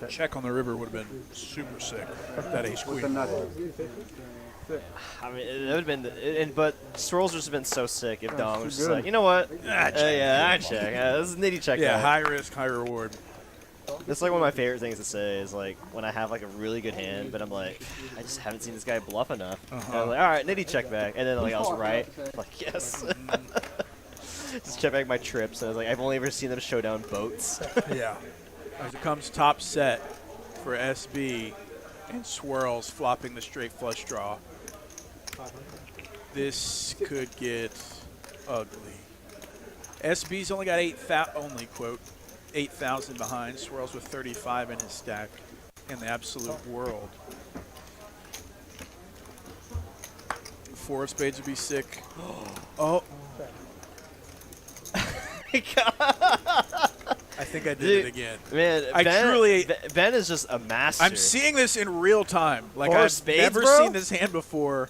Check on the river would have been super sick. That ace queen. I mean, it would have been, but swirls would have been so sick if Dom was just like, you know what? Yeah, I check. This is nitty check. Yeah, high risk, high reward. That's like one of my favorite things to say is like when I have like a really good hand, but I'm like, I just haven't seen this guy bluff enough. And I'm like, all right, nitty check back, and then like I was right. I'm like, yes. Just check back my trips, and I was like, I've only ever seen them show down boats. Yeah. As it comes top set for SB and swirls flopping the straight flush draw. This could get ugly. SB's only got 8,000 behind. Swirls with 35 in his stack in the absolute world. Four of spades would be sick. Oh. I think I did it again. Man, Ben is just a master. I'm seeing this in real time. Like Four I've spades, never bro? seen this hand before,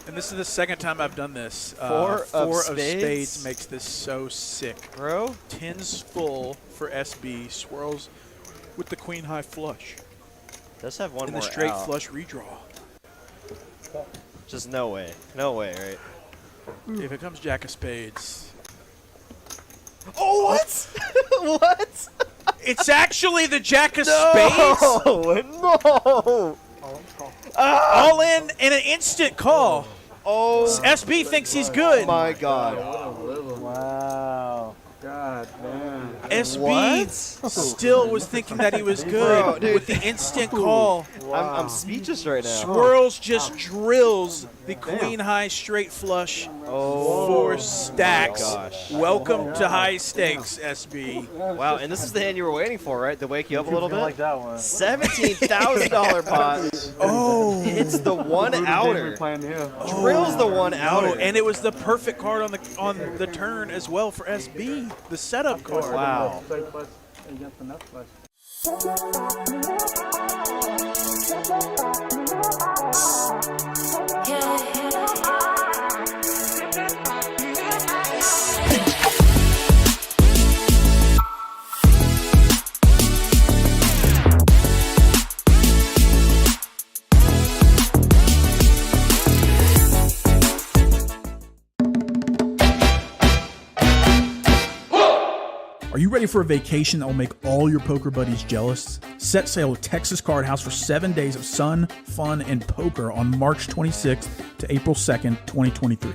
and this is the second time I've done this. Four of spades makes this so sick, bro. Tens full for SB. Swirls with the queen high flush. Does have one in more the straight out. flush redraw. Just no way, right? If it comes jack of spades. Oh, what? What? It's actually the jack of No! spades. No! All in and an instant call. Oh, SB thinks he's good. my God. Wow. God damn. SB still was thinking that he was good Bro, dude. with the instant call. I'm speechless right now. Swirls just drills the queen high straight flush. Oh, 4 stacks. gosh. Welcome to high stakes, SB. Wow, and this is the hand you were waiting for, right? To wake you up a little bit? like that one. $17,000 pot. Oh. Hits the one outer. Playing him. Drills the one outer. And it was the perfect card on the turn as well for SB. The setup card. Wow. Against the nut flush. Are you ready for a vacation that will make all your poker buddies jealous? Set sail with Texas Card House for 7 days of sun, fun, and poker on March 26th to April 2nd, 2023.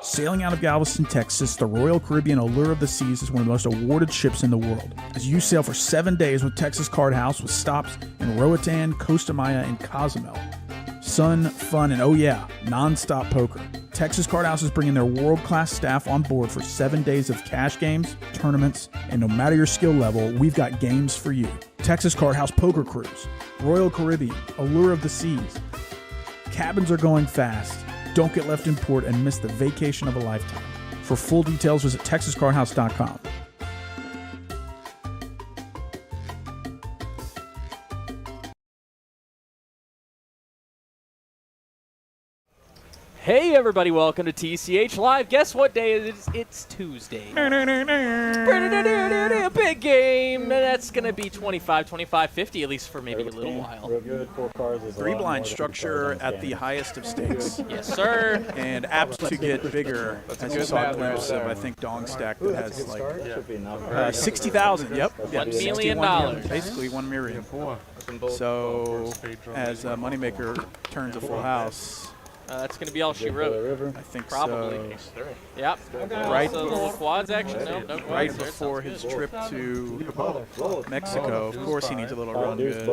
Sailing out of Galveston, Texas, the Royal Caribbean Allure of the Seas is one of the most awarded ships in the world. As you sail for 7 days with Texas Card House with stops in Roatan, Costa Maya, and Cozumel. Sun, fun, and oh yeah, non-stop poker. Texas Card House is bringing their world-class staff on board for 7 days of cash games, tournaments, and no matter your skill level, we've got games for you. Texas Card House Poker Cruise, Royal Caribbean, Allure of the Seas. Cabins are going fast. Don't get left in port and miss the vacation of a lifetime. For full details, visit TexasCardHouse.com. Hey everybody, welcome to TCH Live. Guess what day it is? It's Tuesday. Big game. And that's going to be 25, 25, 50, at least for maybe a little while. Real good. 4 cards is 3 blind structure at the highest of stakes. Yes, sir. And apt to get bigger, as you saw a glimpse of, I think, Dong Stack that has like 60,000. Yep. $1 million. 61, basically 1 million. So as Moneymaker turns a full house, That's going to be all she wrote. I think Probably. so. Yep. Right, So the little quads action? Nope, no quads right there. before Sounds his good. trip to Mexico. Of course, he needs a little run good.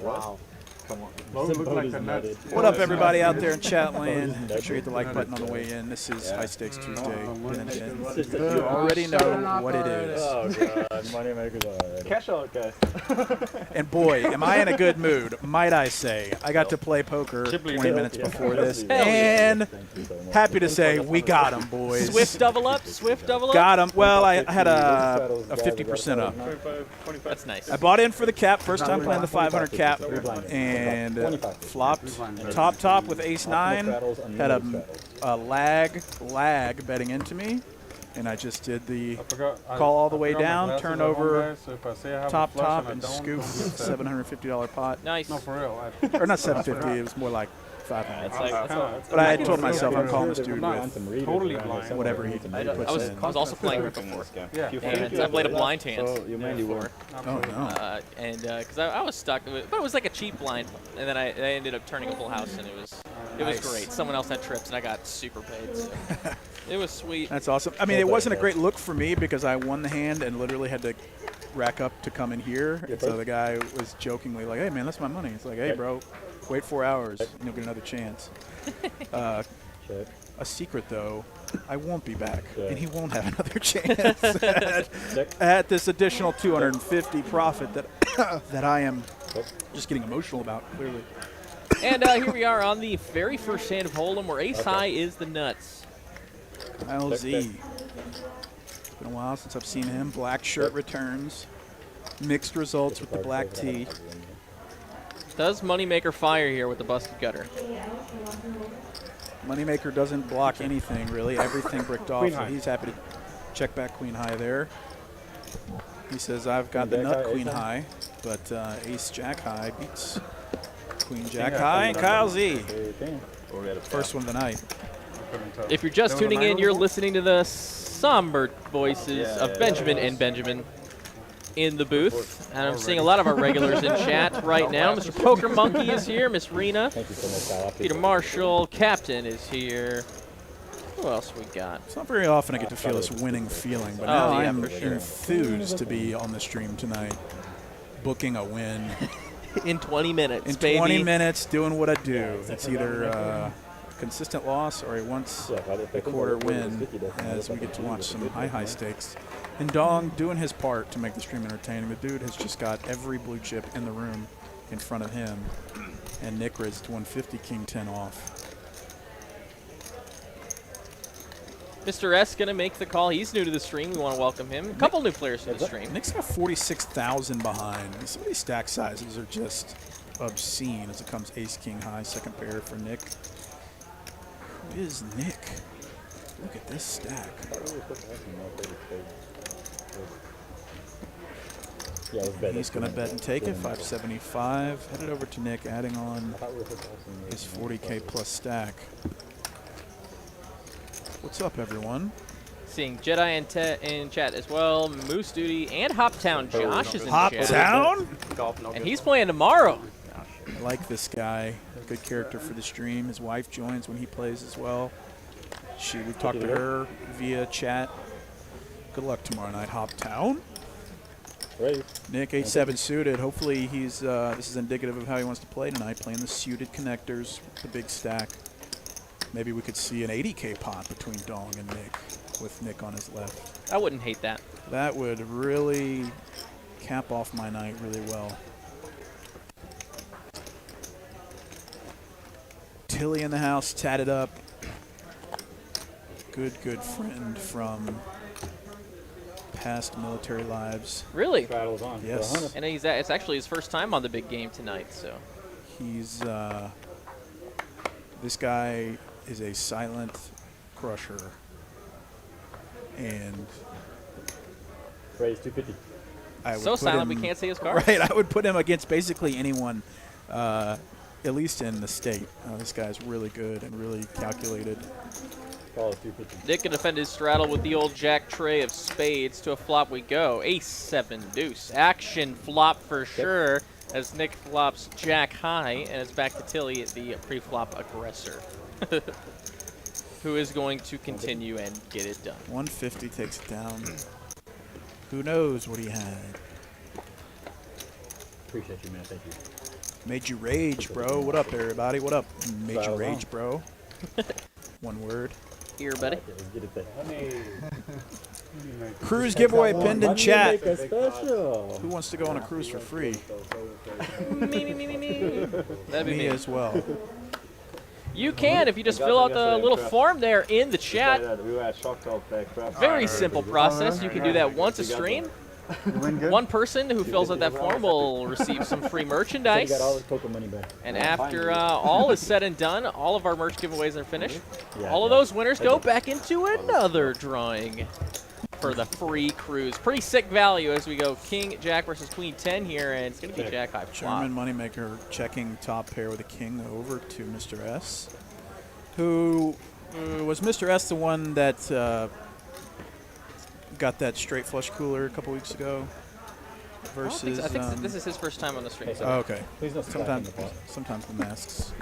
Wow. Come on. What up, everybody out there in chat land? Make sure you hit the like button on the way in. This is High Stakes Tuesday. And you already know what it is. Oh, God. Moneymaker's alright. Cash out, guys. And boy, am I in a good mood, might I say. I got to play poker 20 minutes before this. And happy to say, we got him, boys. Swift double up? Swift double up? Got him. Well, I had a 50% up. That's nice. I bought in for the cap, first time playing the 500 cap, and flopped top with ace-9, had a lag betting into me, and I just did the I call all the I way forgot my down, glasses turn at home, over, guys, so if I say I have a top, flush top, I and don't, scoop. $750 pot. Nice. No, for real. Or not 750. It was more like 500. It's like, But I had told myself I'm calling this dude not with totally blind. whatever he I puts in. was also playing Rick before. Yeah. And I played a blind hand before. Oh, no. And because I was stuck, but it was like a cheap blind, and then I ended up turning a full house, and it was great. Someone else had trips, and I got super paid. So it was sweet. That's awesome. I mean, it wasn't a great look for me because I won the hand and literally had to rack up to come in here. And so the guy was jokingly like, "Hey, man, that's my money." It's like, "Hey, bro, wait 4 hours, and you'll get another chance." A secret, though, I won't be back, and he won't have another chance at this additional 250 profit that I am just getting emotional about, clearly. And here we are on the very first hand of Hold'em, where ace high is the nuts. LZ. It's been a while since I've seen him. Black shirt returns. Mixed results with the black tee. Does Moneymaker fire here with the busted gutter? Moneymaker doesn't block anything, really. Everything bricked off, so he's happy to check back queen high there. He says, I've got the nut queen high, but ace jack high beats queen jack high, and Kyle Z. First one of the night. If you're just tuning in, you're listening to the somber voices of Benjamin and Benjamin in the booth. And I'm seeing a lot of our regulars in chat right now. Mr. Poker Monkey is here. Miss Rena. Peter Marshall. Captain is here. Who else we got? It's not very often I get to feel this winning feeling, but now I'm enthused to be on the stream tonight, booking a win. In 20 minutes, In baby. 20 minutes, doing what I do. It's either a consistent loss or a once a quarter win as we get to watch some high stakes. And Dong doing his part to make the stream entertaining. The dude has just got every blue chip in the room in front of him. And Nick raised 150, king 10 off. Mr. S going to make the call. He's new to the stream. We want to welcome him. A couple new players to the stream. Nick's got 46,000 behind. Some of these stack sizes are just obscene as it comes ace-king high, second pair for Nick. Who is Nick? Look at this stack. He's going to bet and take it, 575. Headed over to Nick, adding on his 40K plus stack. What's up, everyone? Seeing Jedi in chat as well. Moose Duty and Hoptown Josh is in chat. Hoptown? And he's playing tomorrow. I like this guy. Good character for the stream. His wife joins when he plays as well. We talked to her via chat. Good luck tomorrow night, Hoptown. Nick, 8-7 suited. Hopefully he's this is indicative of how he wants to play tonight, playing the suited connectors, the big stack. Maybe we could see an 80K pot between Dong and Nick, with Nick on his left. I wouldn't hate that. That would really cap off my night really well. Tilly in the house, tatted up. Good friend from past military lives. Really? Yes. And it's actually his first time on the big game tonight, so. He's, this guy is a silent crusher. And Raise 250. So silent we can't see his cards. Right, I would put him against basically anyone, at least in the state. This guy's really good and really calculated. Nick can defend his straddle with the old jack tray of spades. To a flop we go. Ace-7 deuce. Action flop for sure as Nick flops jack high and it's back to Tilly, the pre-flop aggressor, who is going to continue and get it done. 150 takes it down. Who knows what he had? Appreciate you, man. Thank you. Made you rage, bro. What up, everybody? What up? Made you rage, bro. One word. Here, buddy. Cruise giveaway pinned in chat. Who wants to go on a cruise for free? Me. That'd be me as well. You can if you just fill out the little form there in the chat. Very simple process. You can do that once a stream. One person who fills out that form will receive some free merchandise. got all his poker money back. And after all is said and done, all of our merch giveaways are finished. Yeah, All of those winners go back into another drawing for the free cruise. Pretty sick value as we go King, Jack versus Queen 10 here, and it's going to be Jack high flop. German Moneymaker checking top pair with a king over to Mr. S. Who was Mr. S the one that got that straight flush cooler a couple weeks ago? Versus. I think this is his first time on the stream. Oh, okay. Please don't Sometimes the masks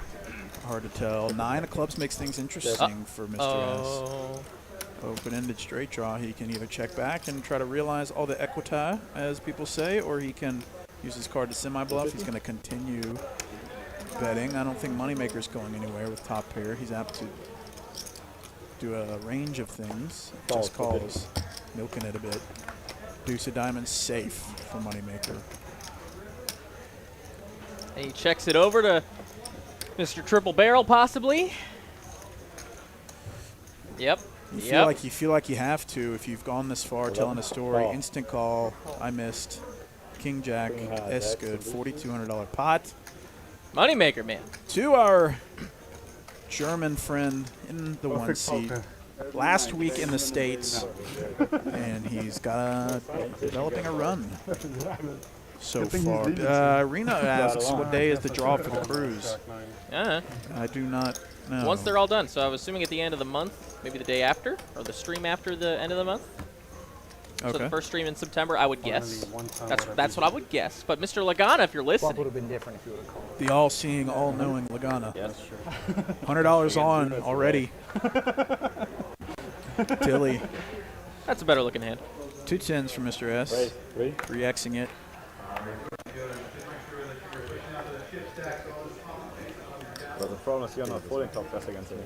are hard to tell. 9 of clubs makes things interesting for Mr. S. Open-ended straight draw. He can either check back and try to realize all the equity, as people say, or he can use his card to semi-bluff. He's going to continue betting. I don't think Moneymaker's going anywhere with top pair. He's apt to do a range of things. Just calls, milking it a bit. Deuce of diamonds safe for Moneymaker. And he checks it over to Mr. Triple Barrel, possibly. Yep. You feel like you have to if you've gone this far telling a story. Instant call. I missed. King Jack. S good. $4,200 pot. Moneymaker, man. To our German friend in the one seat. Last week in the States, and he's got developing a run so far. Rena asks, what day is the draw for the cruise? I do not know. Once they're all done, so I was assuming at the end of the month, maybe the day after, or the stream after the end of the month. Okay. So the first stream in September, I would guess. That's what I would guess. But Mr. Lagana, if you're listening. What would have been different if you would have called? The all-seeing, all-knowing Lagana. Yeah, that's true. $100 on already. Tilly. That's a better looking hand. 2 10s for Mr. S. Re-Xing it. But the problem is you're not folding top press against me.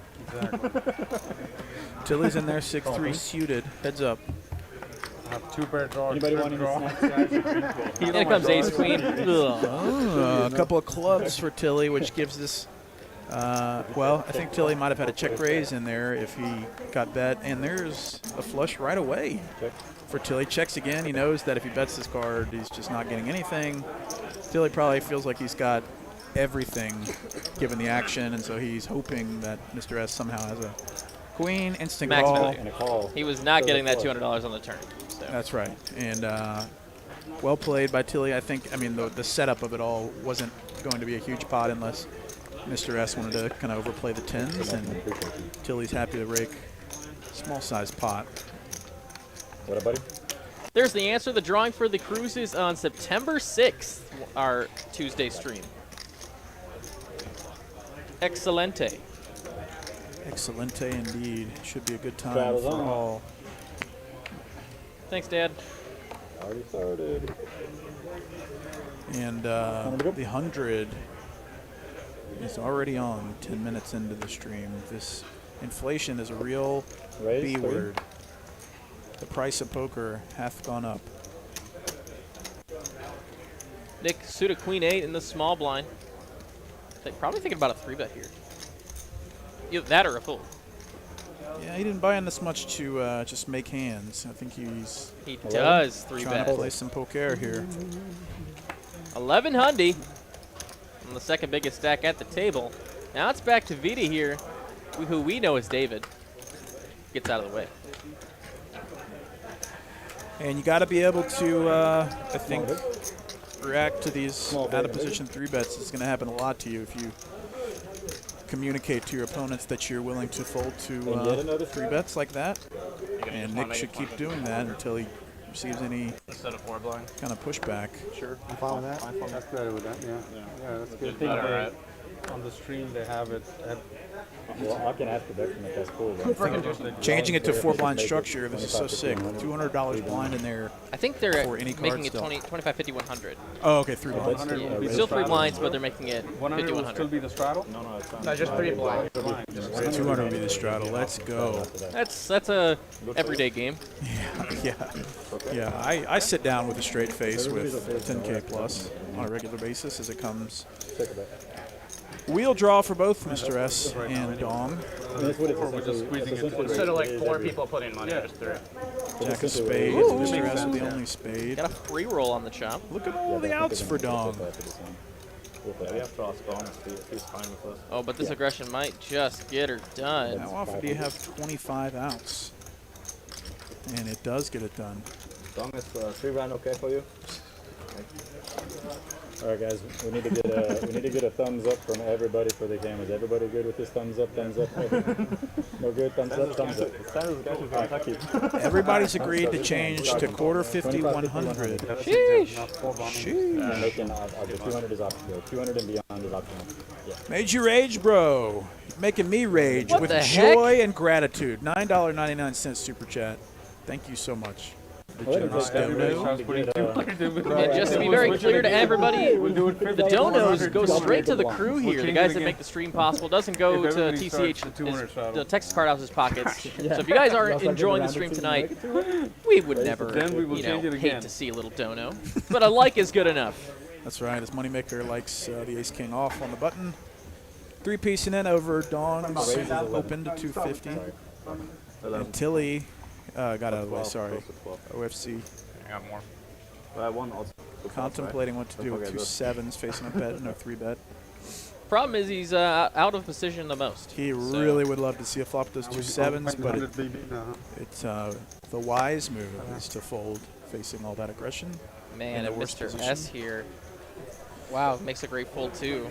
Tilly's in there, 6-3 suited. Heads up. Have 2 pair draws. Anybody want to Here comes ace queen. A couple of clubs for Tilly, which gives this. Well, I think Tilly might have had a check raise in there if he got bet. And there's a flush right away for Tilly. Checks again. He knows that if he bets this card, he's just not getting anything. Tilly probably feels like he's got everything given the action, and so he's hoping that Mr. S somehow has a queen, instant Max call. value. And a call. He was not getting that $200 on the turn. So. That's right. And well played by Tilly. I mean, the setup of it all wasn't going to be a huge pot unless Mr. S wanted to kind of overplay the 10s, and Tilly's happy to rake small size pot. What, buddy? There's the answer. The drawing for the cruise is on September 6th, our Tuesday stream. Excelente. Excelente indeed. Should be a good time Travels for on. all. Thanks, Dad. Already started. And the 100 is already on 10 minutes into the stream. This inflation is a real B word. The price of poker hath gone up. Nick, suited queen 8 in the small blind. Probably thinking about a 3-bet here. Either that or a fold. Yeah, he didn't buy in this much to just make hands. I think he's He does trying 3-bet. to play some poker here. 11 hundy on the second biggest stack at the table. Now it's back to Vita here, who we know as David. Gets out of the way. And you got to be able to, I think, react to these out-of-position 3-bets. It's going to happen a lot to you if you communicate to your opponents that you're willing to fold to 3-bets like that. And Nick should keep doing that until he receives any Instead of 4 blind. kind of pushback. Sure. I'm fine with that. That's better with that, yeah. Yeah, that's good. On the stream, they have it at Well, I can ask the veteran if that's cool. Then. Changing it to 4-blind structure, this is so sick. $200 blind in there. I think they're For any card making it still. 25, 50, 100. Oh, okay, 3 blinds. 100 will be Still the 3 straddle. blinds, but they're making it 50, 100 will 100. still be the straddle? No, it's not. No, just 3 blind. 200 would be the straddle. Let's go. That's a everyday game. Yeah. I sit down with a straight face with 10K plus on a regular basis as it comes. Wheel draw for both Mr. S and Dong. That's what it's We're just squeezing it. Instead of like 4 people putting money, just 3. Jack of spades. Ooh. Mr. S with the only spade. Got a free roll on the chop. Look at all the outs for Dong. We have to ask Dom if he's fine with us. Oh, but this aggression might just get her done. How often do you have 25 outs? And it does get it done. Dom, is 3-round okay for you? All right, guys, we need to get a thumbs up from everybody for the game. Is everybody good with this thumbs up? Thumbs up. No good. Thumbs up. Thumbs up. Everybody's agreed to change to quarter 50, 100. Sheesh. Sheesh. Making the 200 is optional. 200 and beyond is optional. Yeah. Made you rage, bro. Making me rage What with the heck? joy and gratitude. $9.99 super chat. Thank you so much. The generous dono. And just to be very clear to everybody, the donos go straight to the crew here. The guys that make the stream possible. Doesn't go to TCH, the Texas Card House's pockets. So if you guys aren't enjoying the stream tonight, we would never, hate to see a little dono. But a like is good enough. That's right. As Moneymaker likes the ace king off on the button. 3-piecing in over Dawn's open to 250. And Tilly got out of the way, sorry. OFC. I got more. I won also. Contemplating what to do with 2 7s facing a bet, no 3-bet. Problem is he's out of position the most. He really would love to see a flop those 2 7s, but it's the wise move is to fold facing all that aggression. Man, in and the worst Mr. position. S here. Wow, makes a great fold too.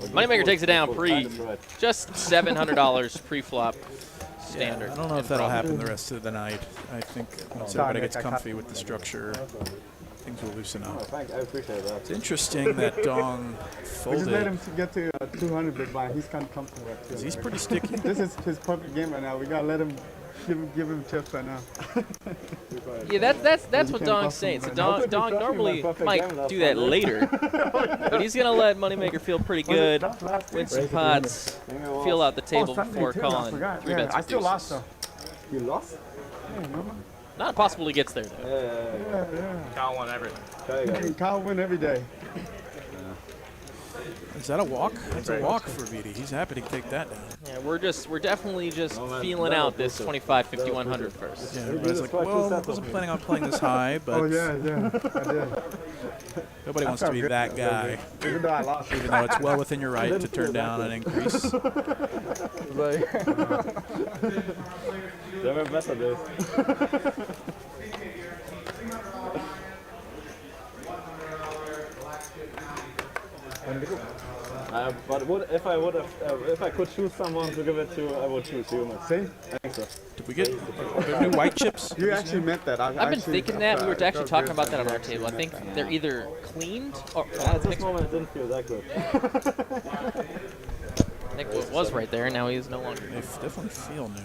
Moneymaker takes it down pre. Just $700 pre-flop. Standard. I don't know if that'll happen the rest of the night. I think once everybody gets comfy with the structure, things will loosen up. I appreciate that. It's interesting that Dong We just let folded. him get to 200 big blind. He's kind of comfortable. He's pretty sticky. This is his perfect game right now. We gotta let him give him chips right now. Yeah, that's what Dong's saying. So Dong normally might do that later, but he's gonna let Moneymaker feel pretty good, win some pots, feel out the table before calling 3 bets. I with still deuces. lost though. You lost? Not possible he gets there though. Yeah. Cal won everything. Hey, Kyle win every day. Is that a walk? That's a walk for VD. He's happy to take that down. Yeah, we're definitely just feeling out this 25, 50, 100 first. Yeah, everybody's like, well, I wasn't planning on playing this high, but Oh yeah, I did. nobody wants to be that guy. Even though I lost. Even though it's well within your right to turn down an increase. Never better this. But if I could choose someone to give it to, I would choose you. See? I think so. Did we get are there new white chips? You actually meant that. I've been thinking that. We were actually talking about that on our table. I think they're either cleaned or At this moment, it didn't feel that good. Nick was right there, and now he is no longer. They definitely feel new.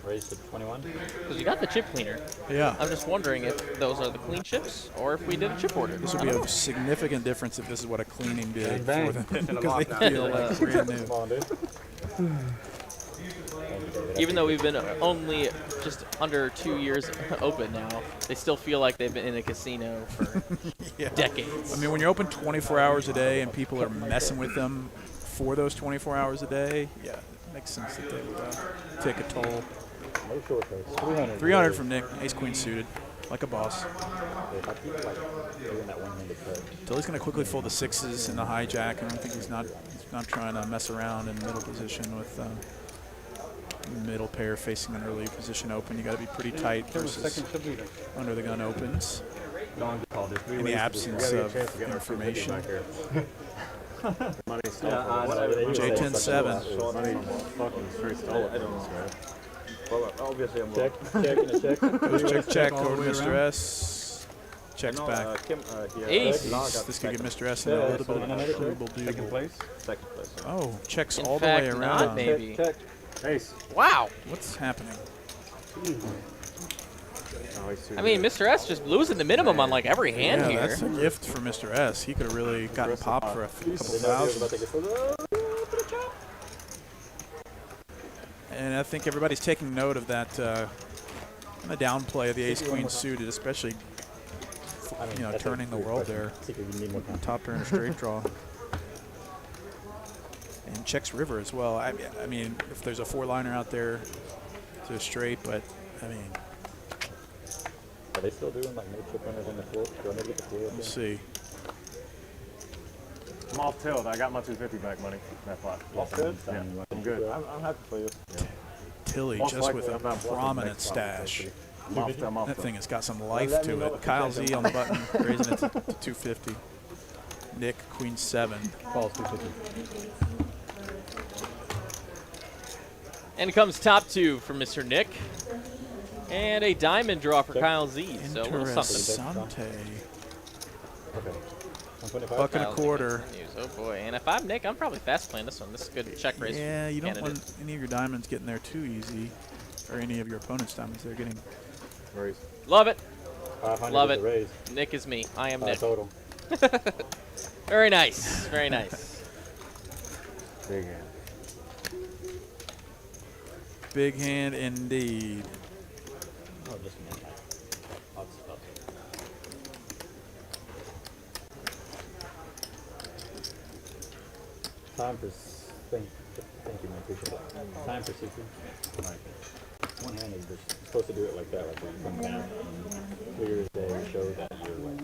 Raised to 21. Because you got the chip cleaner. Yeah. I'm just wondering if those are the clean chips or if we did a chip order. This would be a significant difference if this is what a cleaning did for them. In a Because they lockdown. feel like brand new. Come on, dude. Even though we've been only just under 2 years open now, they still feel like they've been in a casino for Yeah. decades. I mean, when you're open 24 hours a day and people are messing with them for those 24 hours a day, yeah, it makes sense that they would take a toll. No short cuts. 300. 300 from Nick, ace queen suited, like a boss. Doing that one-handed cut. Tilly's going to quickly fold the 6s in the hijack. I don't think he's not trying to mess around in middle position with middle pair facing an early position open. You got to be pretty tight versus under the gun opens. In the absence of information. J10-7. Well, obviously I'm Check, check, and a check. Goes check over Mr. S. Checks back. Ace. This could give Mr. S a little bit of a trouble Second place. Second place. Oh, checks In all the fact, way not around. maybe. Check. Ace. Wow. What's happening? I mean, Mr. S just losing the minimum on like every hand Yeah, here. that's a gift for Mr. S. He could have really gotten popped for a couple thousand. And I think everybody's taking note of that kind of downplay of the ace-queen suited, especially turning the world there. You need more time. Top pair and a straight draw. And checks river as well. I mean, if there's a 4-liner out there to a straight, but I mean, Are they still doing like no chip runners on the floor? Do I need to get the floor? we'll see. I'm off tilt. I got my 250 back money. That pot. Off tilt? Yeah, I'm good. I'm happy for you. Tilly Most just likely with a I'm not bluffing prominent next round, stash. I'm off tilt. I'm off That tilt. thing has got some life to it. Kyle Z on the button, raising it to 250. Nick, queen 7. Calls 250. And it comes top 2 for Mr. Nick. And a diamond draw for Kyle Z. So a little something. Interessante. Okay. 125. Buck and a Kyle's quarter. making some news. Oh boy. And if I'm Nick, I'm probably fast playing this one. This is a good check raise. Yeah, you don't candidate. want any of your diamonds getting there too easy, or any of your opponent's diamonds. They're getting. Raise. Love it. 500 Love is it. the raise. Nick is me. I am Nick. Total. Very nice. Very nice. Big hand. Big hand indeed. Oh, just a minute. I'll just stop it. Time for thank you, man. Appreciate it. Time for 60. Right. One hand is just supposed to do it like that, like you come down and clear as day, show that you're like.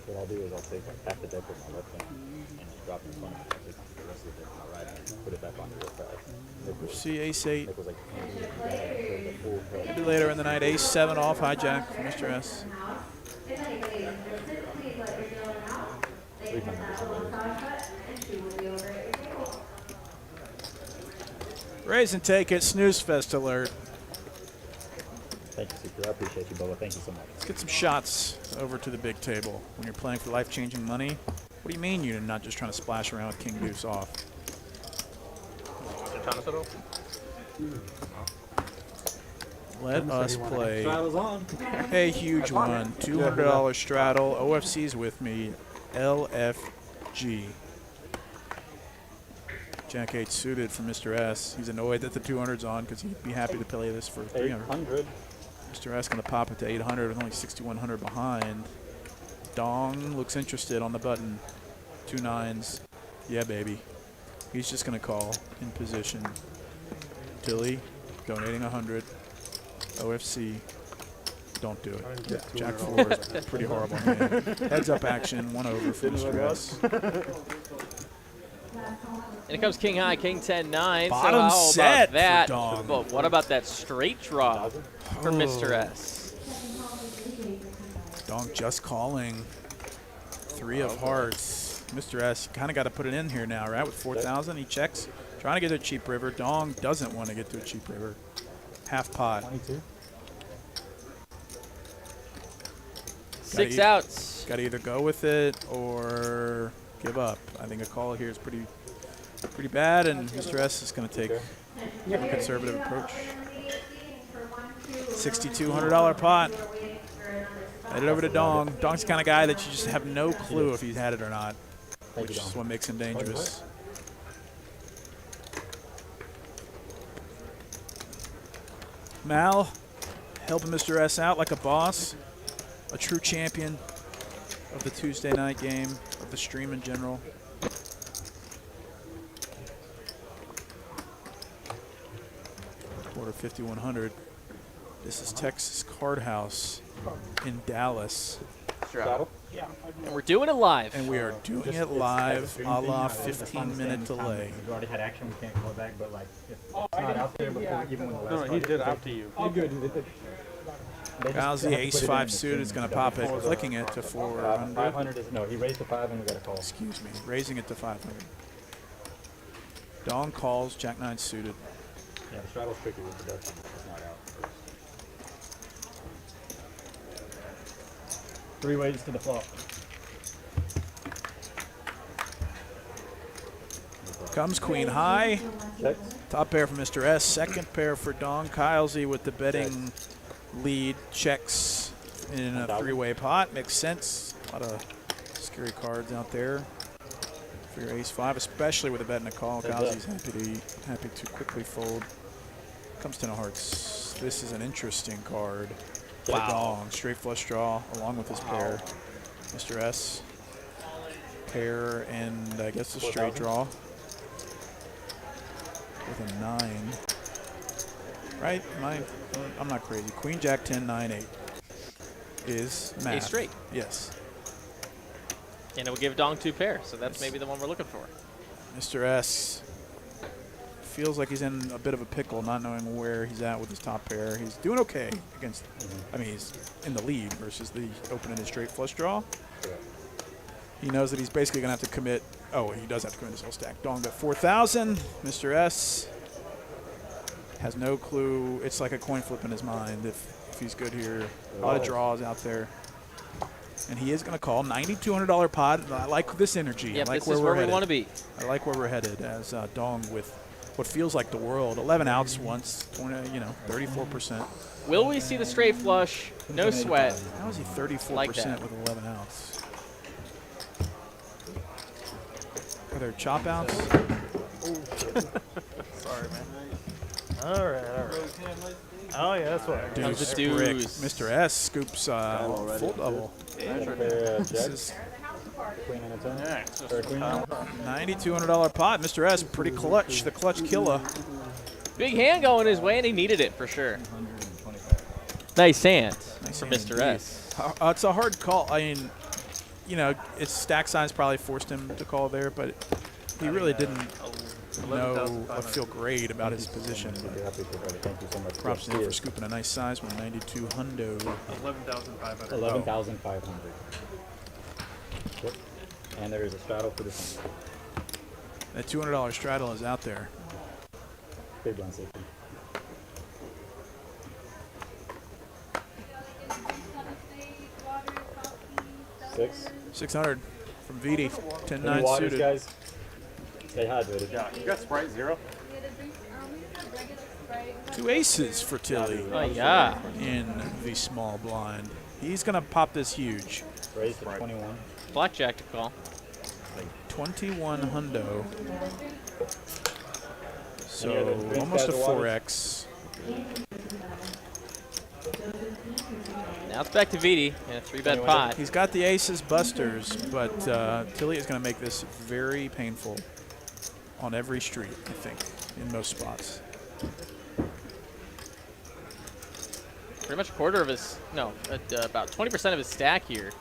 What I'll do is I'll take like half the deck with my left hand and just drop it in front of me. I'll take the rest of the deck with my right hand, put it back on real fast. See ace 8. Nick was like, the full Maybe later in the night, ace 7 off hijack for Mr. S. 300. Raise and take it. Snooze fest alert. Thank you, Super. I appreciate you, Bubba. Thank you so much. Let's get some shots over to the big table. When you're playing for life-changing money, what do you mean you're not just trying to splash around with king deuce off? Let us play a huge one. $200 straddle. OFC's with me. LFG. Jack 8 suited for Mr. S. He's annoyed that the 200's on because he'd be happy to play this for 300. 800. Mr. S going to pop it to 800 with only 6,100 behind. Dong looks interested on the button. 2 9s. Yeah, baby. He's just going to call in position. Tilly donating 100. OFC. Don't do it. Jack 4 is a pretty horrible hand. Heads up action. 1 over for Mr. S. And it comes king high, king 10 9. Bottom so how set about that? for Dong. But what about that straight draw for Mr. S? Dong just calling. 3 of hearts. Mr. S kind of got to put it in here now, right? With 4,000, he checks. Trying to get to a cheap river. Dong doesn't want to get to a cheap river. Half pot. 22. 6 outs. Got to either go with it or give up. I think a call here is pretty bad, and Mr. S is going to take a conservative approach. $6,200 pot. Headed over to Dong. Dong's the kind of guy that you just have no clue if he's had it or not, which is what makes him dangerous. Mal helping Mr. S out like a boss, a true champion of the Tuesday night game, of the stream in general. Quarter 5,100. This is Texas Card House in Dallas. And we're doing it live. And we are doing it live, a la 15-minute delay. We've already had action, we can't go back, but like, if it's not out there before, even when the last No, he did after you. Gauzy, ace-5 suited is going to pop it, flicking it to 400. 500 is, no, he raised to 5 and we got a call. Excuse me, raising it to 500. Dong calls, Jack-9 suited. Yeah, the straddle's tricky with production. It's not out. 3 ways to the flop. Comes queen high. Checks. Top pair for Mr. S, second pair for Dong. Kylesy with the betting lead, checks in a 3-way pot. Makes sense. A lot of scary cards out there for your ace-5, especially with a bet and a call. Kylesy's happy to quickly fold. Comes 10 of hearts. This is an interesting card. Wow. Dong, straight flush draw along with his pair. Mr. S, pair, and I guess a straight draw. with a 9. Right? I'm not crazy. Queen, Jack, 10, 9, 8 is math. Ace straight. Yes. And it will give Dong 2 pair, so that's maybe the one we're looking for. Mr. S feels like he's in a bit of a pickle, not knowing where he's at with his top pair. He's doing okay against, I mean, he's in the lead versus the open-ended straight flush draw. He knows that he's basically going to have to commit. Oh, he does have to commit his whole stack. Dong got 4,000. Mr. S has no clue. It's like a coin flip in his mind if he's good here. A lot of draws out there. And he is going to call $9,200 pot. I like this energy. Yep, I like this where is we're where we headed. want to be. I like where we're headed as Dong with what feels like the world. 11 outs once, 20, 34%. Will we see the straight flush? No sweat. How is he 34% Like that. with 11 outs? Are there chop outs? Sorry, man. All right. Oh, yeah, that's what. Deuce, the brick. deuce. Mr. S scoops full double. This Jack, is queen and a 10. Yeah, Or queen. $9,200 pot. Mr. S pretty clutch. The clutch killer. Big hand going his way, and he needed it for sure. Nice hand Nice for hand Mr. indeed. S. It's a hard call. I mean, its stack size probably forced him to call there, but he really didn't feel great about his position. Super happy for everybody. Thank you so much. Props to him for scooping a nice size one, 92 hundo. 11,500. 11,500. Yep. And there is a straddle for this one. That $200 straddle is out there. Big blind safety. Six. 600 from VD. 10-9 Any waters, suited. guys? Stay hydrated. Yeah, you got Sprite 0? 2 aces for Tilly Oh, yeah. in the small blind. He's going to pop this huge. Raise to 21. Blackjack to call. 21 hundo. So Any other drinks, almost a guys, or 4x. Now it's back to VD in a 3-bet pot. He's got the aces busters, but Tilly is going to make this very painful on every street, I think, in most spots. Pretty much a quarter of his, no, about 20% of his stack here.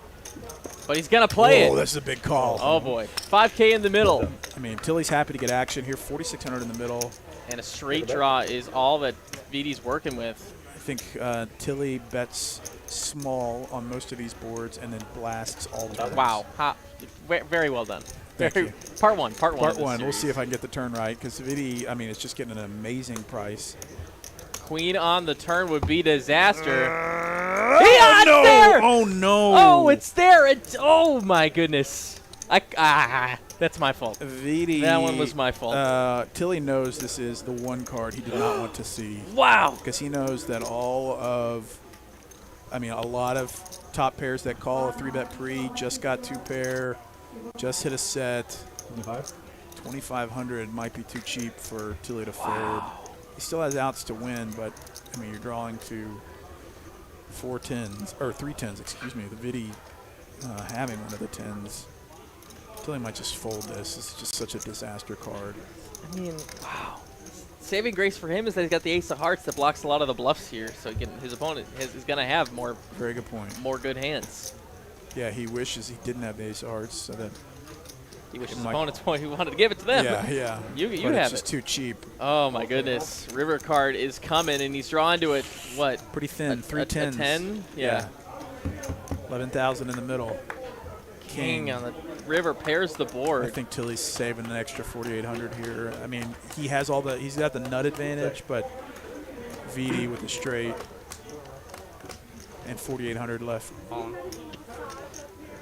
But he's going to play it. Oh, this is a big call. Oh, boy. 5K in the middle. I mean, Tilly's happy to get action here. 4,600 in the middle. And a straight draw is all that VD's working with. I think Tilly bets small on most of these boards and then blasts all the turns. Wow. Very well done. Thank you. Part one. Part one. We'll see if I can get the turn right because VD, I mean, it's just getting an amazing price. Queen on the turn would be disaster. no! There! Oh, no! Oh, it's there. Oh, my goodness. That's my fault. VD. That one was my fault. Tilly knows this is the one card he did not want to see. Wow. Because he knows that a lot of top pairs that call a 3-bet pre just got 2-pair, just hit a set. 25? 2,500 might be too cheap for Tilly to fold. He still has outs to win, but I mean, you're drawing to 3 10s, excuse me. The VD having one of the 10s. Tilly might just fold this. It's just such a disaster card. I mean, wow. Saving grace for him is that he's got the ace of hearts that blocks a lot of the bluffs here. So his opponent is going to have more. Very good point. More good hands. Yeah, he wishes he didn't have the ace of hearts, so that he wishes his opponent's point he wanted to give it to them. Yeah. You but have it's it. just too cheap. Oh my goodness. River card is coming and he's drawn to it. What? Pretty thin. 3 10s. A 10? Yeah. 11,000 in the middle. King on the river pairs the board. I think Tilly's saving an extra 4,800 here. I mean, he's got the nut advantage, but VD with the straight and 4,800 left.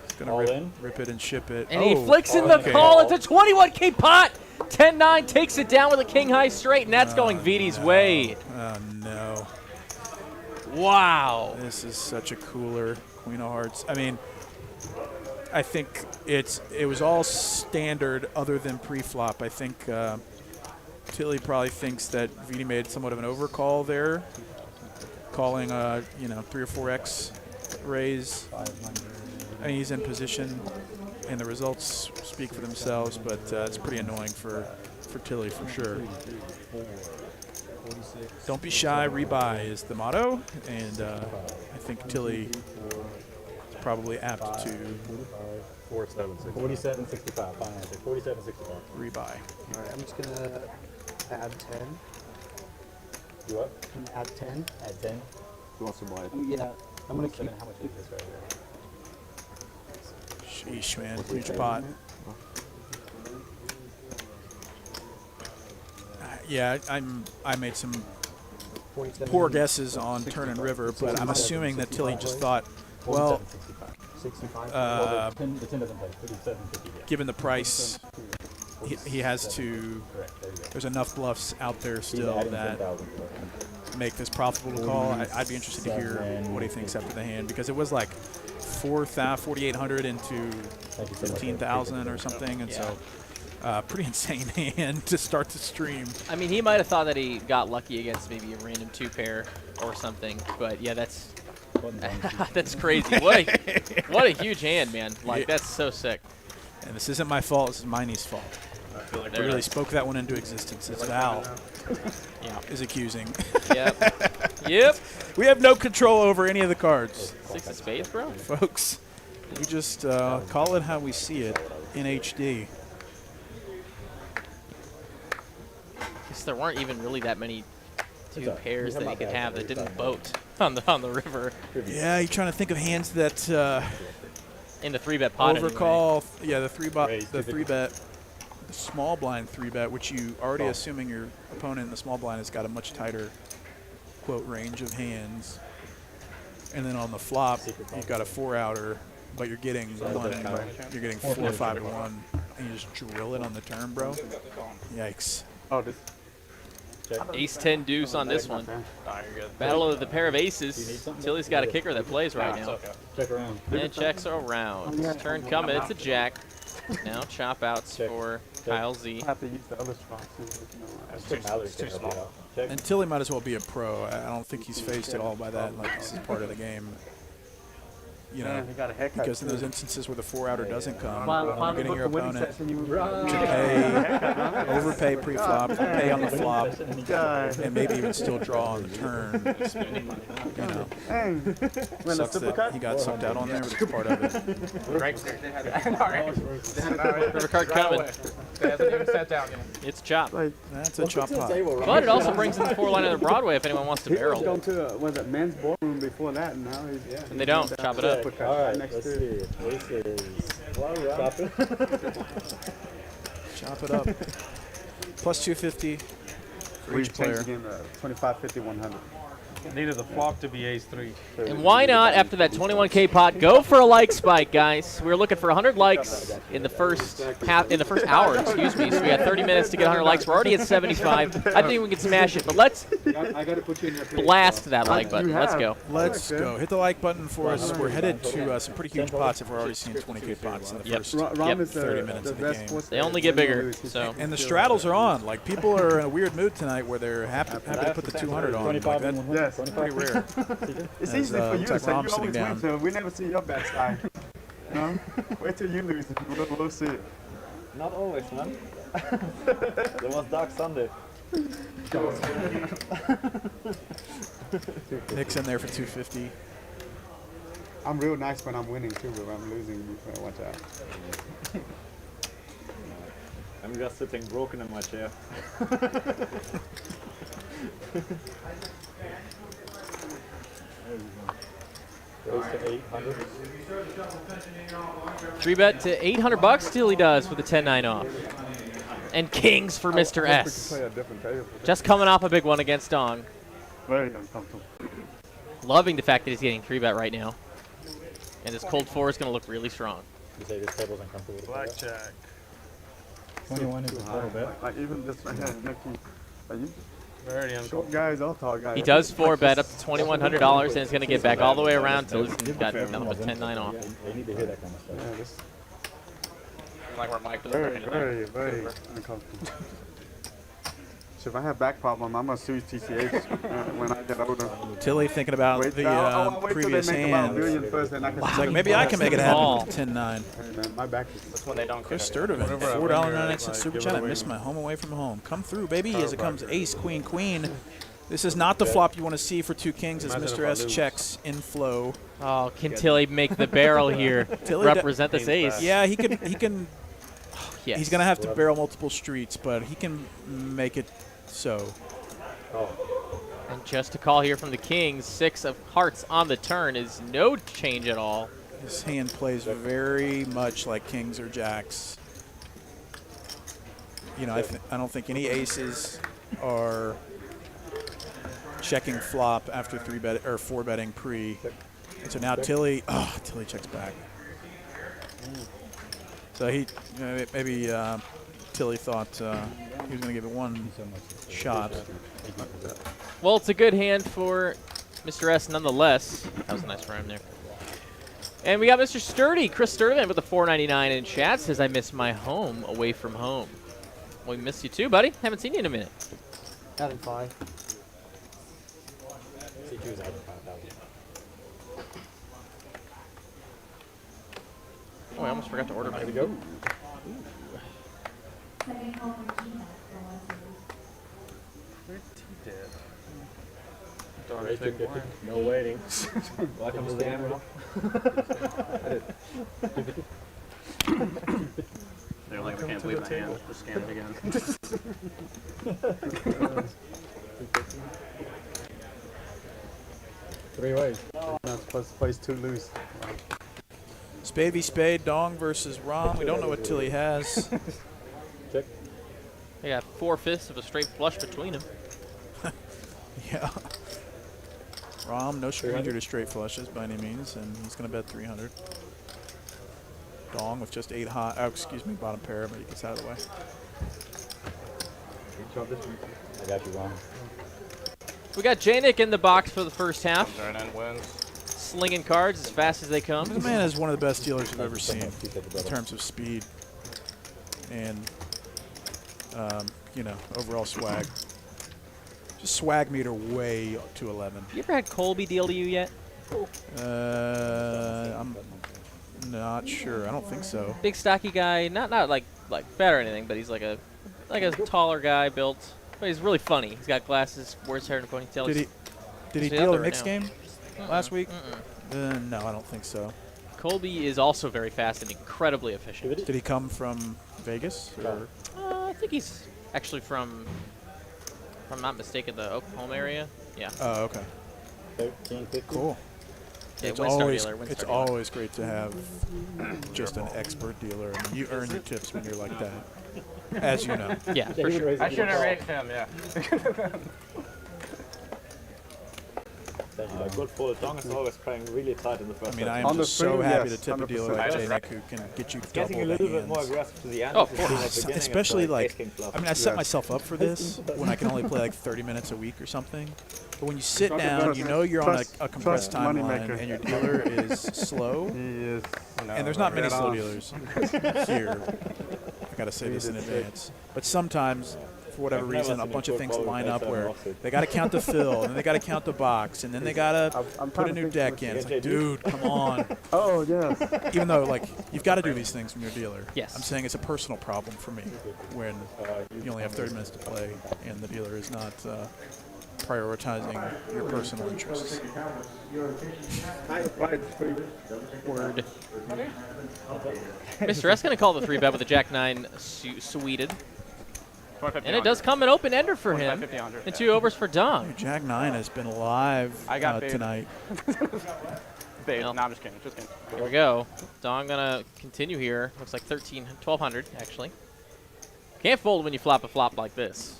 He's gonna rip it and ship it. And he flicks in the call. It's a 21K pot. 10-9 takes it down with a king high straight, and that's going VD's way. Oh no! Wow. This is such a cooler Queen of Hearts. I mean, I think it was all standard other than pre-flop. I think Tilly probably thinks that VD made somewhat of an overcall there, calling a 3 or 4x raise. I mean, he's in position, and the results speak for themselves. But it's pretty annoying for for Tilly for sure. Don't be shy, rebuy is the motto, and I think Tilly is probably apt to 47.65. Fine answer. 47.65. rebuy. All right, I'm just gonna add 10. You what? Add 10. At 10. Who wants to buy it? Yeah. I'm gonna keep. How much is this right here? Sheesh, man, huge pot. Yeah, I made some poor guesses on turn and river, but I'm assuming that Tilly just thought, well, 65. the 10 doesn't play. 37.50. given the price, he has to. Correct. There you go. There's enough bluffs out there still Adding that 10,000. make this profitable to call. I'd be interested to hear what he thinks after the hand, because it was like 4,800 into 15,000 or something, and so pretty insane hand to start the stream. I mean, he might have thought that he got lucky against maybe a random 2-pair or something, but yeah, that's that's crazy. What a huge hand, man. Like, that's so sick. And this isn't my fault. This is Mine's fault. I I really spoke that one into existence. It's Val is accusing. Yep. We have no control over any of the cards, 6 of spades, bro. folks. We just call it how we see it in HD. Guess there weren't even really that many 2 pairs that he could have that didn't boat on the river. Yeah, you're trying to think of hands that In the 3-bet pot. overcall. Yeah, the 3-bet, the small blind 3-bet, which you already assuming your opponent in the small blind has got a much tighter quote range of hands. And then on the flop, you've got a 4-outer, but you're getting 4 or 5 to 1, and you just drill it on the turn, bro. Yikes. Oh, this. Ace 10 deuce on this one. Battle of the pair of aces. Tilly's got a kicker that plays right now. Check around. And checks around. Turn coming. It's a jack. Now chop outs for Kyle Z. I have to use the other spots. It's too small. And Tilly might as well be a pro. I don't think he's phased at all by that. Like, this is part of the game. You know, because in those instances where the 4-outer doesn't come, you're getting your opponent to overpay pre-flop, pay on the flop, and maybe even still draw on the turn. You know, sucks that he got sucked out on there, but it's part of it. River card coming. It's chop. That's a chop pot. But it also brings in the 4-line of the Broadway if anyone wants to He was barrel. going to was it men's ballroom before that, and now he's And they don't. Chop it up. All right, let's see. This is Chop it up. Plus 250 for each player. the game 25, 50, 100. Needed the flop to be ace 3. And why not, after that 21K pot, go for a like spike, guys. We're looking for 100 likes in the first hour, excuse me. So we got 30 minutes to get 100 likes. We're already at 75. I think we can smash it, but let's I got to put you in your place. blast that like button. Let's go. Let's go. Hit the like button for us. We're headed to some pretty huge pots if we're already seeing 20K pots in the first Yep. 30 minutes of the game. They only get bigger, so. And the straddles are on. Like, people are in a weird mood tonight where they're happy to put the 200 on. Like, that's pretty rare. It's As, easy for you to Tech say. You Mom's sitting always down. win, so we never see your bad side. You know? Wait till you lose. We'll see it. Not always, man. There was Dark Sunday. Nick's in there for 250. I'm real nice when I'm winning too, but when I'm losing, you better watch out. I'm just sitting broken in my chair. Goes to 800. 3-bet to 800 bucks till he does with a 10-9 off. And kings for Mr. S. Play a different table. Just coming off a big one against Dong. Very uncomfortable. Loving the fact that he's getting 3-bet right now. And this cold 4 is going to look really strong. You say this table's uncomfortable to play? Blackjack. 21 is a total bet. Like even this right here, Nicky. Like you Very short uncomfortable. guys, all tall guys. He does 4-bet up to $2,100 and it's going to get back all the way around till he's got nothing but 10-9 off. They need to hear that kind of stuff. Yeah, this Like where Mike does very uncomfortable. If I have back problem, I'm gonna sue TCH when I get older. Tilly thinking about Wait, the I'll wait till previous they make about hand. $1 million first, then I can. It's like maybe I can make it Call. happen. 10-9. Hey, man, my back is. That's when they don't Chris care. Sturdivant, Whatever I win, $4.99 like, super give chat. it I away. missed my home away from home. Come through, baby, as it comes Chiropractor. ace, queen, queen. This is not the flop you want to see for two kings as Imagine Mr. if I S lose. checks in flow. Oh, can Tilly make the barrel here? Tilly Represent this ace. Yeah, he can. Yes. He's gonna have to barrel multiple streets, but he can make it so. And just a call here from the kings. 6 of hearts on the turn is no change at all. His hand plays very much like kings or jacks. You know, I don't think any aces are checking flop after 3-bet or 4-betting pre. And so now Tilly checks back. So he maybe Tilly thought he was going to give it one shot. Well, it's a good hand for Mr. S nonetheless. That was a nice frame there. And we got Mr. Sturdy, Chris Sturdivant with the $4.99 in chat. Says, I miss my home away from home. Well, we missed you too, buddy. Haven't seen you in a minute. Having fun. C2 is out of 5,000. Oh, I almost forgot to order my. There we go. Dog take one. No waiting. Welcome to the game, Ralph. They're like, I can't believe my hand. Just scan it again. Three ways. Not supposed to place too loose. Spade v. Spade, Dong versus Rom. We don't know what Tilly has. Check. They got 4/5 of a straight flush between them. Yeah. Rom, no stranger to straight flushes by any means, and he's going to bet 300. Dong with just 8 high. Oh, excuse me, bottom pair, but he gets out of the way. I got you wrong. We got J-Nick in the box for the first half. Turn in wins. Slinging cards as fast as they come. This man is one of the best dealers I've ever seen in terms of speed and, you know, overall swag. Just swag meter way to 11. You ever had Colby deal to you yet? I'm not sure. I don't think so. Big stocky guy, not like fat or anything, but he's like a taller guy built. But he's really funny. He's got glasses, wears hair in a ponytail. Did he he's deal out a there mixed right now. game last week? No, I don't think so. Colby is also very fast and incredibly efficient. Did he come from Vegas? Or? I think he's actually from, if I'm not mistaken, the Oklahoma area. Yeah. Oh, okay. 1350. Cool. Yeah, It's Winstar always dealer, Winstar it's dealer. always great to have just an expert dealer. I mean, you earn your tips when you're like that, as you know. Yeah, for sure. I should have raised him, yeah. Good full. Dong is always playing really tight in the I first. mean, I On am the just so stream, happy yes, to tip a dealer 100%. like J-Nick who can get you getting a double little the bit more hands. aggressive to the end. Oh, of the of game course. at the beginning, Especially it's like, ace king flop. I mean, I set myself up for this when I can only play like 30 minutes a week or something. But when you sit down, you know you're on a compressed Trust timeline, Moneymaker. and your dealer is slow. He is. And there's not many Get slow off. dealers here. I gotta say this in advance. But sometimes, for whatever I've never reason, a seen bunch a of good things call line with up that where offset. they gotta count the fill, and they gotta count the box, and then they gotta I'm put a trying to new think deck which- in. It's Yeah, like, JD. dude, come on. Oh, yes. Even though, like, you've got to do these things from your dealer. Yes. I'm saying it's a personal problem for me when you only have 30 minutes to play and the dealer is not prioritizing your personal interests. Word. Mr. S going to call the 3-bet with a Jack-9 suited. And it does come an open ender for him. 100. And 2 overs for Dong. Jack 9 has been alive I got baited. tonight. Babe, Well. no, I'm just kidding. Just kidding. Here we go. Dong going to continue here. Looks like 1,200, actually. Can't fold when you flop a flop like this.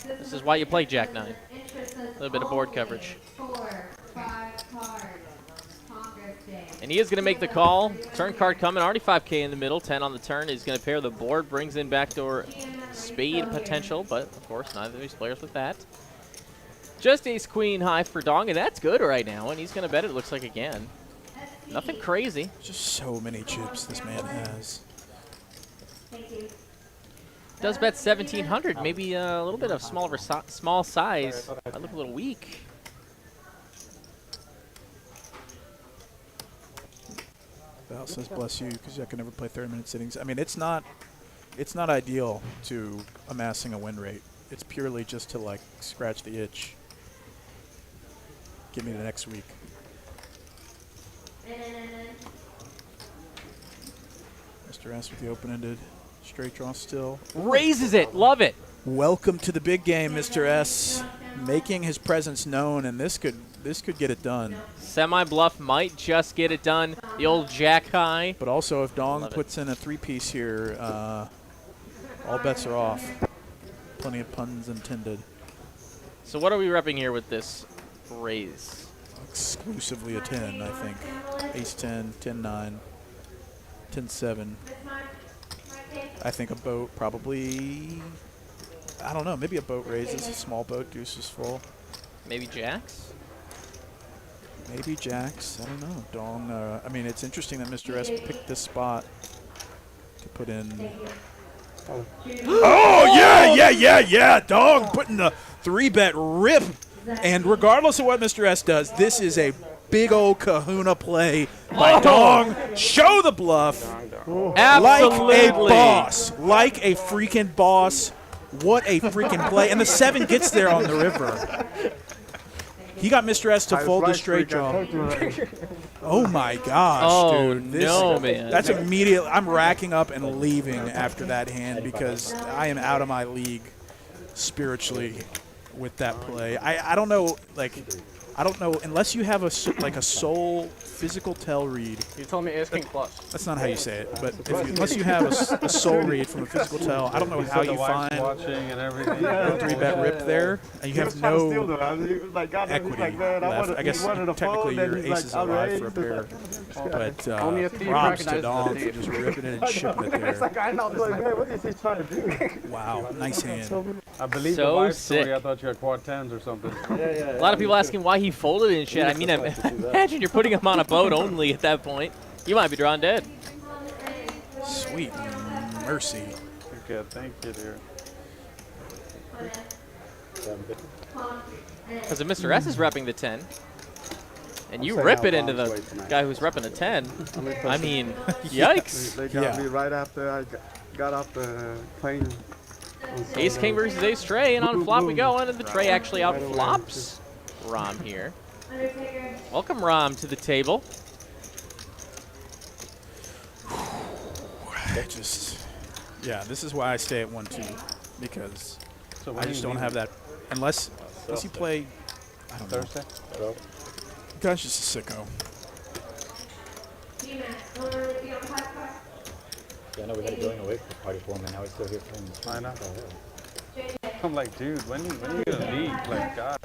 This is why you play Jack 9. A little bit of board coverage. And he is going to make the call. Turn card coming. Already 5K in the middle. 10 on the turn. He's going to pair the board. Brings in backdoor spade potential. But, of course, neither of these players with that. Just ace-queen high for Dong. And that's good right now. And he's going to bet it, looks like, again. Nothing crazy. Just so many chips this man has. Does bet 1,700. Maybe a little bit of small size. I look a little weak. Val says bless you because I can never play 30-minute sittings. I mean, it's not ideal to amassing a win rate. It's purely just to like scratch the itch. Give me the next week. Mr. S with the open-ended straight draw still. Raises it. Love it. Welcome to the big game, Mr. S. Making his presence known, and this could get it done. Semi-bluff might just get it done. The old jack high. But also, if Dong puts in a 3-piece here, all bets are off. Plenty of puns intended. So what are we repping here with this raise? Exclusively a 10, I think. Ace 10, 10 9, 10 7. I think a boat probably, I don't know, maybe a boat raises, a small boat, deuces full. Maybe jacks? Maybe jacks, I don't know. Dong, I mean, it's interesting that Mr. S picked this spot to put in. Oh, yeah. Dong putting the 3-bet rip. And regardless of what Mr. S does, this is a big old kahuna play by Dong. Show the bluff. Absolutely. Like a boss. Like a freaking boss. What a freaking play. And the 7 gets there on the river. He got Mr. S to fold the straight draw. Oh, my gosh, Oh, dude. no, man. That's immediate. I'm racking up and leaving after that hand because I am out of my league spiritually with that play. I don't know, like, I don't know, unless you have a soul physical tell read. You told me ace king plus. That's not how you say it, but unless you have a soul read from a physical tell, I don't know how you find Watching and everything. a 3-bet rip there, and you have no equity man, left. I guess technically your aces alive for a pair, but props to Dong for just ripping it and shipping it there. I know, man, what is he trying to do? Wow, nice hand. I believe So the wife sick. story. I thought you had quad 10s or something. A lot of people asking why he folded in shit. I mean, imagine you're putting him on a boat only at that point. You might be drawn dead. Sweet mercy. Okay, thank you, dear. Because if Mr. S is repping the 10, and you rip it into the guy who's repping the 10, I mean, yikes. They got me right after I got off the plane. Ace King versus Ace Tray, and on flop we go, and the Tray actually out flops Rom here. Welcome, Rom, to the table. Yeah, this is why I stay at 1-2, because I just don't have that, unless you play, I don't know. Thursday? Guy's just a sicko. Yeah, I know we had it going away for party for him, and now he's still here playing. I know. I'm like, dude, when are you gonna leave? Like, God.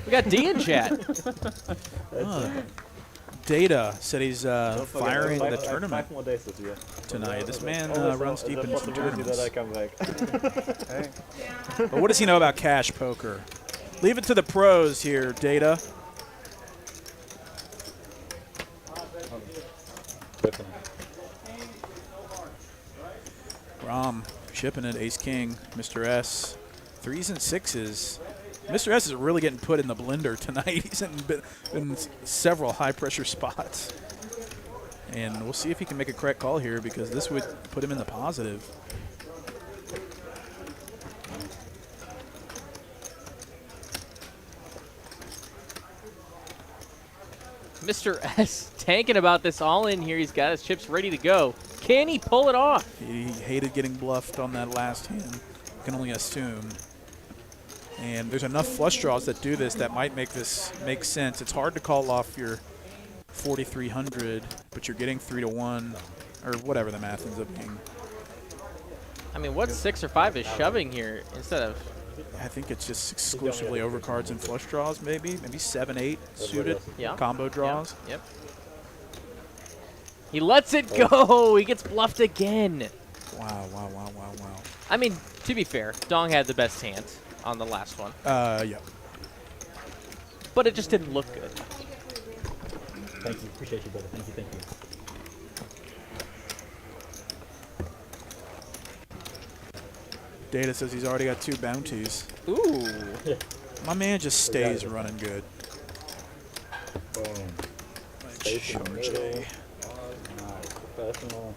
We got D in chat. Data said he's firing the tournament 5 more days this year. tonight. This man runs deep into some Possibility that I tournaments. come back. Hey. But what does he know about cash poker? Leave it to the pros here, Data. Rom shipping it, Ace King, Mr. S. 3s and 6s. Mr. S is really getting put in the blender tonight. He's in several high-pressure spots. And we'll see if he can make a correct call here, because this would put him in the positive. Mr. S tanking about this all in here. He's got his chips ready to go. Can he pull it off? He hated getting bluffed on that last hand. Can only assume. And there's enough flush draws that do this that might make this make sense. It's hard to call off your 4,300, but you're getting 3-1, or whatever the math ends up being. I mean, what 6 or 5 is shoving here instead of? I think it's just exclusively overcards and flush draws, maybe 7-8 suited combo draws. Yep. He lets it go. He gets bluffed again. Wow. I mean, to be fair, Dong had the best hand on the last one. Yeah. But it just didn't look good. Thank you. Appreciate you, brother. Thank you. Data says he's already got 2 bounties. Ooh. My man just stays running good. Boom. Like Space in the middle. Charge. Nice. Professional.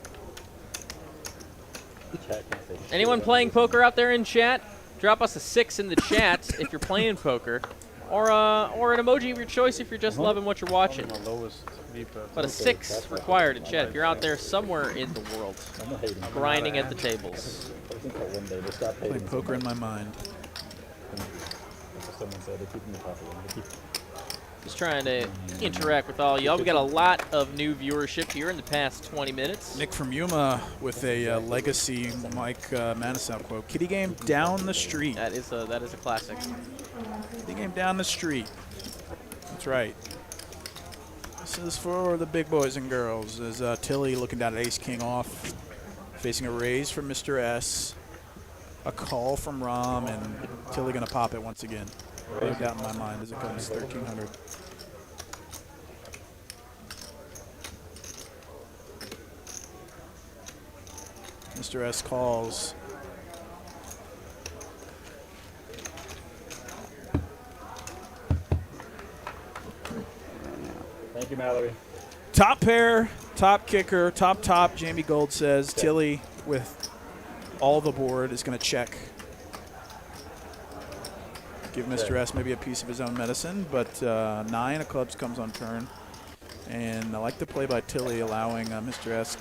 Chat can't say shit Anyone about playing this. poker out there in chat? Drop us a 6 in the chat if you're playing poker, or an emoji of your choice if you're just loving what you're watching. My lowest defense. But a 6 required in chat if you're out there somewhere in the world, I'm not hating. grinding at the tables. I think that one day they stop hating. Playing poker in my mind. That's what someone said. They keep me popular. They keep Just trying to interact with all y'all. We got a lot of new viewership here in the past 20 minutes. Nick from Yuma with a legacy Mike Manisow quote. Kitty game down the street. That is a classic. Kitty game down the street. That's right. This is for the big boys and girls. As Tilly looking down at Ace King off, facing a raise from Mr. S, a call from Rom, and Tilly gonna pop it once again. No doubt in my mind as it comes 1,300. Mr. S calls. Thank you, Mallory. Top pair, top kicker, top. Jamie Gold says Tilly with all the board is going to check. Give Mr. S maybe a piece of his own medicine, but 9 of clubs comes on turn. And I like the play by Tilly, allowing Mr. S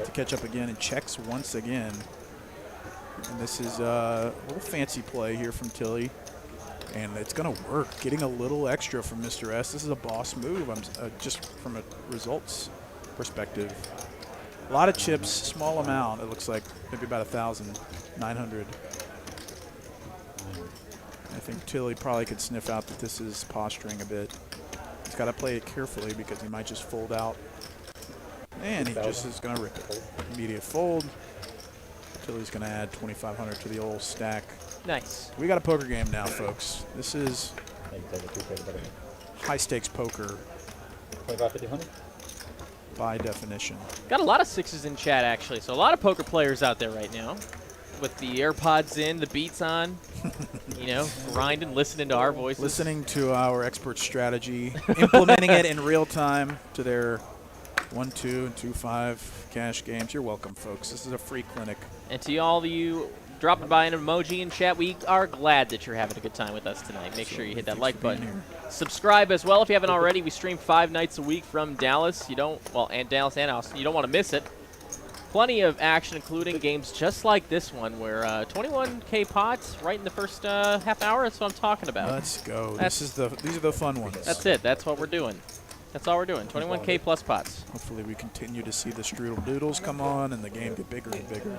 to catch up again and checks once again. And this is a little fancy play here from Tilly. And it's going to work, getting a little extra from Mr. S. This is a boss move, just from a results perspective. A lot of chips, small amount. It looks like maybe about 1,900. I think Tilly probably could sniff out that this is posturing a bit. He's got to play it carefully because he might just fold out. And he just is going to rip it. Immediate fold. Tilly's going to add 2,500 to the old stack. Nice. We got a poker game now, folks. This is high-stakes poker 25, by definition. Got a lot of 6s in chat, actually, so a lot of poker players out there right now. With the AirPods in, the beats on, you know, grinding, listening to our voices. Listening to our expert strategy, implementing it in real time to their 1-2 and 2-5 cash games. You're welcome, folks. This is a free clinic. And to all of you dropping by an emoji in chat, we are glad that you're having a good time with us tonight. Make sure you hit that like button. Subscribe as well if you haven't already. We stream 5 nights a week from Dallas. And Dallas and Austin. You don't want to miss it. Plenty of action, including games just like this one, where 21K pots right in the first half hour. That's what I'm talking about. Let's go. These are the fun ones. That's it. That's what we're doing. That's all we're doing. 21K plus pots. Hopefully we continue to see the strudel doodles come on and the game get bigger and bigger.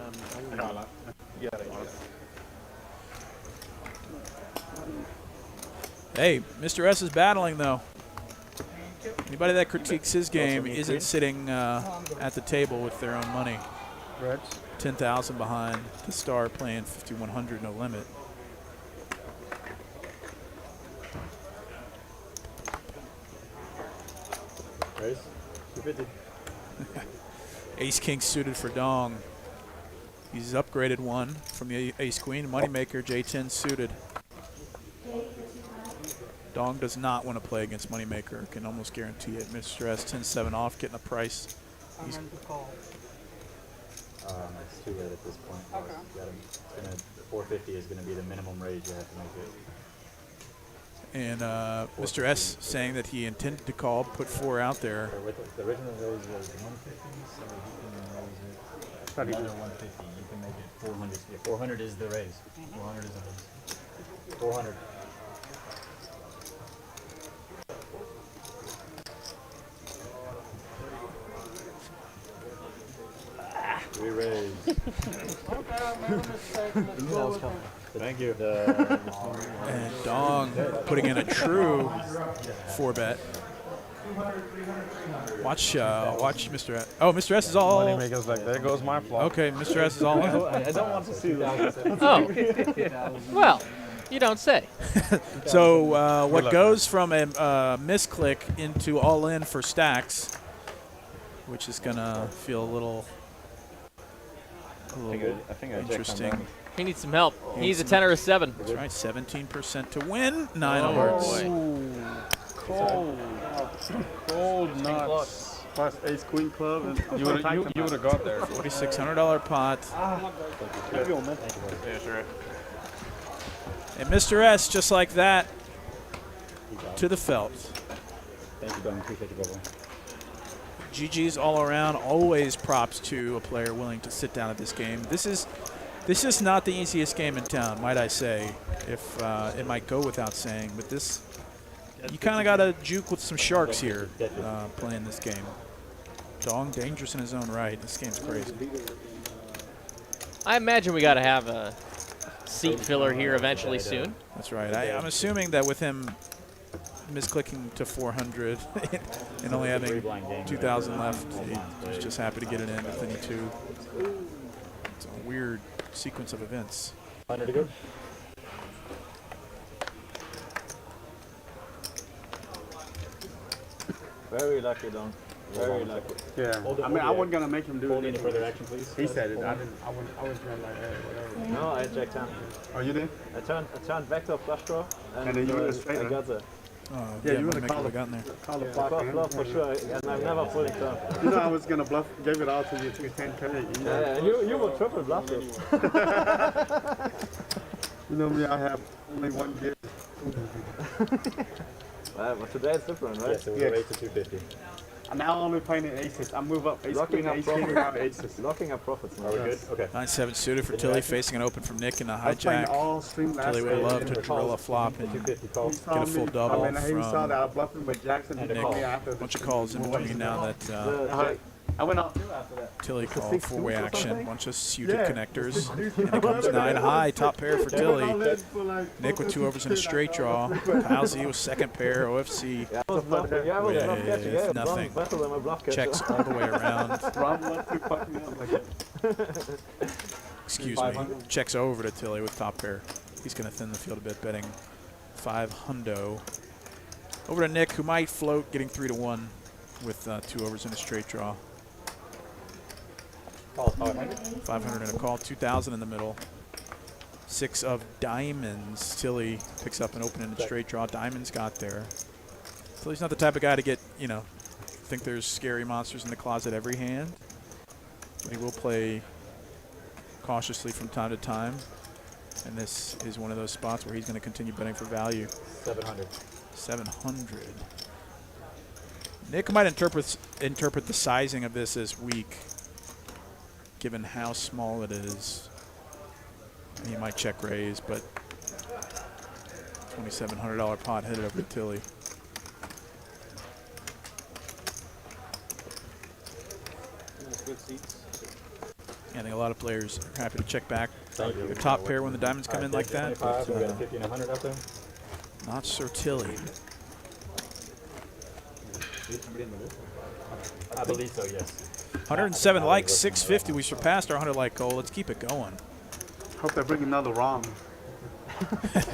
Hey, Mr. S is battling, though. Anybody that critiques his game isn't sitting at the table with their own money. Reds. 10,000 behind the star playing 5,100 no limit. Raise. 250. Ace King suited for Dong. He's upgraded one from the Ace Queen. Moneymaker J10 suited. Dong does not want to play against Moneymaker. Can almost guarantee it. Mr. S 10-7 off, getting a price. I'm in to call. It's too late at this point. Okay. 450 is going to be the minimum raise you have to make it. And Mr. S saying that he intended to call, put 4 out there. The original raise was 150, so he can raise it another 150. You can make it 400. Yeah, 400 is the raise. 400 is the raise. 400. We raise. Thank you. And Dong putting in a true 4-bet. Watch Mr. S. Oh, Mr. S is all. Moneymaker's like, there goes my flop. Okay, Mr. S is all in. I don't want to see that. Oh. Well, you don't say. So what goes from a misclick into all in for stacks, which is going to feel a little A little I think I interesting. He needs some help. He needs a 10 or a 7. That's right, 17% to win. 9 of Oh, hearts. boy. Cold nuts. Plus ace queen club. And You would have got there. $4,600 pot. Yeah, sure. And Mr. S, just like that, to the felt. Thank you, Don. Appreciate you, brother. GG's all around. Always props to a player willing to sit down at this game. This is not the easiest game in town, might I say. If it might go without saying, but this, you kind of got to juke with some sharks here playing this game. Dong dangerous in his own right. This game's crazy. I imagine we got to have a seat filler here eventually soon. That's right. I'm assuming that with him misclicking to 400 and only having 2,000 left, he's just happy to get it in with any 2. It's a weird sequence of events. 100 to go. Very lucky, Don. Very lucky. Yeah. I mean, I wasn't gonna make him do Hold it. any further action, please. He said it. I didn't. I was gonna like, hey, whatever. No, I jacked 10. Oh, you did? I turned vector flush draw, And then you went straight, I huh? got the Oh, Yeah, you Moneymaker would've called would've gotten there. Call the bluff, flop. bluff for sure, and I'm never pulling turn. You know, I was gonna bluff. Gave it all to you. Took 10K. Yeah, and you will triple bluff this. You know me. I have only one gift. But today it's different, right? Yeah, so we're 8 to 250. I'm now only playing in aces. I move up ace Locking queen, up ace king, profit. now aces. Locking up profits now. Are we good? Okay. 9-7 suited for Tilly, facing an open from Nick in a I was playing hijack. all stream last Tilly would have night. loved to drill a flop and 250 call. He saw get a full me. double I mean, he saw from that I was bluffing with Jackson. He And a called me call. after. a bunch of calls in between now that I went off after that. Tilly called 6-2 four-way or action, something? bunch of suited Yeah. connectors, and it comes 9 high, top pair for Tilly. Nick with 2 overs and a straight draw. Kyle Z with second pair, OFC Yeah, I was bluffing. Yeah, I was bluff catching. Yeah, nothing. better than my bluff catcher. Checks all the way around. Ron left to fuck me up like that. Excuse me. Checks over to Tilly with top pair. He's going to thin the field a bit, betting 500. Over to Nick, who might float, getting 3 to 1 with 2 overs and a straight draw. Call 500. 500 and a call, 2,000 in the middle. 6 of diamonds. Tilly picks up an open and a straight draw. Diamonds got there. Tilly's not the type of guy to get, think there's scary monsters in the closet every hand. But he will play cautiously from time to time. And this is one of those spots where he's going to continue betting for value. 700. 700. Nick might interpret the sizing of this as weak, given how small it is. He might check raise, but $2,700 pot headed over to Tilly. I think a lot of players are happy to check back. Thank you. Your top pair when the diamonds come in like that. 25, But, we got a 50 and 100 up there. not Sir Tilly. I believe so, yes. 107 likes, 650. We surpassed our 100 like goal. Let's keep it going. Hope they bring another ROM. There's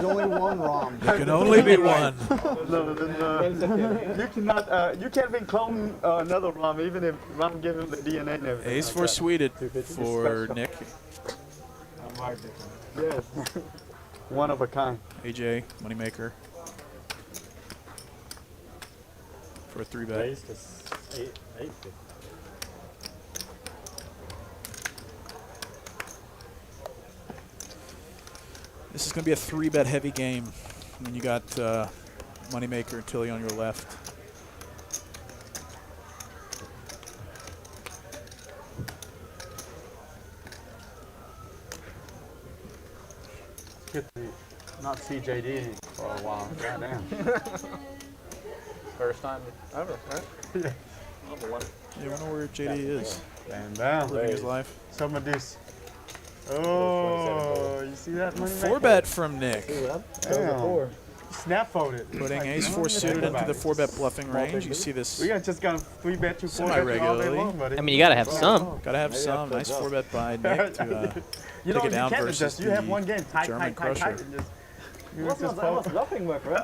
only one wrong. There can only be one. You cannot. You can't even clone another ROM, even if ROM give him the DNA and everything. Ace like 4 that. suited for Nick. Yes. One of a kind. AJ, Moneymaker. For a 3-bet. Raise to 850. This is going to be a 3-bet heavy game when you got Moneymaker and Tilly on your left. Good to not see JD for a while. Goddamn. First time ever, right? Yeah, I wonder where JD is. Stand down. Living his life. Some of this. Oh, you see that money? 4-bet from Nick. Damn. Snap folded. Putting Ace 4 suited into the 4-bet bluffing range. You see this We got just got 3-bet you 4-bet all day Semi-regularly. long, buddy. I mean, you got to have some. Gotta have some. Nice 4-bet by Nick to You take it down can't versus adjust. You have the one game. Tight, German tight, tight, crusher. tight, and just What's not I was bluffing, my friend.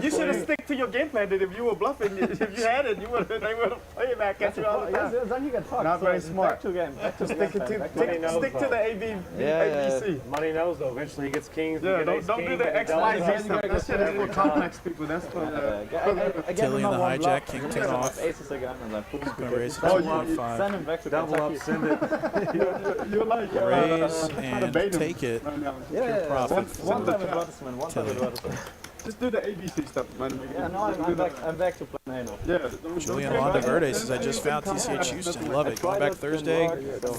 You should have stick to your game plan. That if you were bluffing, if you had it, they would have played back at you all the time. Then you get fucked. Not very smart. Back to game. Back to Stick to the ABC. Money knows though. Eventually he gets kings. Yeah, don't do the X, Y, Z stuff. That shit is for complex people. That's for Tilly in the hijack, king 10 off. Aces again, and then He's going to raise it Oh, to you 1.5. send him back to Double up, Kentucky. send it. You're like Raise and take it. Yeah, profit. one time advertisement, one time Tilly. advertisement. Just do the ABC stuff, man. Yeah, no, I'm back to plan A now. Yeah. Julian Landaverde says, I just found TCH Houston. Love it. Going back Thursday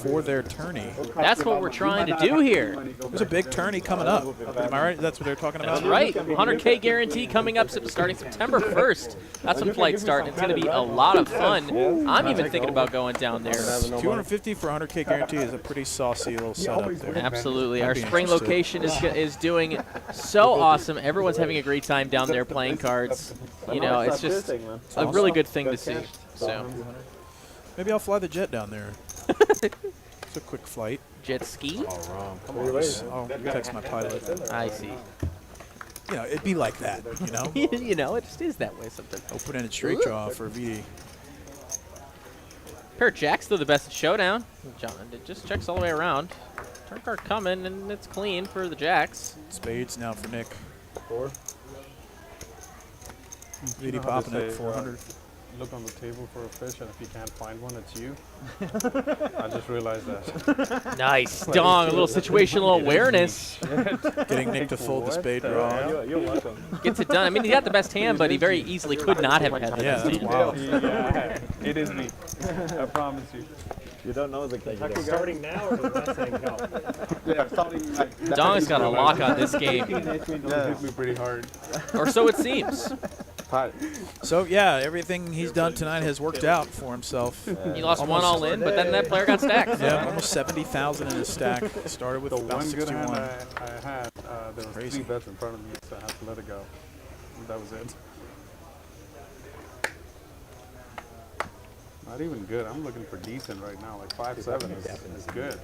for their tourney. That's what we're trying to do here. There's a big tourney coming up. Am I right? That's what they're talking about? That's right. 100K guarantee coming up starting September 1st. That's when flights start. It's going to be a lot of fun. I'm even thinking about going down there. 250 for 100K guarantee is a pretty saucy little setup there. Absolutely. Our I'd be spring interested. location is doing so awesome. Everyone's having a great time down there playing cards. You know, it's just a really good thing to see. So Maybe I'll fly the jet down there. It's a quick flight. jet ski. I'll text my pilot. I see. You know, it'd be like that, you know? You know, it just is that way sometimes. Open-ended straight draw for VD. Pair of jacks, though, the best at showdown. John, it just checks all the way around. Turn card coming, and it's clean for the jacks. Spades now for Nick. 4. VD popping it, 400. Look on the table for a fish, and if you can't find one, it's you. I just realized that. Nice. Dong, a little situational awareness. Getting Nick to fold the spade draw. You're welcome. Gets it done. I mean, he got the best hand, but he very easily could not have had the Yeah, best that's hand. wild. Yeah, it is me. I promise you. You don't know the Kentucky guy? Starting now or does that thing count? Yeah, starting like Dong's got a lock on this game, Hit me pretty hard. or so it seems. So, yeah, everything he's done tonight has worked out for himself. He lost one all in, but then that player got stacked. Yeah, almost 70,000 in his stack. Started with The about one good 61. hand I had, there was Crazy. 3 bets in front of me, so I had to let it go. That was it. Not even good. I'm looking for decent right now. Like 5-7 is good.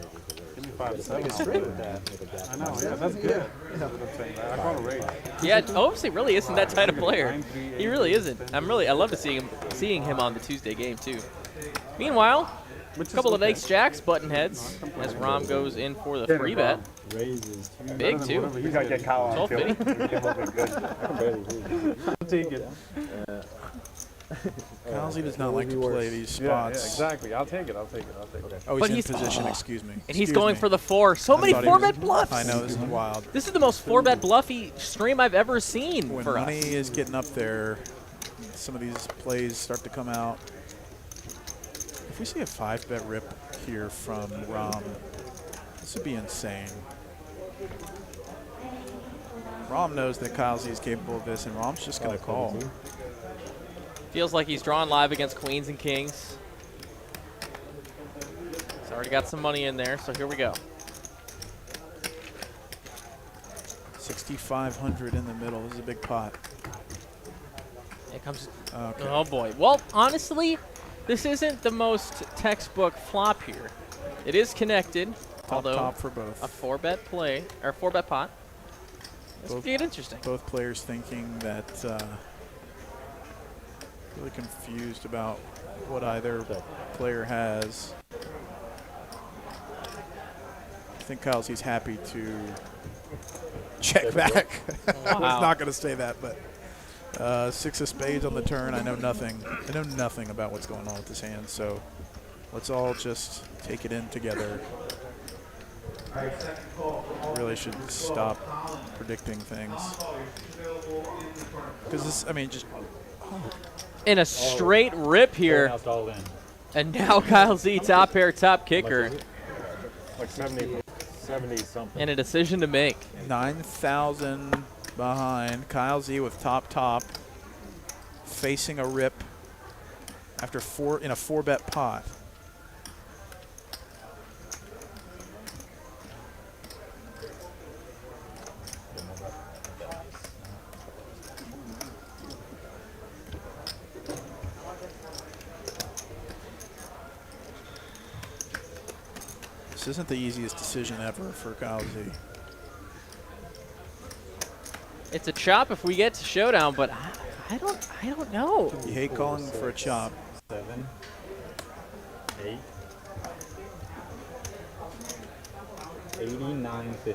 Give me 5-7. I know. Yeah, that's good. That's what I'm saying. I call a raise. Yeah, obviously really isn't that tight a player. He really isn't. I love to seeing him on the Tuesday game too. Meanwhile, a couple of ace jacks button heads as Rom goes in for the free bet. Big too. You gotta get Kyle on 1250. I'll take it. Kalsi does not like to play these spots. Exactly. I'll take it. Oh, Oh, But he's he's- in position, excuse me. And he's Excuse going me. for the 4. So I many thought he was- 4-bet bluffs. I know, this is wild. This is the most 4-bet bluffy stream I've ever seen When for money us. is getting up there, some of these plays start to come out. If we see a 5-bet rip here from Rom, this would be insane. Rom knows that Kalsi is capable of this, and Rom's just going to call. Feels like he's drawn live against queens and kings. He's already got some money in there, so here we go. 6,500 in the middle. This is a big pot. Here comes. Okay. Oh boy. Well, honestly, this isn't the most textbook flop here. It is connected, although Top for both. a 4-bet play or 4-bet pot. This Both- could get interesting. Both players thinking that really confused about what either player has. I think Kalsi's happy to check back. I was not going to say that, but 6 of spades on the turn. I know nothing. I know nothing about what's going on with this hand, so let's all just take it in together. Really should stop predicting things. Because this, I mean, just In a straight rip here. And now Kyle Z, top pair, top kicker. Like 70 something. And a decision to make. 9,000 behind. Kyle Z with top, facing a rip after 4 in a 4-bet pot. This isn't the easiest decision ever for Kyle Z. It's a chop if we get to showdown, but I don't know. You hate calling for a chop. 7, 8, 89.50.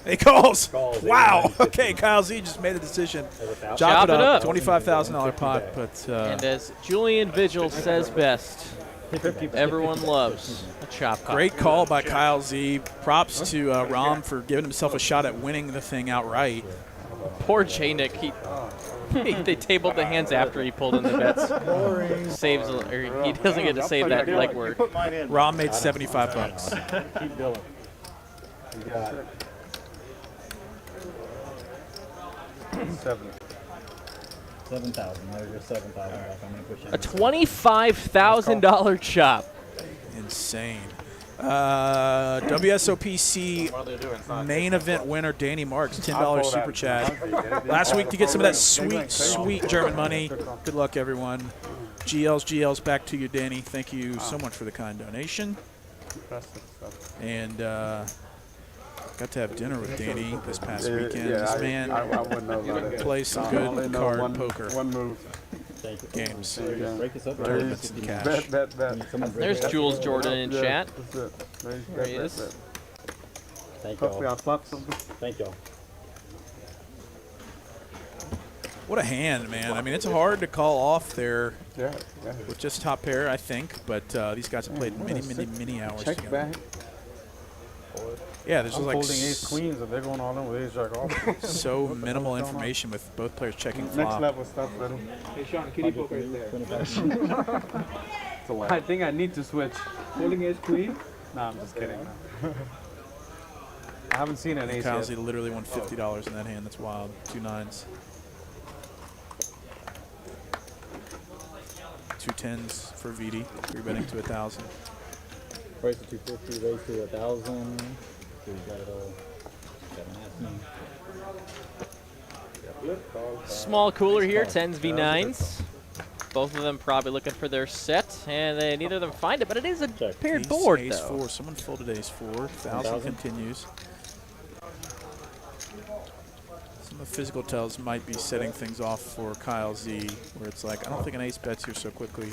He calls. Calls, Wow. 89.50. Okay, Kyle Z just made a decision. Chop Chop it up. up. $25,000 pot, but And as Julian Vigil says best, everyone loves a chop pot. great call by Kyle Z. Props to Rom for giving himself a shot at winning the thing outright. Poor J-Nick. They tabled the hands after he pulled in the bets. Saves, or he doesn't get to save that legwork. Put mine in. Rom made $75. Keep billing. You got 7,000. There's your 7,000 back. I'm gonna push in. A $25,000 chop. Insane. WSOPC main event winner Danny Marks, $10 super chat. Last week to get some of that sweet, sweet German money. Good luck, everyone. GL's back to you, Danny. Thank you so much for the kind donation. And got to have dinner with Danny this past weekend. This man plays some good card poker games. Break this up. Tournaments and cash. There's Jules Jordan in chat. There he is. Thank Hopefully y'all. I'll flop something. Thank y'all. What a hand, man. I mean, it's hard to call off there Yeah. with just top pair, I think. But these guys have played many hours Check together. back. Yeah, there's I'm just like folding ace queens and they're going all in with ace jack off. so minimal information with both players checking Next flop. level stuff, little. Hey, Sean, kitty poker is there. I think I need to switch. Holding ace queen. No, I'm just kidding. No. I haven't seen an ace Kyle yet. literally won $50 in that hand. That's wild. 2 9s. 2 10s for VD. 3 betting to 1,000. Price of 250, raise to 1,000. So we got it all. 7.5. Small cooler here, 10s v 9s. Both of them probably looking for their set, and neither of them find it, but it is a paired board, Ace though. 4. Someone folded ace 4. 1,000 continues. Some of the physical tells might be setting things off for Kyle Z, where it's like, I don't think an ace bets here so quickly.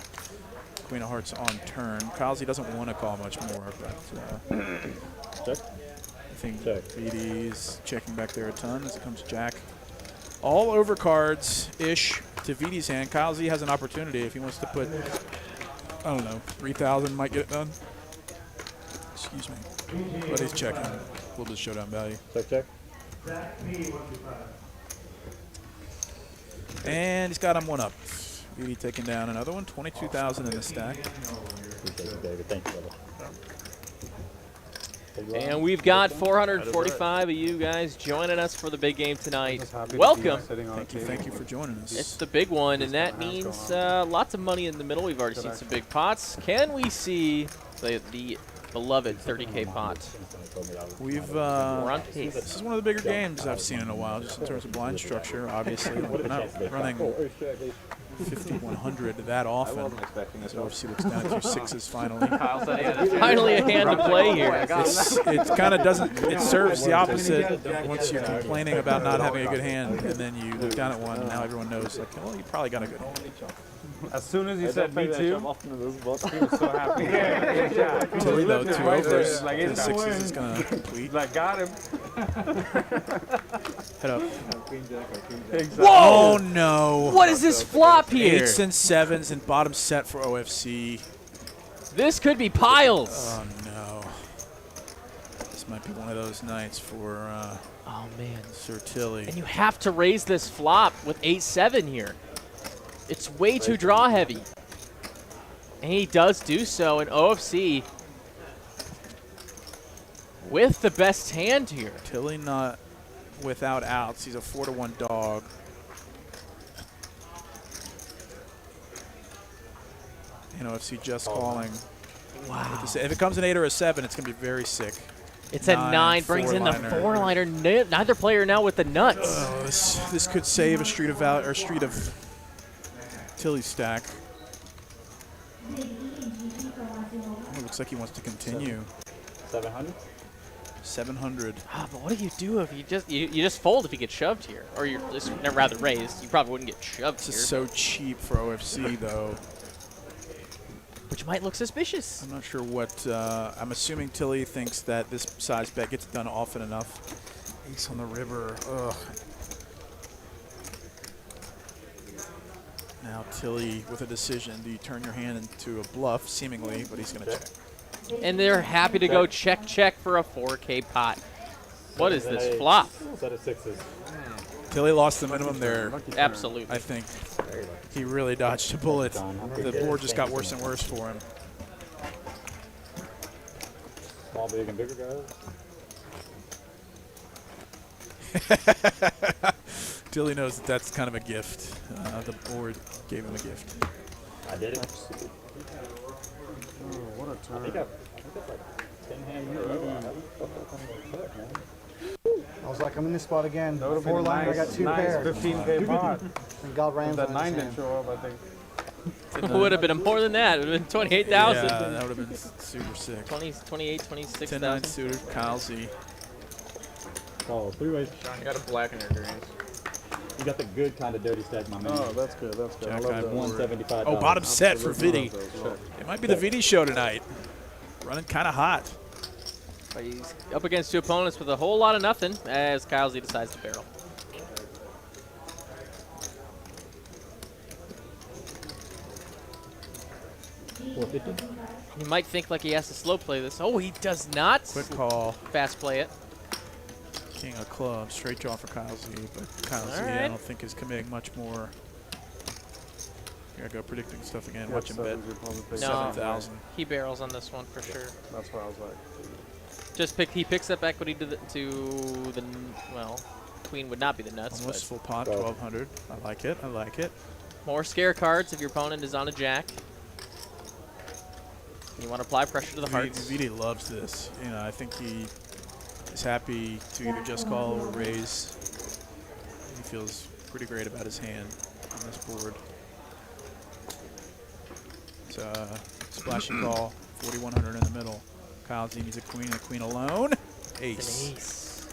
Queen of Hearts on turn. Kyle Z doesn't want to call much more, but Check. I think Check. VD's checking back there a ton as it comes Jack. All over cards-ish to VD's hand. Kyle Z has an opportunity if he wants to put, I don't know, 3,000 might get it done. Excuse me. But he's checking. A little bit of showdown value. Check. And he's got him one up. VD taking down another one. 22,000 in the stack. Appreciate it, David. Thank you, brother. And we've got 445 of you guys joining us for the big game tonight. Just happy to be Welcome. sitting on a Thank you for joining us. It's the big one, and that means lots of money in the middle. We've already seen some big pots. Can we see the beloved 30K pot? We've We're on pace. this is one of the bigger games I've seen in a while, just in terms of blind structure. Obviously, we're not running 5,100 that often. So OFC looks down at 2 6s finally. Finally a hand to play here. It kind of doesn't. It serves the opposite. Once you're complaining about not having a good hand, and then you look down at one, and now everyone knows, like, well, you probably got a good hand. As soon as you said me too, he was so happy. Tilly though, 2 overs. Like, The it's 6s is gonna complete. like, got him. Head up. Whoa! Oh no! What is this flop here? 8s and 7s and bottom set for OFC. This could be piles. Oh no. This might be one of those nights for Oh, man. Sir Tilly. And you have to raise this flop with 8-7 here. It's way too draw heavy. And he does do so, and OFC with the best hand here. Tilly not without outs. He's a 4-1 dog. And OFC just calling. Wow. If it comes an 8 or a 7, it's going to be very sick. It's a 9, brings in the 4-liner. Neither player now with the nuts. Oh, this could save a street of Tilly's stack. It looks like he wants to continue. 700? 700. Ah, but what do you do if you just fold if you get shoved here, or you're rather raised? You probably wouldn't get shoved This here, is so cheap for OFC though. which might look suspicious. I'm not sure what. I'm assuming Tilly thinks that this size bet gets done often enough. Ace on the river. Ugh. Now Tilly with a decision. Do you turn your hand into a bluff, seemingly, but he's going to check. And they're happy to go check for a 4K pot. What is this flop? Set of sixes. Tilly lost the minimum there. Absolutely. I think he really dodged a bullet. The board just got worse and worse for him. Small, big, and bigger guys. Tilly knows that that's kind of a gift. The board gave him a gift. I did it. Oh, what a turn. I think I've like 10 hands in a row. I was like, I'm in this spot again. That would have Four been a line, I got nice, two pairs. 15K pot. And God Rams That on 9 his didn't hand. show up, I think. It would have been more than that. It would have been 28,000. Yeah, that would have been super sick. 20, 28, 10-9 26,000. suited, Kyle Z. Oh, 3 ways. Sean, you got a black in your greens. You got the good kind of dirty stack, my man. Oh, that's good. That's good. I Jack love high that. board. 175. Oh, bottom set for Absolutely Vidi. love those. Check. It might be the Vidi show tonight. Running kind of hot. But he's up against two opponents with a whole lot of nothing as Kyle Z decides to barrel. He might think like he has to slow play this. Oh, he does not. Quick call. Fast play it. King of clubs. Straight draw for Kyle Z. But Kyle Z, I right. don't think is committing much more. Gotta go predicting stuff again. Yep, Watch him bet. 7 would probably pay No. 7,000. He barrels on this one for sure. That's what I was like. He picks up equity to the well, queen would not be the nuts, Almost but full pot, 1,200. I like it. I like it. more scare cards if your opponent is on a jack. You want to apply pressure to the hearts. Vidi loves this. You know, I think he is happy to either just call or raise. He feels pretty great about his hand on this board. It's a splashy call, 4,100 in the middle. Kyle Z needs a queen alone. Ace. An ace.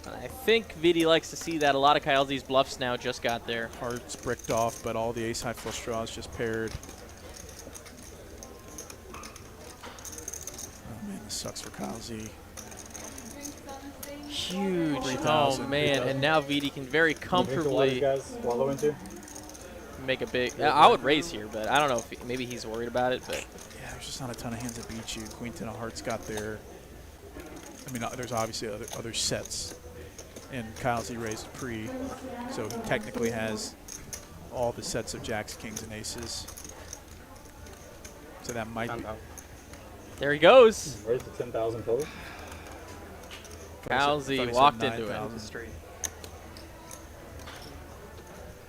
And I think Vidi likes to see that. A lot of Kyle Z's bluffs now just got there. Hearts bricked off, but all the ace high flush draws just paired. Oh man, this sucks for Kyle Z. Huge. 3,000. Oh man, and now Vidi can very comfortably guys swallow into. make a big. I would raise here, but I don't know if maybe he's worried about it. But Yeah, there's just not a ton of hands that beat you. Queen 10 of hearts got there. I mean, there's obviously other sets. And Kyle Z raised pre, so he technically has all the sets of jacks, kings, and aces. So that might be. there he goes. Raise to 10,000 total. Kyle Z walked into it.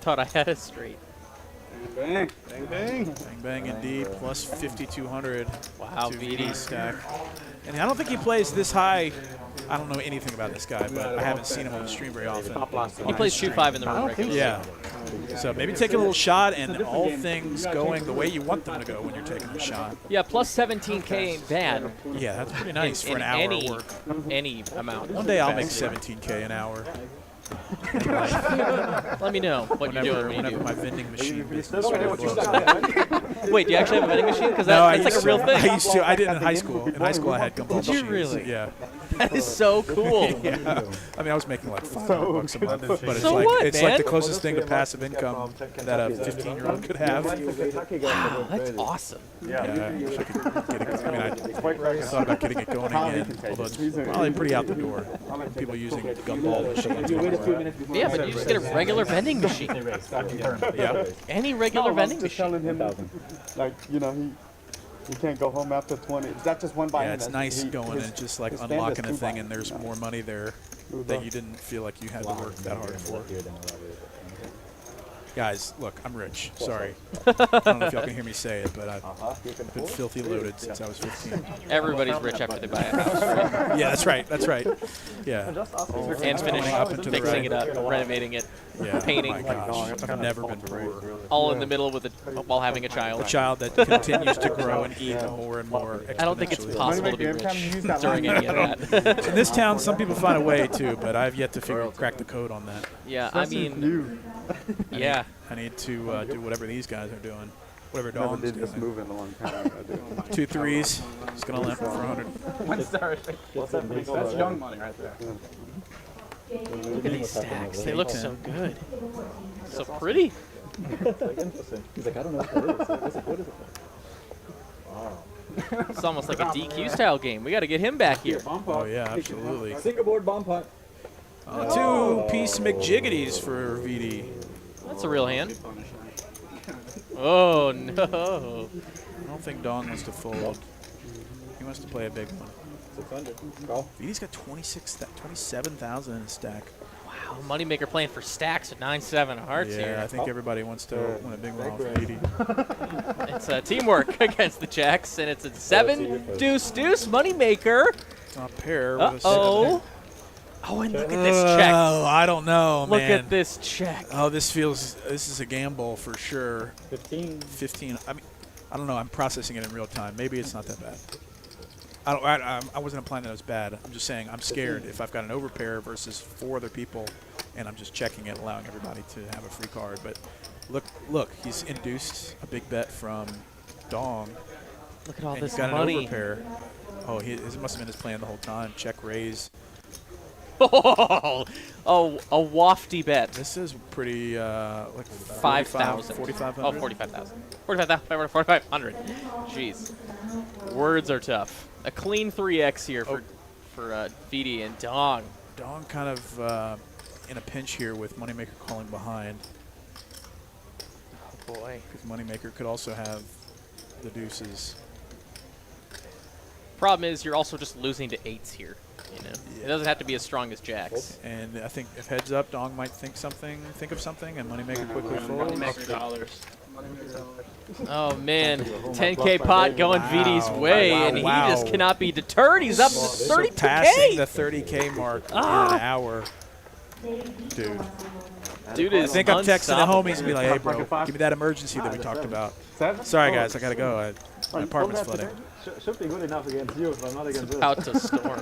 Thought I had it straight. Bang, bang, bang. Bang bang indeed, plus 5,200. Wow, to Vidi. Vidi's stack. And I don't think he plays this high. I don't know anything about this guy, but I haven't seen him on the stream very often. He plays 2-5 in the room regularly. Yeah. So maybe take a little shot and all things going the way you want them to go when you're taking a shot. Yeah, plus 17K ain't bad. Yeah, that's pretty nice for in an hour any, of work. Any amount. One day I'll make 17K an hour. Let me know what you're doing when you Whenever do. my vending machine business really blows up. Wait, do you actually have a vending machine? Because No, that's like a real thing. I used to. I did in high school. In high school, I had gumball Did you machines. really? Yeah. That is so cool. Yeah. I mean, I was making like $500 a month, but it's So like what, it's like the man? closest thing to passive income that a 15-year-old could have. Wow, that's awesome. Yeah, I wish I could get it. I mean, I thought about getting it going again, although it's probably pretty out the door. People using gumball machines. Yeah, but you just get a regular vending machine. Yeah. Any regular vending Just machine. telling him, like, you know, he can't go home after 20. Is that just one buy? Yeah, it's nice going and just like unlocking a thing, and there's more money there that you didn't feel like you had to work that hard for. Guys, look, I'm rich. Sorry. I don't know if y'all can hear me say it, but I've been filthy loaded since I was 15. Everybody's rich after they buy a house, right? Yeah, that's right. That's right. Yeah. And finishing up into the fixing right. it up, renovating it, Yeah. painting. Oh my gosh. I've never been poor. All in the middle with while having a child. A child that continues to grow and eat more and more. I don't think it's exponentially. possible to be rich during any of that. In this town, some people find a way too, but I've yet to crack the code on that. Yeah, I mean, yeah. I need to do whatever these guys are doing. Whatever Never Dawn's did this doing. move in a long time. I do. 2 threes. Just gonna land for 100. One star. That's young money right there. Look at these stacks. They look so good. So pretty. He's like, I don't know what that is. What is it? Wow. It's almost like a DQ style game. We got to get him back here. Oh yeah, absolutely. Single board bomb putt. 2-piece McJiggities for VD. That's a real hand. Oh no. I don't think Dawn wants to fold. He wants to play a big one. 600. Call. VD's got 27,000 in his stack. Wow, Moneymaker playing for stacks at 9-7 of hearts Yeah, here. I think everybody wants to win a big one off VD. It's teamwork against the Jacks, and it's a 7-deuce-deuce Moneymaker. Top pair with a 6. Uh-oh. Oh, and look at this check. Oh, I don't know, Look man. at this check. Oh, this is a gamble for sure. 15. I don't know. I'm processing it in real time. Maybe it's not that bad. I wasn't implying that it was bad. I'm just saying I'm scared if I've got an overpair versus 4 other people, and I'm just checking it, allowing everybody to have a free card. But look, he's induced a big bet from Dong. Look at all and this he's got money. an overpair. Oh, this must have been his plan the whole time. Check raise. Oh, a wafty bet. This is pretty like 5,000. 4,500. Oh, 45,000. 4,500. Jeez. Words are tough. A clean 3x here for VD and Dong. Dong kind of in a pinch here with Moneymaker calling behind. Oh boy. Because Moneymaker could also have the deuces. Problem is, you're also just losing to 8s here. You know, it doesn't have to be as strong as Jacks. And I think if heads up, Dong might think of something, and Moneymaker quickly folds. dollars. Oh man, 10K pot going VD's way, and he wow. just cannot be deterred. He's up to Surpassing 32K. the 30K mark in an hour. Dude is I think I'm texting the unstoppable. homies and be like, hey bro, give me that emergency that we talked about. Sorry guys, I gotta go. My apartment's flooding. Should be good enough against you, but not against About to storm.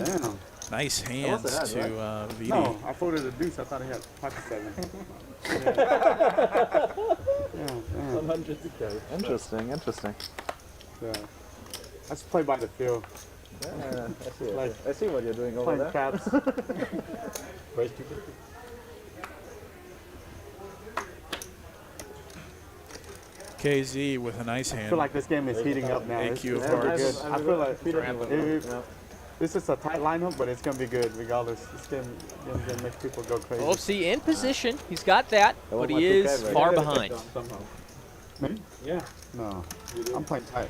Damn. Nice hands that, to VD. No, I folded a deuce. I thought he had 5-7. Yeah. 100 to go. Interesting. Yeah. Let's play by the field. Yeah, Like, I see what you're doing over playing there. craps. Price 250. KZ with a nice I hand. feel like this game is heating up now. AQ of It's gonna be hearts. good. I feel like this is a tight lineup, but it's gonna be good regardless. This game gonna make people go crazy. OFC in position. He's got that, I want but my he 2K is right far now. behind. Somehow. Me? Yeah. No, I'm playing tight.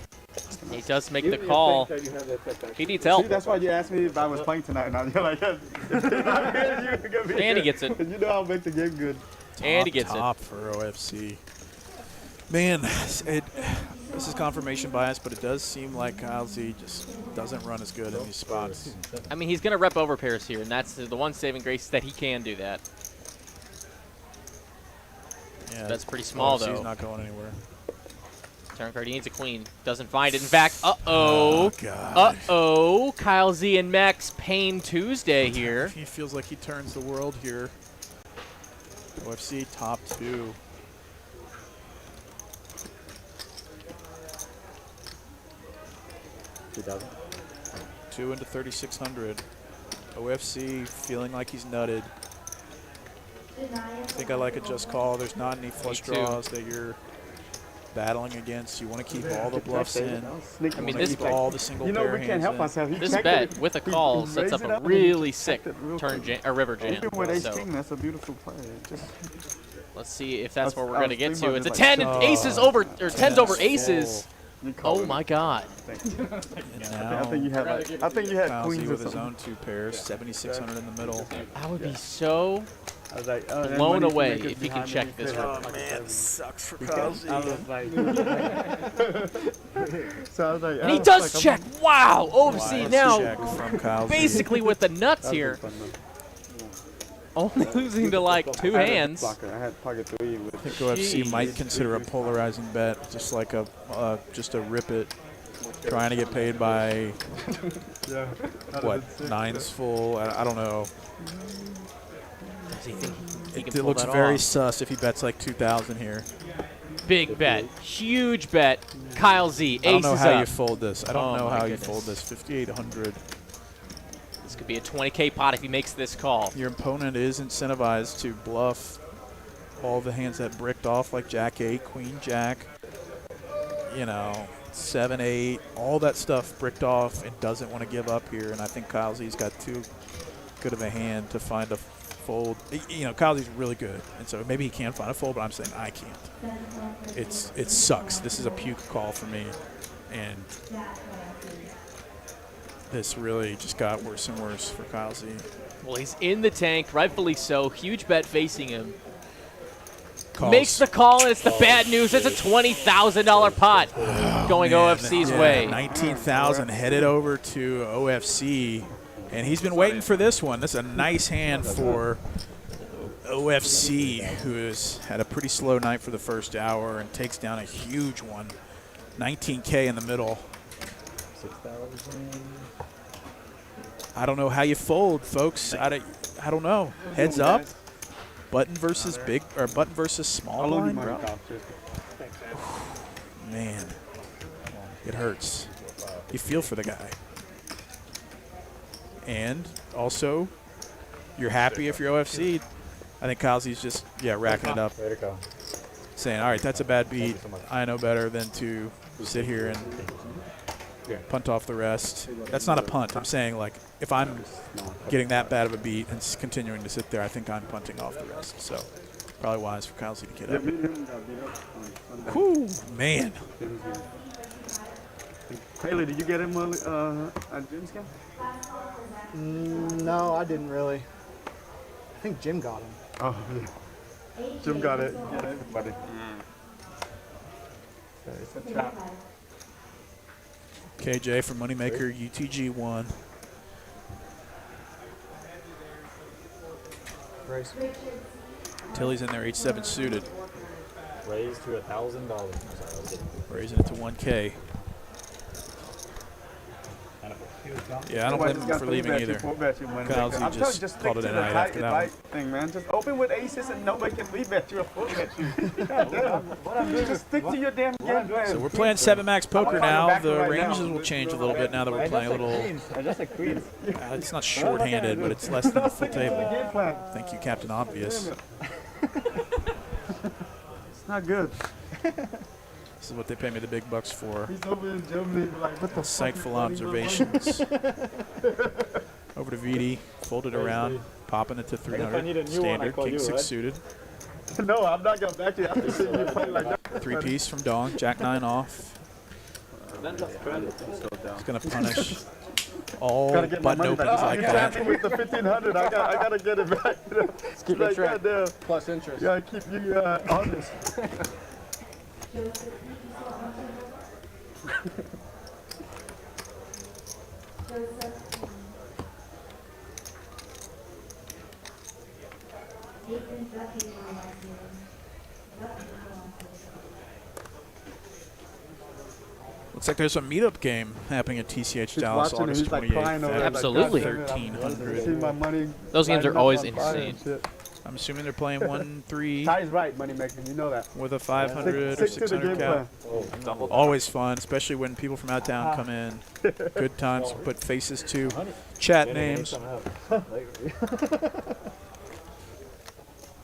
He does make You- the you're call. playing tight, you have that setback. He needs See, help. that's why you asked me if I was playing tonight. Now you're like, And he gets it. You know I'll make the game good. And he gets it. Top for OFC. Man, this is confirmation bias, but it does seem like Kyle Z just doesn't run as good in these spots. I mean, he's going to rep over pairs here, and that's the one saving grace that he can do that. Yeah, That's pretty small, OFC's though. not going anywhere. Turn card, he needs a queen. Doesn't find it. In fact, uh-oh. God. Uh-oh. Kyle Z and Max Pain Tuesday here. He feels like he turns the world here. OFC top 2. Two into 3,600. OFC feeling like he's nutted. I think I like a just call. There's not any flush too. draws that you're battling against. You want to keep all the bluffs in. I mean, You this keep all the single You know, pair we can't hands help in. ourselves. He This checked bet it. with a He call sets raised up it a and he really sick checked it real turn quick. river jam. Even with ace So king, that's a beautiful play. Just let's see if that's I what was we're going to get thinking to. about It's it a like, 10 and aces over, or 10s over aces. Oh my God. And I now think you had like, I think you had Kylsey queens or with his something. own 2 pairs, 7,600 in the middle. I would be so I was like, oh, that blown money away maker's if he can behind me. check this Oh, one. Man, sucks for I was like, so I was like, And he oh, does fuck, check. Wow. OFC Let's now check from Kylsey. basically with the nuts that here. was fun, though. Only losing to like 2 I had a hands. blocker. I had pocket 3 with I think OFC Jeez. might consider a polarizing bet, just like a just a rip it, trying to get paid by yeah. what 9s full. I don't know. Does he think he can It pull looks that very off? sus if he bets like 2,000 here. Big bet. Huge bet. Kyle Z. I don't Ace know is how up. you fold this. I don't Oh know my how you goodness. fold this. 5,800. This could be a 20K pot if he makes this call. Your opponent is incentivized to bluff all the hands that bricked off, like Jack 8, Queen Jack, 7, 8, all that stuff bricked off and doesn't want to give up here. And I think Kyle Z's got too good of a hand to find a fold. Kyle Z's really good, and so maybe he can find a fold, but I'm saying I can't. It sucks. This is a puke call for me, and this really just got worse and worse for Kyle Z. Well, he's in the tank, rightfully so. Huge bet facing him. Calls. Makes the call, and it's the bad news. It's a $20,000 pot going OFC's way. 19,000 headed over to OFC, and he's been waiting for this one. This is a nice hand for OFC, who has had a pretty slow night for the first hour and takes down a huge one. 19K in the middle. 6,000. I don't know how you fold, folks. I don't know. Heads up. Button versus big or button versus small I'll loan you blind, mine, bro. Kyle. Cheers. Man, it hurts. You feel for the guy. And also, you're happy if you're OFC. I think Kyle Z's just racking it up, Later, Kyle. saying, all right, that's a bad beat. you so much. I know better than to sit here and punt off the rest. That's not a punt. I'm saying, like, if I'm getting that bad of a beat and continuing to sit there, I think I'm punting off the rest. So probably wise for Kyle Z to get Yeah, up. me and him got beat up on Sunday. Whew, man. Jim's game. Haley, did you get him at Jim's game? No, I didn't really. I think Jim got him. Oh, yeah. Jim got it. Yeah, everybody. It's a trap. KJ from Moneymaker, UTG 1. Race. Tilly's in there, H7 suited, Raised to $1,000. raising it to 1K. Yeah, I don't blame him for leaving either. Kyle Z just called it a night after that one. Thing, man. Just open with aces and nobody can rebet you or full bet you. God damn. Just stick to your damn game plan. So we're playing 7 max poker I'm on now. the back The right ranges now. will change a little bit now that we're playing a little. I just like queens. It's not short-handed, but it's less than the full table. Game plan. Thank you, Captain Obvious. It's not good. This is what they pay me the big bucks for. He's over in Germany like, what the Insightful observations. Over to VD, fold it around, popping it to If I need a 300. new one, I Standard, call king you, 6 right? suited. No, I'm not going back to you after seeing you play like that. 3-piece from Dong, Jack 9 off. He's going to punish all Gotta get my button money back. opens like You tapped that. me with the 1,500. I gotta get it back. You know? Keep Like, it track. goddamn. Plus interest. Gotta keep you honest. Looks like there's a meetup game happening at TCH He's Dallas watching and August he's like 28th crying over at it. Absolutely. Like, God damn it, I'm 1300. seeing my money Those games are lighting up always on fire and insane. shit. I'm assuming they're playing 1-3 Ty's right, Moneymaker. You know that. with a 500 or Stick to the 600 game cap. plan. Always fun, especially when people from out of town come in. Good times to put faces to chat names.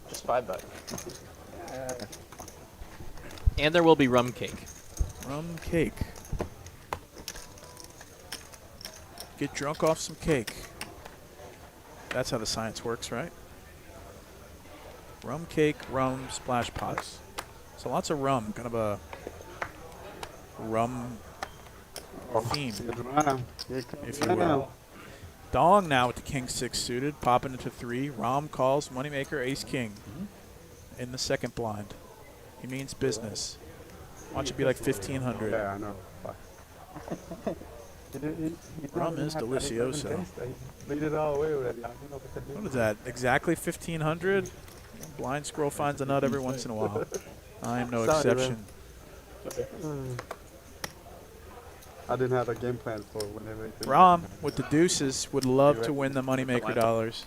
Just $5. And there will be rum cake. Rum cake. Get drunk off some cake. That's how the science works, right? Rum cake, rum, splash pots. So lots of rum, kind of a rum theme, Here it if comes you will. now. Dong now with the king 6 suited, popping into 3. Rom calls, Moneymaker, ace king in the second blind. He means business. Watch it be like 1,500. Yeah, I know. Rum is delicioso. Lead it all away with it. What is that? Exactly 1,500? Blind squirrel finds a nut every once in a while. I am no Sorry, exception. I didn't have a game plan for whenever. Rom with the deuces would love to win the Moneymaker dollars.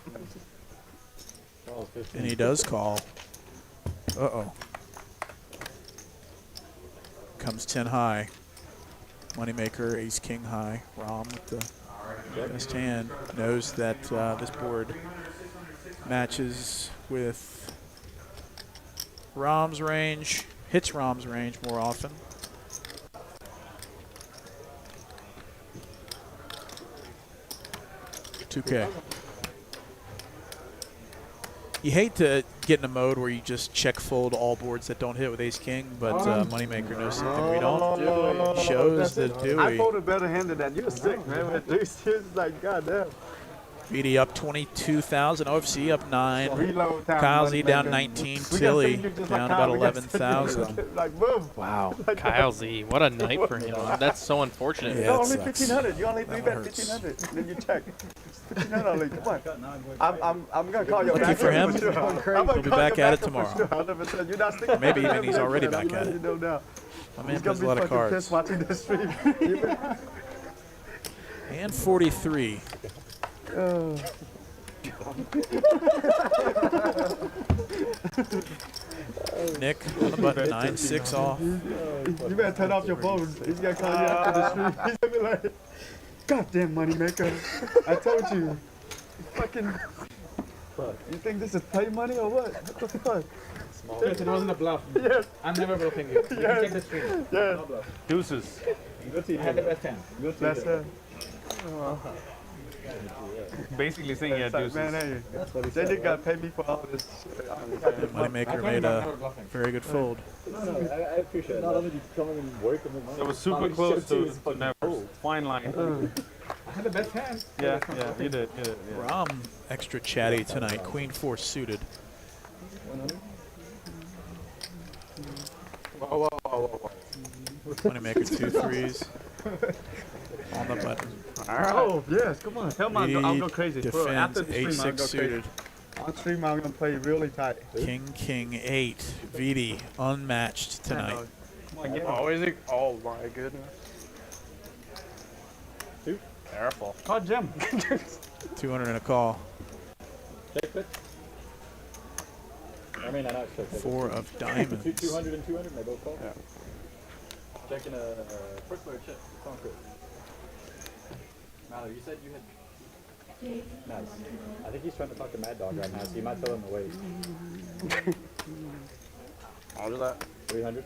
And he does call. Uh-oh. Comes 10 high. Moneymaker, ace king high. Rom with the best hand knows that this board matches with Rom's range, hits Rom's range more often. $2K. You hate to get in a mode where you just check fold all boards that don't hit with ace king, but Moneymaker knows something we don't. Shows the I Dewey. folded better handed than you. Sick, man. With deuce, it's like, goddamn. VD up 22,000. OFC up 9. Reload time, Kyle Z down Moneymaker. 19. We got Tilly seen you just down like about Kyle, we got seen you 11,000. Like, boom. Wow, Kyle Z, what a night for him. That's so unfortunate. Yeah, No, it only sucks. 1,500. You only That leave one at hurts. 1,500. Then you check. 1,500 only. Come on. I'm gonna call you Lucky back for him. for sure. I'm He'll gonna be call back you at it for tomorrow. sure. 100%. You're not sticking. Maybe with even he's him, already man. back I'm at letting it. you know now. My man He's gonna plays be a lot of fucking cards. pissed watching this stream. And 43. Nick on the button, 9-6 off. You better turn off your phone. He's gonna call you after the stream. He's gonna be like, "Goddamn Moneymaker! I told you, fucking. You think this is play money or what? What the fuck?" Yes, it wasn't a bluff. Yes. I'm never bluffing you. You can check the screen. Yes. No bluff. Deuces. I had the best hand. That's it. Basically saying he had It's like, deuces. man, hey, they didn't gotta pay me for all this. Moneymaker made a very good fold. No, I appreciate it. Not only did you come in and work on the money. It was super close to never. Fine line. I had the best hand. Yeah, you did. Yeah. Rom extra chatty tonight. Queen 4 suited. 100. Whoa. Moneymaker 2 threes. On the button. Oh, yes, come on. Tell me I'll go crazy. Bro, Defends after the stream, I'll 8-6 go crazy. suited. On stream, I'm gonna play really tight. King 8. VD unmatched tonight. Come on, get Oh, is it? Oh my goodness. Careful. Call Jim. 200 and a call. Check it. I mean, I know check it. 4 of diamonds. 200 and 200, they both call. Yeah. Checking a first player check. Sounds good. Mallory, you said you had. Nice. I think he's trying to talk to Mad Dog right now, so you might tell him to wait. I'll do that. 300.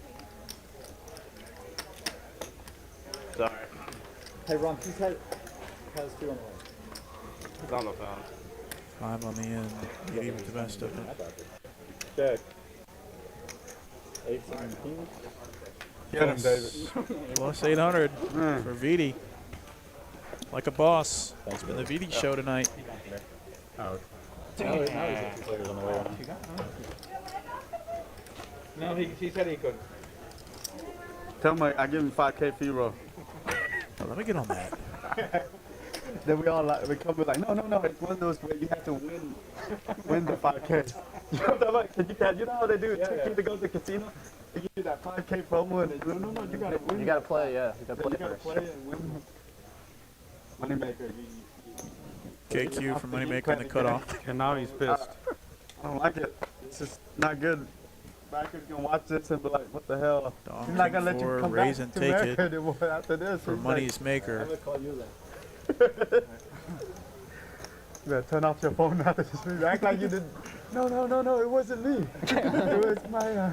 Sorry. Hey, Ron, he's has 2 on the way. It's on the phone. 5 on the end. VD with the best of it. Check. 8-17. Get him, David. Plus 800 for VD. Like a boss. It's been the VD show tonight. Now he's got 2 players on the way. No, he said he could. Tell me, I give him 5K fee roll. Oh, let me get on that. Then we all like, we come with like, no, it's one of those where you have to win the 5K. You know what I'm about? You know how they do it? Take you to go to the casino. They give you that 5K promo, and they no, you gotta win. You gotta play, yeah. You gotta You play gotta first. play and win. Moneymaker. KQ for Moneymaker in the cutoff. And now he's pissed. I don't like it. It's just not good. Backers gonna watch this and be like, what the hell? Dog He's not King gonna let you 4, come raise back and to take America it anymore after this. for He's Money's Maker. I call you then. like, you better turn off your phone after this stream. Act like you didn't. No, it wasn't me. It was my.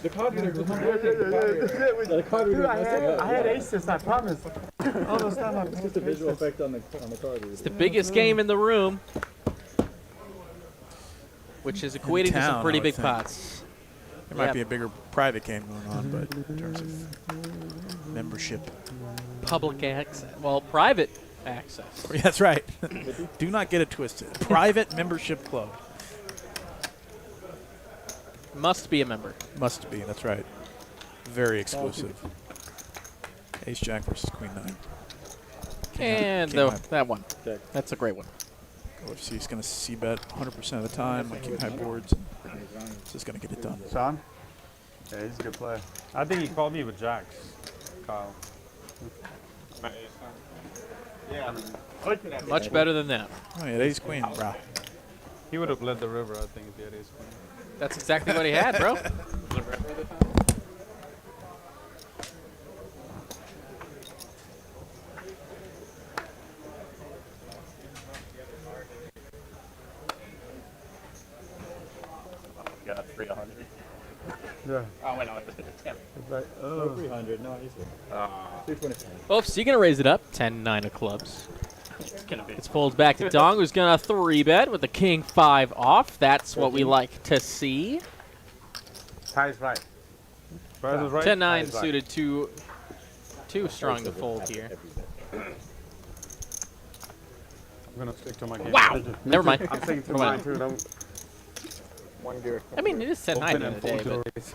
The card reader was not Yeah, working. The card reader Dude, was messing up. I had aces, I promise. All those times It's just a visual effect on the card reader. The biggest game in the room, which is equating to town, some pretty I would big think. pots. There might Yeah. be a bigger private game going on, but in terms of membership. Public access. Well, private access. That's right. Do not get it twisted. Private membership club. Must be a member. Must be. That's right. Very exclusive. Ace Jack versus Queen 9. And that one. That's a great one. OFC's going to c-bet 100% of the time, like king high boards. It's just going to get it done. Sean? Yeah, he's a good player. I think he called me with jacks, Kyle. Yeah. Much better than that. Oh, yeah, ace queen, brah. He would have led the river, I think, if he had ace queen. That's exactly what he had, bro. Got 300. Yeah. Oh, wait, no. It's like, Oh, 300. No, he's good. 225. Oh, so you're going to raise it up. 10-9 of clubs. It's gonna be. It's pulled back to Dong, who's going to 3-bet with the king 5 off. That's what we like to see. Ty's right. Price is right. 10-9 suited too strong to fold here. I'm going to stick to my game. Wow! Never mind. I'm thinking to Never mine mind. too. Don't. One gear. I mean, it is 10-9 Open in and the fold day, to but raise.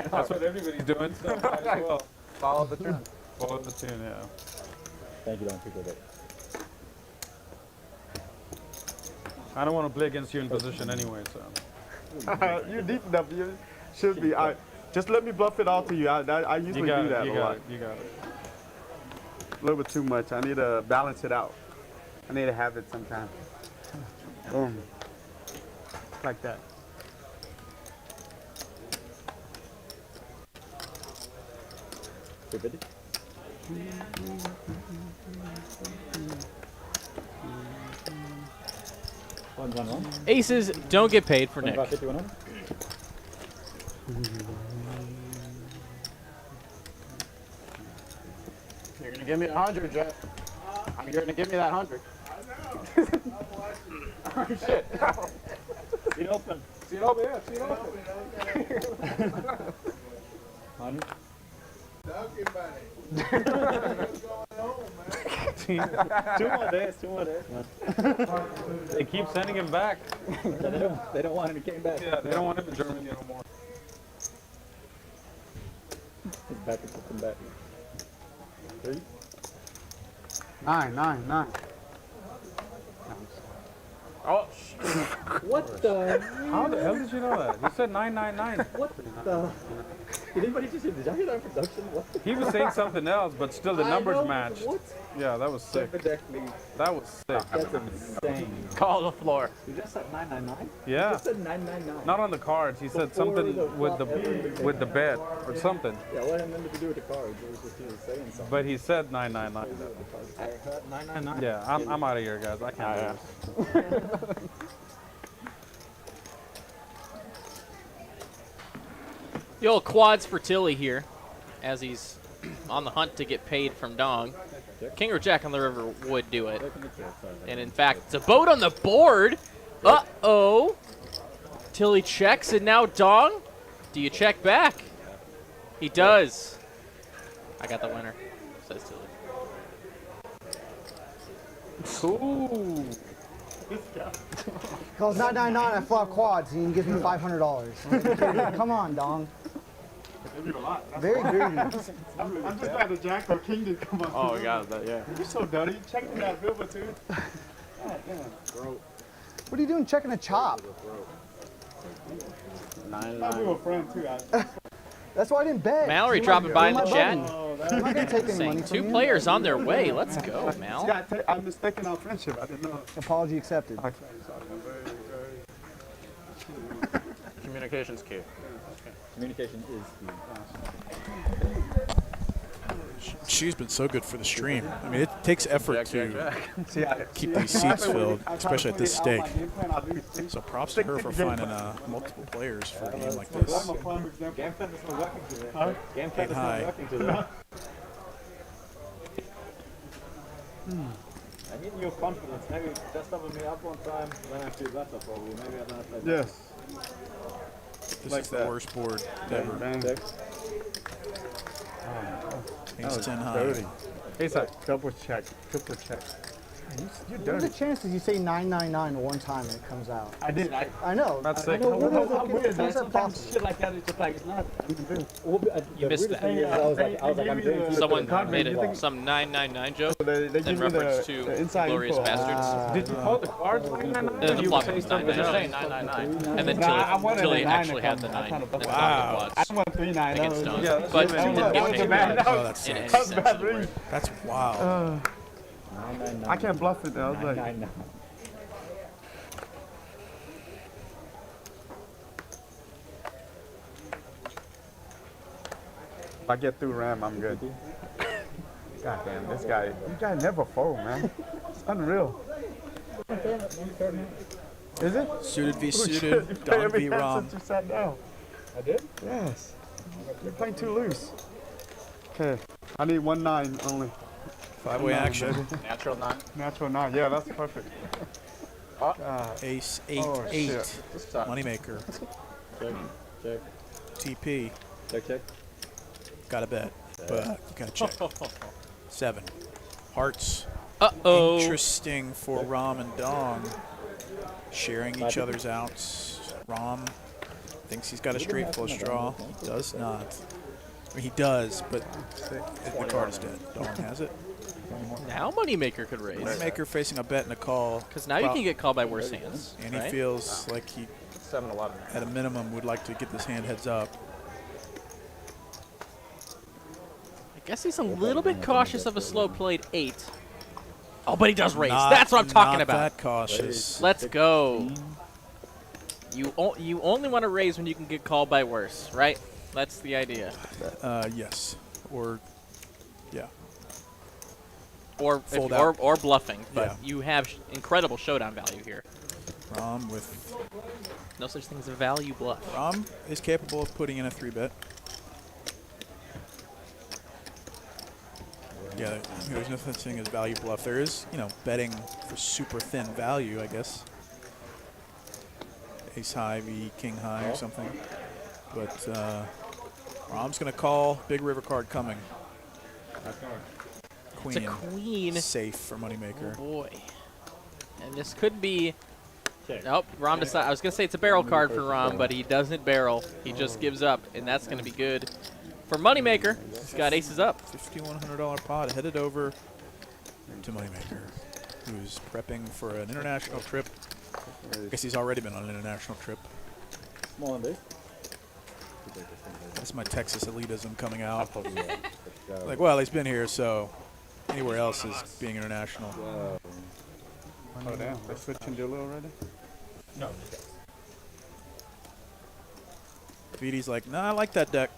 That's what everybody's doing, so might as well. Follow the tune. Follow the tune, yeah. Thank you, Don. Appreciate it. I don't want to play against you in position anyway, so. You're deep enough. You should be. Just let me bluff it all to you. I You usually got do that it, a you lot. got it, you got it. A little bit too much. I need to balance it out. I need to have it sometimes. Boom. Like that. $250. One. aces don't get paid for Nick. 25, 50, 100. You're gonna give me 100, Jet. You're gonna give me that 100. Oh, shit. See it open. See it open, yeah. See it open. 100. Two more days. They keep sending him back. They don't want him to come back. Yeah, they don't want him in Germany anymore. He's back and put him back. 3. 9. Oh, What the? How the hell did you know that? You said 999. What the? Did anybody just hear? Did y'all hear that in production? What the? He was saying something else, but still the numbers matched. What? Yeah, that was sick. That was sick. That's insane. call the floor. You just said 999. Yeah. You just said 999. Not on the cards. He said something with the bet or something. Yeah, what had nothing to do with the cards? It was just he was saying something. But he said 999. I heard 999. Yeah, I'm out of here, guys. I can't do this. The old quads for Tilly here, as he's on the hunt to get paid from Dong. King or Jack on the river would do it. And in fact, it's a boat on the board. Uh-oh. Tilly checks, and now Dong. Do you check back? He does. I got the winner, says Tilly. Ooh. Calls 999, I flop quads, and he gives me $500. Come on, Dong. Very greedy. I'm just glad the Jack or King didn't come up. Oh, yeah, yeah. You're so dirty. Checking that river too. God damn. What are you doing checking a chop? We were friends too. That's why I didn't bet. Mallory dropping by in the my chat. buddy. I'm not going to take any Saying money from 2 you. players on their way. Let's go, Mal. I'm mistaken our friendship. I didn't know. Apology accepted. Communication's key. Communication is key. She's been so good for the stream. I mean, it takes effort to keep these seats filled, especially at this stake. So props to her for finding multiple players for a game like this. Game plan is not working today. Game plan is not working today. I need your confidence. Maybe just double me up one time, then I feel better probably. Maybe I don't have to. Yes. This is the worst board ever. Ace 10 high. Dirty. Ace high. Double check. Triple check. Man, you What are dirty. the chances you say 999 one time and it comes out? I did. I know. That's I sick. know. How weird is that? Sometimes shit like that is just like, it's not. You missed that. I was like, I'm doing Someone Card made you it think- some 999 joke They in give me reference the to inside Glorious info. Bastards. Did you hold the cards? And then the flop was 999. And then Tilly actually had the 9. And Wow. I want 3-9. against stones. Yeah, But that didn't was get a paid bad- Oh, that's in sick. any That's sense bad of the read. word. That's wild. I can't bluff it. I was like, 999. if I get through Ram, I'm good. God damn, this guy. You guys never fold, man. It's unreal. Is it? Suited v You suited. play Don every v hand Rom. since you sat down. I did? Yes. You're playing too loose. Okay. I need 1-9 only. 5-way action. Natural 9. Natural 9. Yeah, that's perfect. Ace 8 Oh, 8. shit. Moneymaker. Check. Check. TP. Check, check. Got to bet. But you got to check. 7. Hearts. Uh-oh. Interesting for Rom and Dong. Sharing each other's outs. Rom thinks he's got a straight flush draw. He does not. I mean, he does, but the card is dead. Dong has it. Now Moneymaker could raise. Moneymaker facing a bet and a call. Because now you can get called by worse hands. And he right? feels like he, 7-11. at a minimum, would like to get this hand heads up. I guess he's a little bit cautious of a slow played 8. Oh, but he does raise. Not- That's what I'm talking not about. that cautious. Let's go. You only want to raise when you can get called by worse, right? That's the idea. Yes. Or, yeah. Or Fold out. or bluffing, but Yeah. you have incredible showdown value here. Rom with No such thing as a value bluff. Rom is capable of putting in a 3-bet. Yeah, there's no such thing as value bluff. There is, betting for super thin value, I guess. Ace high v king high or something. But Rom's going to call. Big river card coming. Queen. It's a queen. Safe for Moneymaker. Oh boy. And this could be. Nope, Rom decided. I was going to say it's a barrel card for Rom, but he doesn't barrel. He just gives up, and that's going to be good for Moneymaker. He's got aces up. $5,100 pot headed over to Moneymaker, who's prepping for an international trip. I guess he's already been on an international trip. Small and big. That's my Texas elitism coming out. Like, well, he's been here, so anywhere else is being international. Oh, damn. They're switching deal already? No. VD's like, nah, I like that deck.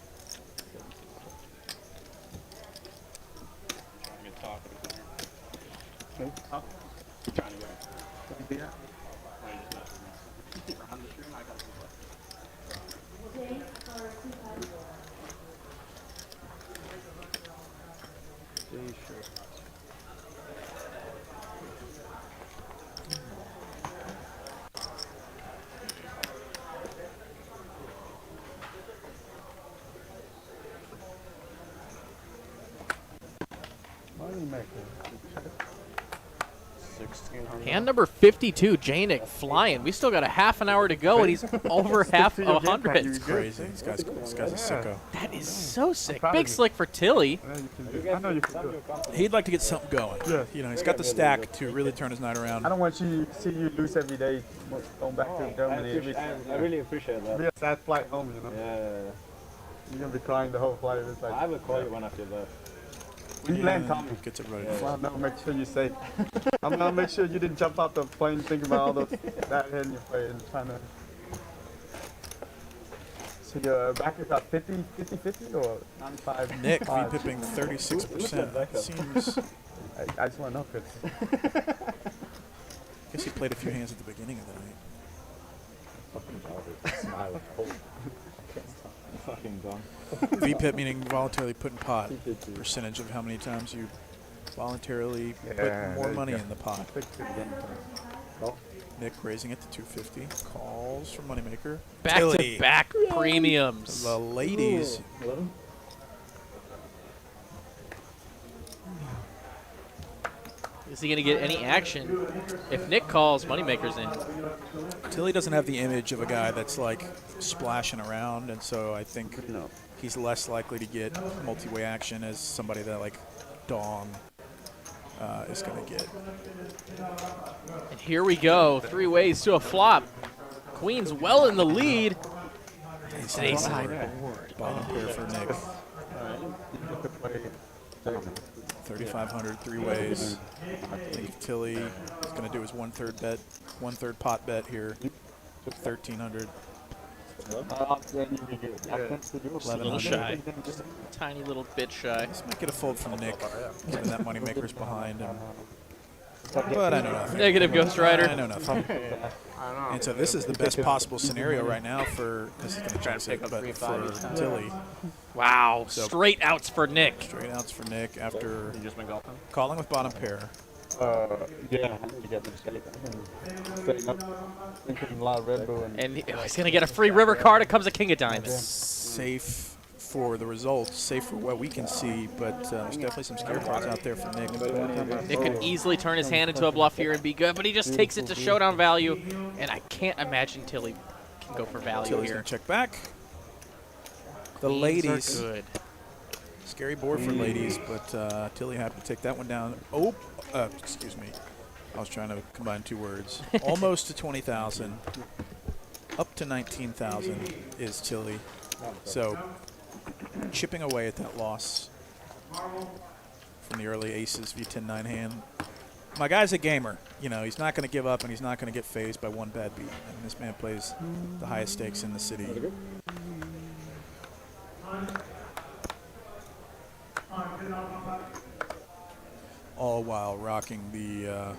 Hand number 52, Janik flying. We still got a half an hour to go, and he's over half a 100. It's crazy. This guy's a sicko. That is so sick. proud Big of you. slick for Tilly. I know you can do it. He'd like to get something going. Yeah. He's got the stack to really turn his night around. I don't want you to see you lose every day going back to Germany. I really appreciate that. It'll be a sad flight home, Yeah. You're going to be crying the whole flight. It's like, I will call you when I feel that. when you land, call me. Gets it ready. Well, no, make sure you're safe. I'm going to make sure you didn't jump off the plane thinking about all those bad hand you play and trying to. So your back is about 50-50 or 95? Nick V-pipping 36%. Seems. I just want to know because I guess he played a few hands at the beginning of the night. Smiling. Fucking dumb. V-pip meaning voluntarily put in pot. Percentage of how many times you voluntarily put more money in the pot. Nick raising it to 250. Calls from Moneymaker. Back Tilly. to back premiums. The ladies. Is he going to get any action? If Nick calls, Moneymaker's in. Tilly doesn't have the image of a guy that's like splashing around, and so I think he's less likely to get multi-way action as somebody that like Dong is going to get. And here we go, 3 ways to a flop. Queen's well in the lead. Ace And ace high high board. Bottom pair for Nick. 3,500, 3 ways. I think Tilly is going to do his 1/3 bet, 1/3 pot bet here. 1,300. A little shy. Just a tiny little bit shy. This might get a fold from Nick, given that Moneymaker's behind him. But I know nothing. Negative Ghost Rider. I know nothing. And so this is the best possible scenario right now for, this is going to jinx it, but for Tilly. Wow, So straight outs for Nick. Straight outs for Nick after You just been golfing? calling with bottom pair. Yeah, I need to get them straight. Setting up, drinking a lot of Red Bull. And he's going to get a free river card. It comes a king of diamonds. Safe for the results, safe for what we can see, but there's definitely some scare cards out there for Nick. Nick could easily turn his hand into a bluff here and be good, but he just takes it to showdown value, and I can't imagine Tilly can go for value Tilly's here. going to check back. The Queens ladies. are good. Scary board for ladies, but Tilly happy to take that one down. Oh, excuse me. I was trying to combine 2 words. Almost to 20,000. Up to 19,000 is Tilly. So chipping away at that loss from the early aces V10-9 hand. My guy's a gamer. You know, he's not going to give up, and he's not going to get phased by one bad beat. And this man plays the highest stakes in the city. All while rocking the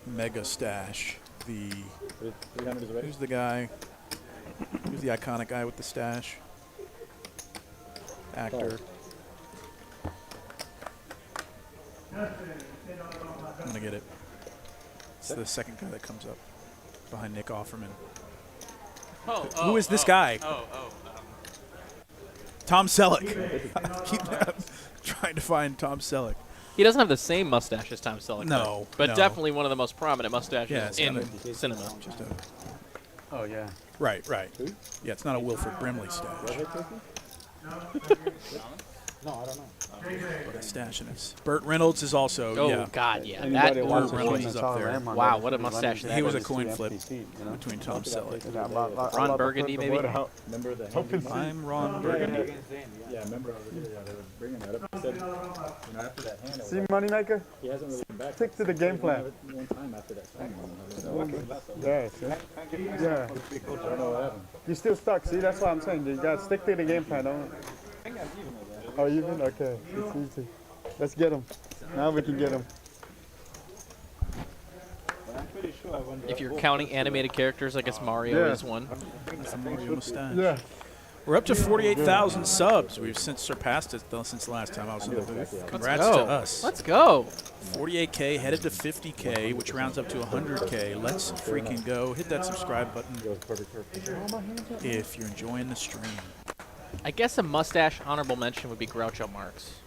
mega stash. Who's the guy? Who's the iconic guy with the stash? Actor. I'm gonna get it. It's the second guy that comes up behind Nick Offerman. Who is this guy? Tom Selleck. Keep trying to find Tom Selleck. He doesn't have the same mustache as Tom Selleck. No, but no. definitely one of the most prominent mustaches Yeah, in cinema. Just a, Oh, yeah. right. Yeah, it's not a Wilford Brimley stash, No, I don't know. but a stash in it. Burt Reynolds is also, Oh, yeah. God, yeah. Anybody That wants Burt to Reynolds swing is a up tall there. ram on Wow, that, what a he's mustache running He was a just coin two flip empty feet, you know? between Tom Selleck. Ron Burgundy, maybe? Remember the hand? I'm Ron Burgundy. Yeah, remember they were bringing that up. He said, after that hand, it was See, like, Moneymaker? he hasn't really come back. Stick to the game plan. One time after that swing. Yeah, see? Yeah. I don't know what happened. You're still stuck. See, that's what I'm saying. You got to stick to the game plan. Don't. Oh, even? Okay. It's easy. Let's get him. Now we can get him. If you're counting animated characters, I guess Mario Yeah. is one. That's a Mario mustache. Yeah. We're up to 48,000 subs. We've since surpassed it though, since the last time I was in the booth. Congrats to us. Let's go. 48K, headed to 50K, which rounds up to 100K. Let's freaking go. Hit that subscribe button if you're enjoying the stream. I guess a mustache honorable mention would be Groucho Marx.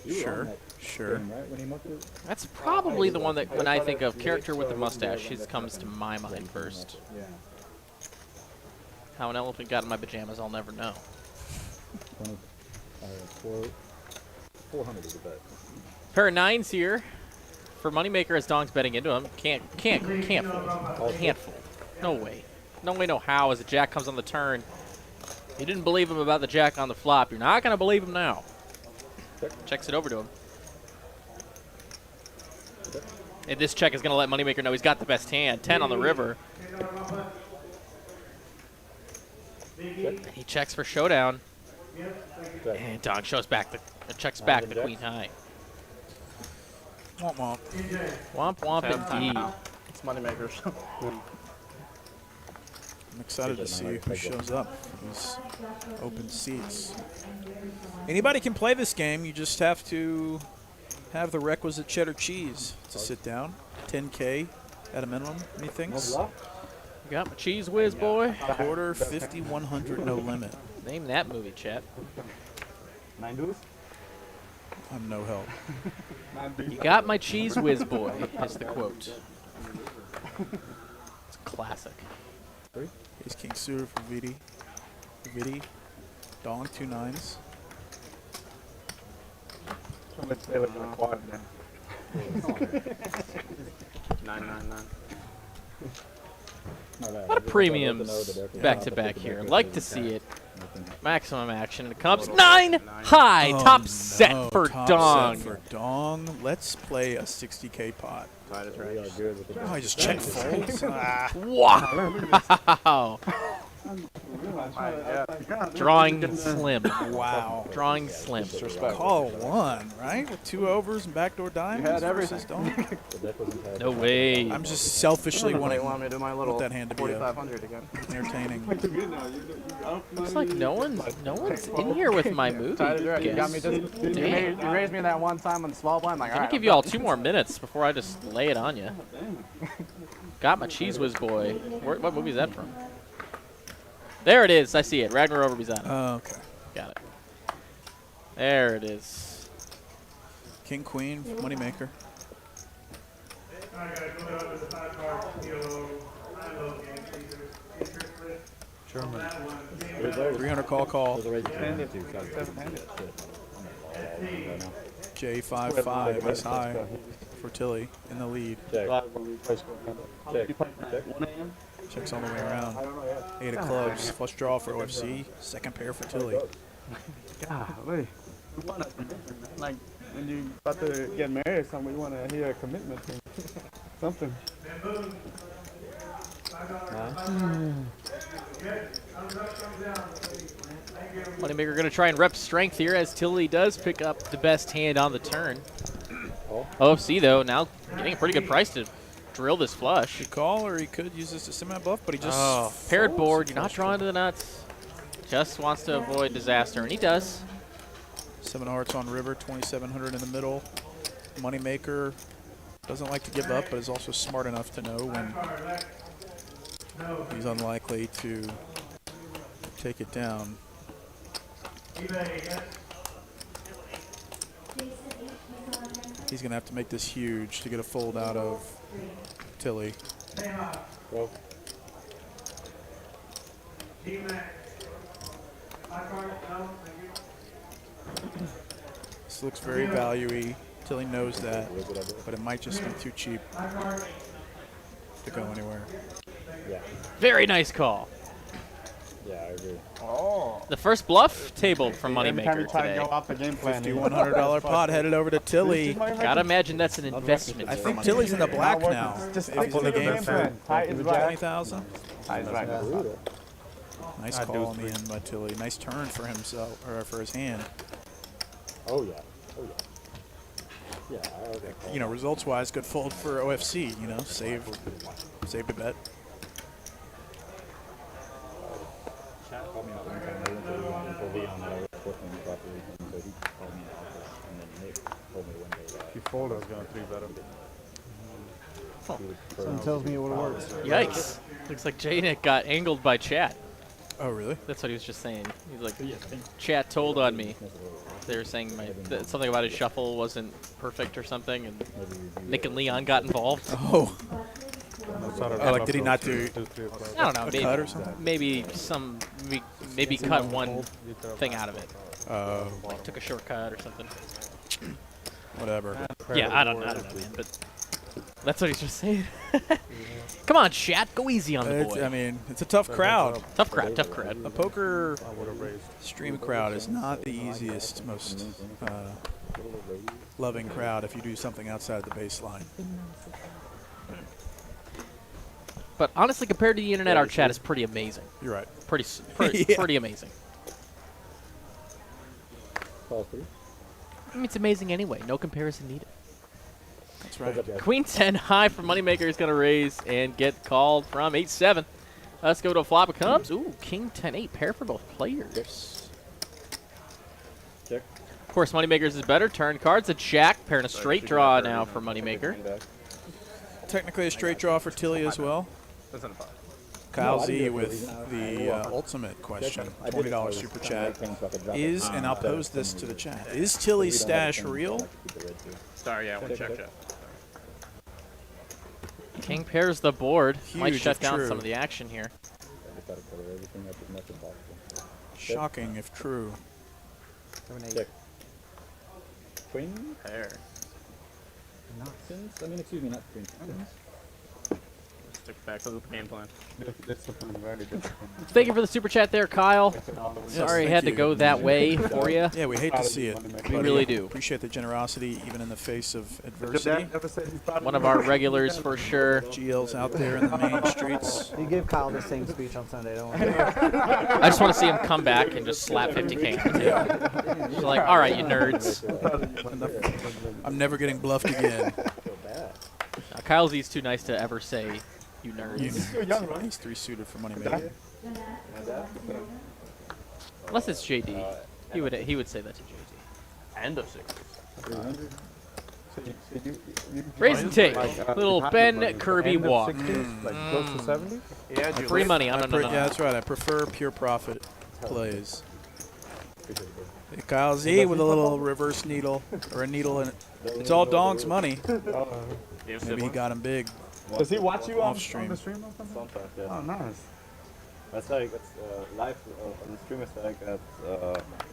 Sure. That's probably the one that, when I think of character with a mustache, it comes to my mind first. Yeah. How an elephant got in my pajamas, I'll never know. 400 is a bet. Pair of 9s here for Moneymaker as Dong's betting into him. Can't fold. Can't fold. No way. No way, no how as the jack comes on the turn. You didn't believe him about the jack on the flop. You're not going to believe him now. Checks it over to him. And this check is going to let Moneymaker know he's got the best hand. 10 on the river. And he checks for showdown. And Dong shows back checks back the queen high. Womp womp. Womp womp indeed. It's Moneymakers. I'm excited to see who shows up for these open seats. Anybody can play this game. You just have to have the requisite cheddar cheese to sit down. 10K at a minimum, methinks. Got my cheese whiz, boy. Quarter, 50, 100, no limit. Name that movie, chat. 9 dudes? I'm no help. You got my cheese whiz boy, is the quote. It's a classic. Ace king suited for VD. VD. Dong, 2 9s. Let's play like a quad then. 999. What a premiums back-to-back here. Like to see it. Maximum action. It comes 9 high. Oh, Top set no, for top Dong. set for Dong. Let's play a 60K pot. Tide is right. Oh, I just check folds. Ah. Wow. Drawing slim. Wow. Drawing slim. Call 1, right? With 2 overs and backdoor diamonds versus Dong. No way. I'm just selfishly They wanting want me to do my little that hand to be 4,500 again. entertaining. Looks like no one's in here with my movie. Tide is right. You got me just. Damn. You raised me that one time on the small blind. Like, I'm all gonna right, give you all 2 more minutes before I just lay it on you. Got my cheese whiz boy. What movie is that from? There it is. I see it. Ragnar Overby's on it. Oh, okay. Got it. There it is. King, queen, moneymaker. German. 300 call. Seven-handed. J55, ace high for Tilly in the lead. Check. Check. Checks all the way around. 8 of clubs, flush draw for OFC. Second pair for Tilly. Golly. Like when you about to get married, somebody want to hear a commitment thing. Something. Moneymaker gonna try and rep strength here as Tilly does pick up the best hand on the turn. OFC though now getting a pretty good price to drill this flush. Good call, or he could use this to semi-bluff, but he just Paired board, you're not drawing to the nuts. Just wants to avoid disaster, and he does. 7 hearts on river, 2,700 in the middle. Moneymaker doesn't like to give up, but is also smart enough to know when he's unlikely to take it down. He's going to have to make this huge to get a fold out of Tilly. Well. This looks very value-y. Tilly knows that, but it might just be too cheap to go anywhere. Yeah. Very nice call. Yeah, I agree. Oh. The first bluff tabled from Every time you Moneymaker try to today. go off the game plan. $5,100 pot headed over to Tilly. Gotta imagine that's an investment. I for think Moneymaker. Tilly's in the black now. Just If he's in the game for Tie is right. 20,000. Tie is right. Nice call on the end by Tilly. Nice turn for himself, or for his hand. Oh, yeah. Oh, yeah. Yeah, I like that call. You know, results-wise, good fold for OFC. You know, saved a bet. Chat called me out one time. I went to Leon and I was working properly. And so he called me out. And then Nick told me one day that If you fold, I was going to 3-bet him. Something tells me it would have worked. Yikes. Looks like J-Nick got angled by chat. Oh, really? That's what he was just saying. He's like, chat told on me. They were saying something about his shuffle wasn't perfect or something, and Nick and Leon got involved. Oh. Like, did he not do I don't know. a cut or something? Maybe maybe cut one thing out of it. Like, Took a shortcut or something. whatever. Yeah, I don't know, man. But that's what he's just saying. Come on, chat, go easy on the boy. I mean, it's a tough crowd. Tough crowd, tough crowd. A poker stream crowd is not the easiest, most loving crowd if you do something outside the baseline. But honestly, compared to the internet, our chat is pretty amazing. You're right. Pretty amazing. call through. I mean, it's amazing anyway. No comparison needed. That's right. Queen 10 high for Moneymaker is going to raise and get called from 8-7. Let's go to a flop. It comes. Ooh, King 10-8. Pair for both players. Check. Of course, Moneymaker's is better. Turn cards. A jack. Pair and a straight draw now for Moneymaker. Technically a straight draw for Tilly as well. That's not a 5. Kyle I didn't Z do it, with he's not- the ultimate question, I did $20 always super kinda chat. like things so I could drop it. Is, and I'll pose this to the chat, is Tilly's stash real? Sorry, yeah, one check. King pairs the board. Might Huge shut if down true. some of the action here. I gotta cover everything up as much as possible. Shocking if true. Check. Queen? Pair. Queens? I mean, excuse me, not queens. Queens. Stick back to the game plan. That's something very different. Thank you for the super chat there, Kyle. Sorry it thank had to you. go that way for you. Yeah, we hate to see it. We really do. Appreciate the generosity, even in the face of adversity. One of our regulars for sure. GL's out there in the main streets. You give Kyle the same speech on Sunday, don't worry. I just want to see him come back and just slap 50K. Yeah. She's like, all right, you nerds. I'm never getting bluffed again. Kyle Z's too nice to ever say, you nerds. He's 3 suited for Moneymaker. Unless it's JD. He would say that to JD. End of 6. 300. Raise and take. Little Ben Kirby walk. Like close to 70? Yeah, Free money. Yeah, No. that's right. I prefer pure profit plays. Hey, Kyle Z with a little reverse needle, or a needle in it. It's all Dong's money. Maybe he got him big. Does he watch you on Off stream. the stream or something? Sometimes, yeah. Oh, nice. That's like, that's live on the stream is like at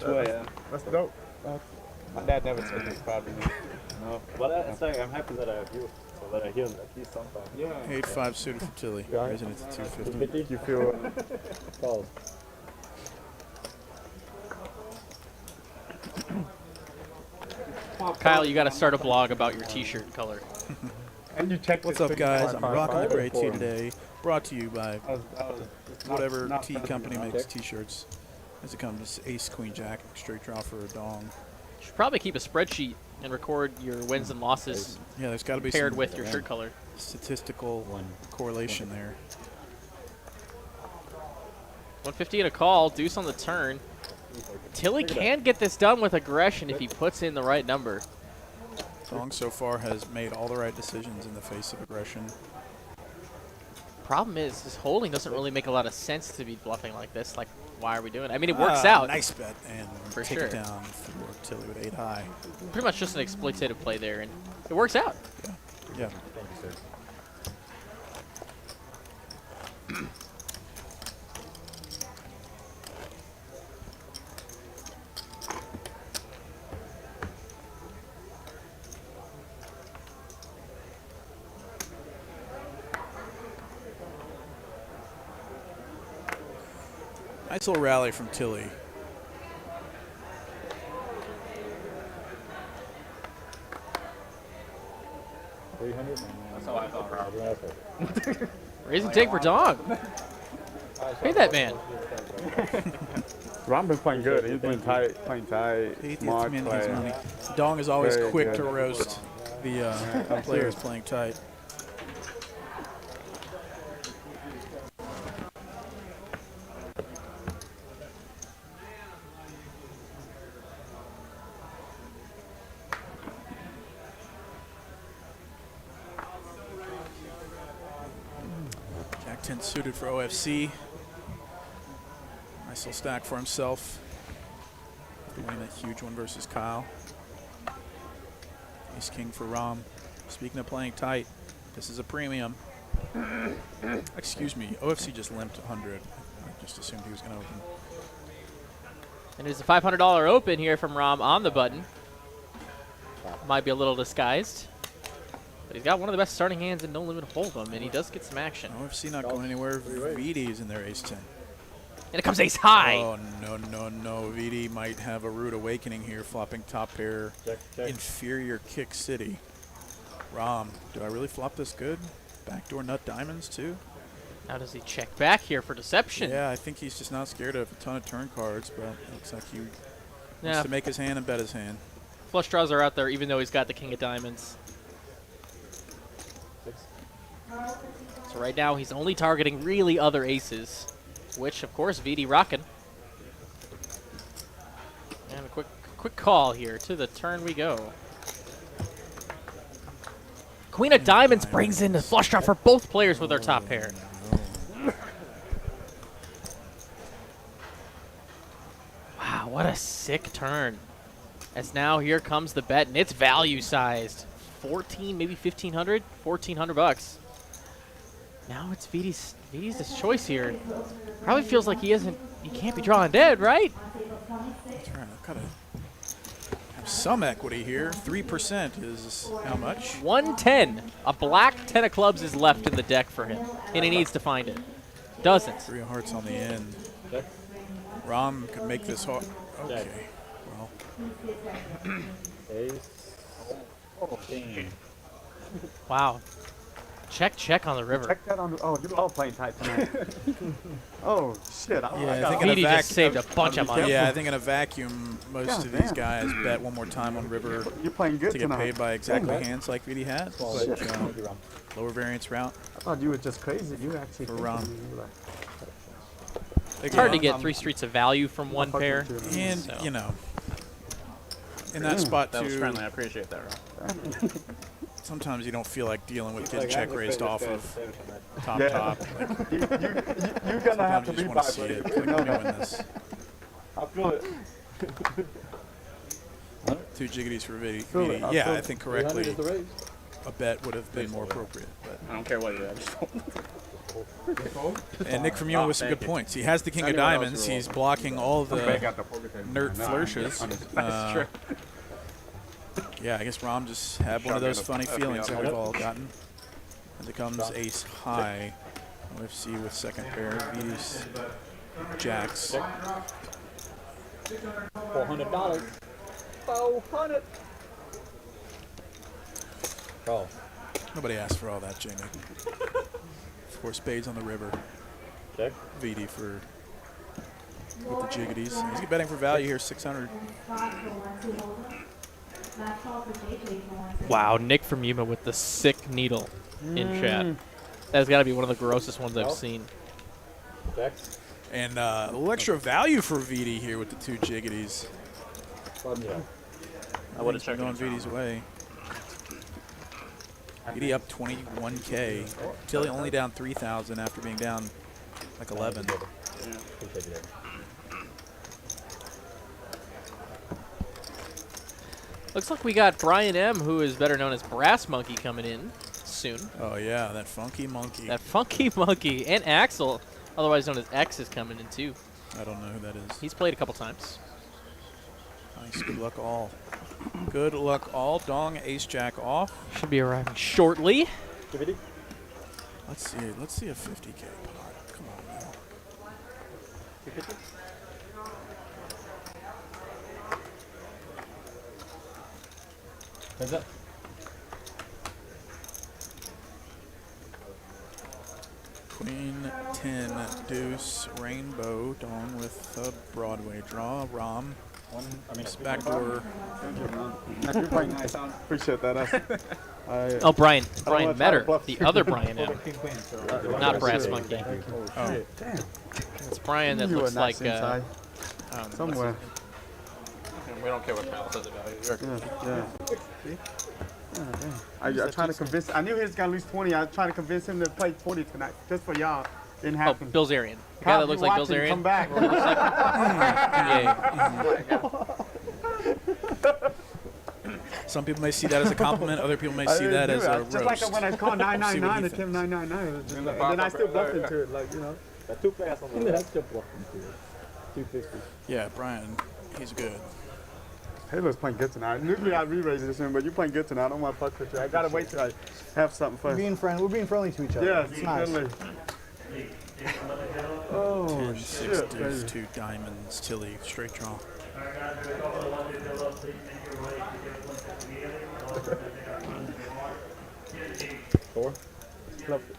2 a.m. That's dope. My dad never said this probably. No, but it's like, I'm happy that I have you, so that I hear at least sometimes. Yeah. 8-5 suited for Tilly. Raising it to 250. You feel Calls. Kyle, you got to start a blog about your T-shirt color. and you check What's up, guys? I'm rocking the gray tee today. Brought to you by whatever tea company makes T-shirts. As it comes, Ace, Queen, Jack, straight draw for a Dong. You should probably keep a spreadsheet and record your wins and losses Yeah, there's got to be paired some with your shirt color. statistical correlation there. 150 and a call, deuce on the turn. Tilly can get this done with aggression if he puts in the right number. Dong so far has made all the right decisions in the face of aggression. Problem is, this holding doesn't really make a lot of sense to be bluffing like this. Like, why are we doing it? I mean, it works out. Nice bet, and For take sure. it down for Tilly with 8 high. Pretty much just an exploitative play there, and it works out. Yeah. Thank you, sir. Nice little rally from Tilly. That's how I thought. Raise and take for Dong. Pay that man. Ron been playing good. He's been tight, playing tight, He smart his play. money. Dong is always Very quick good. to roast the players playing tight. Jack 10 suited for OFC. Nice little stack for himself. Winning that huge one versus Kyle. Ace King for Rom. Speaking of playing tight, this is a premium. Excuse me, OFC just limped 100. I just assumed he was going to open. And there's a $500 open here from Rom on the button. Might be a little disguised. But he's got one of the best starting hands in No Limit Hold'em, and he does get some action. OFC not going anywhere. VD's in their ace 10. And it comes ace high. Oh, no. VD might have a rude awakening here, flopping top pair. Inferior kick city. Rom, do I really flop this good? Backdoor nut diamonds, too? Now does he check back here for deception? Yeah, I think he's just not scared of a ton of turn cards, but it looks like he wants Yeah. to make his hand and bet his hand. Flush draws are out there, even though he's got the king of diamonds. So right now he's only targeting really other aces, which of course VD rocking. And a quick call here. To the turn we go. Queen of diamonds brings in the flush draw for both players with their top pair. what a sick turn. As now here comes the bet, and it's value sized. 14, maybe 1,500, 1,400 bucks. Now it's Vidi's choice here. Probably feels like he can't be drawing dead, right? That's right. I've got to have some equity here. 3% is how much? 110. A black 10 of clubs is left in the deck for him, and he needs to find it. Doesn't. 3 of hearts on the end. Rom could make this hard. Okay. Well. Ace. King. Wow. Check on the river. Check that on the, oh, you're all playing tight tonight. Oh, shit. Yeah, I think in a Vidi just saved a bunch of money. Yeah, I think in a vacuum, most of these guys bet one more time on river You're playing good to get tonight. paid by exactly hands like Vidi has. But lower variance route I thought you were just crazy. You actually for thinking Rom. you were like, It's hard to get 3 streets of value from one pair. And, so. you know, in that spot, That was too, friendly. I appreciate that, Ron. sometimes you don't feel like dealing with getting check raised off of top. Like, you're gonna have sometimes to you be just want by, to see buddy. it. Like, let me win this. I feel it. 2 jiggities for Vidi. Feel it, I Yeah, feel I it. think correctly a bet would have been more appropriate. But. I don't care what you do. And Nick from Yuma with some good points. He has the king of diamonds. He's blocking all the nerd flourishes. Yeah, I guess Rom just had one of those funny feelings that we've all gotten. As it comes ace high. OFC with second pair. Vidi's jacks. $400. 400. Oh. Nobody asked for all that, J. Nick. 4 spades on the river. Check. Vidi for with the jiggities. He's betting for value here, 600. Wow, Nick from Yuma with the sick needle in chat. That's got to be one of the grossest ones I've seen. Check. And a little extra value for Vidi here with the 2 jiggities. I would have checked going Vidi's way. Vidi up 21K. Tilly only down 3,000 after being down like 11. Looks like we got Brian M., who is better known as Brass Monkey, coming in soon. Oh yeah, that funky monkey. That funky monkey. And Axel, otherwise known as X, is coming in too. I don't know who that is. He's played a couple times. Nice, good luck all. Good luck all. Dong, ace jack off. Should be arriving shortly. Let's see a 50K pot. Come on now. Heads up. Queen 10 deuce rainbow. Dong with a Broadway draw. Rom. Backdoor. Appreciate that. Oh, Brian wanna try to Metter, bluff. the other Brian M. Not Brass Monkey. Oh, It's Brian that You looks are like inside. Somewhere. We don't care what panel says about it. I trying to convince. I knew he was gonna lose 20. I was trying to convince him to play 40 tonight, just for y'all. Didn't Oh, happen. Bill Zarian. The guy that looks like Bill Zarian. Come back. some people may see that as a compliment. Other people may see that as a roast. Just like when I called See what 999, he it came thinks. 999. And then I still bluffed into it, like, you know. That's too fast on the left. That's still blocking to it. 250. Yeah, Brian, he's good. Halo's playing good tonight. Usually I re-raise this one, but you're playing good tonight. I don't want to fuck with you. I gotta wait till I have something first. We're being friendly to each other. Yeah, it's nice. friendly. Oh, 10, 6 shit, deuce, baby. 2 diamonds, Tilly, straight draw. Four.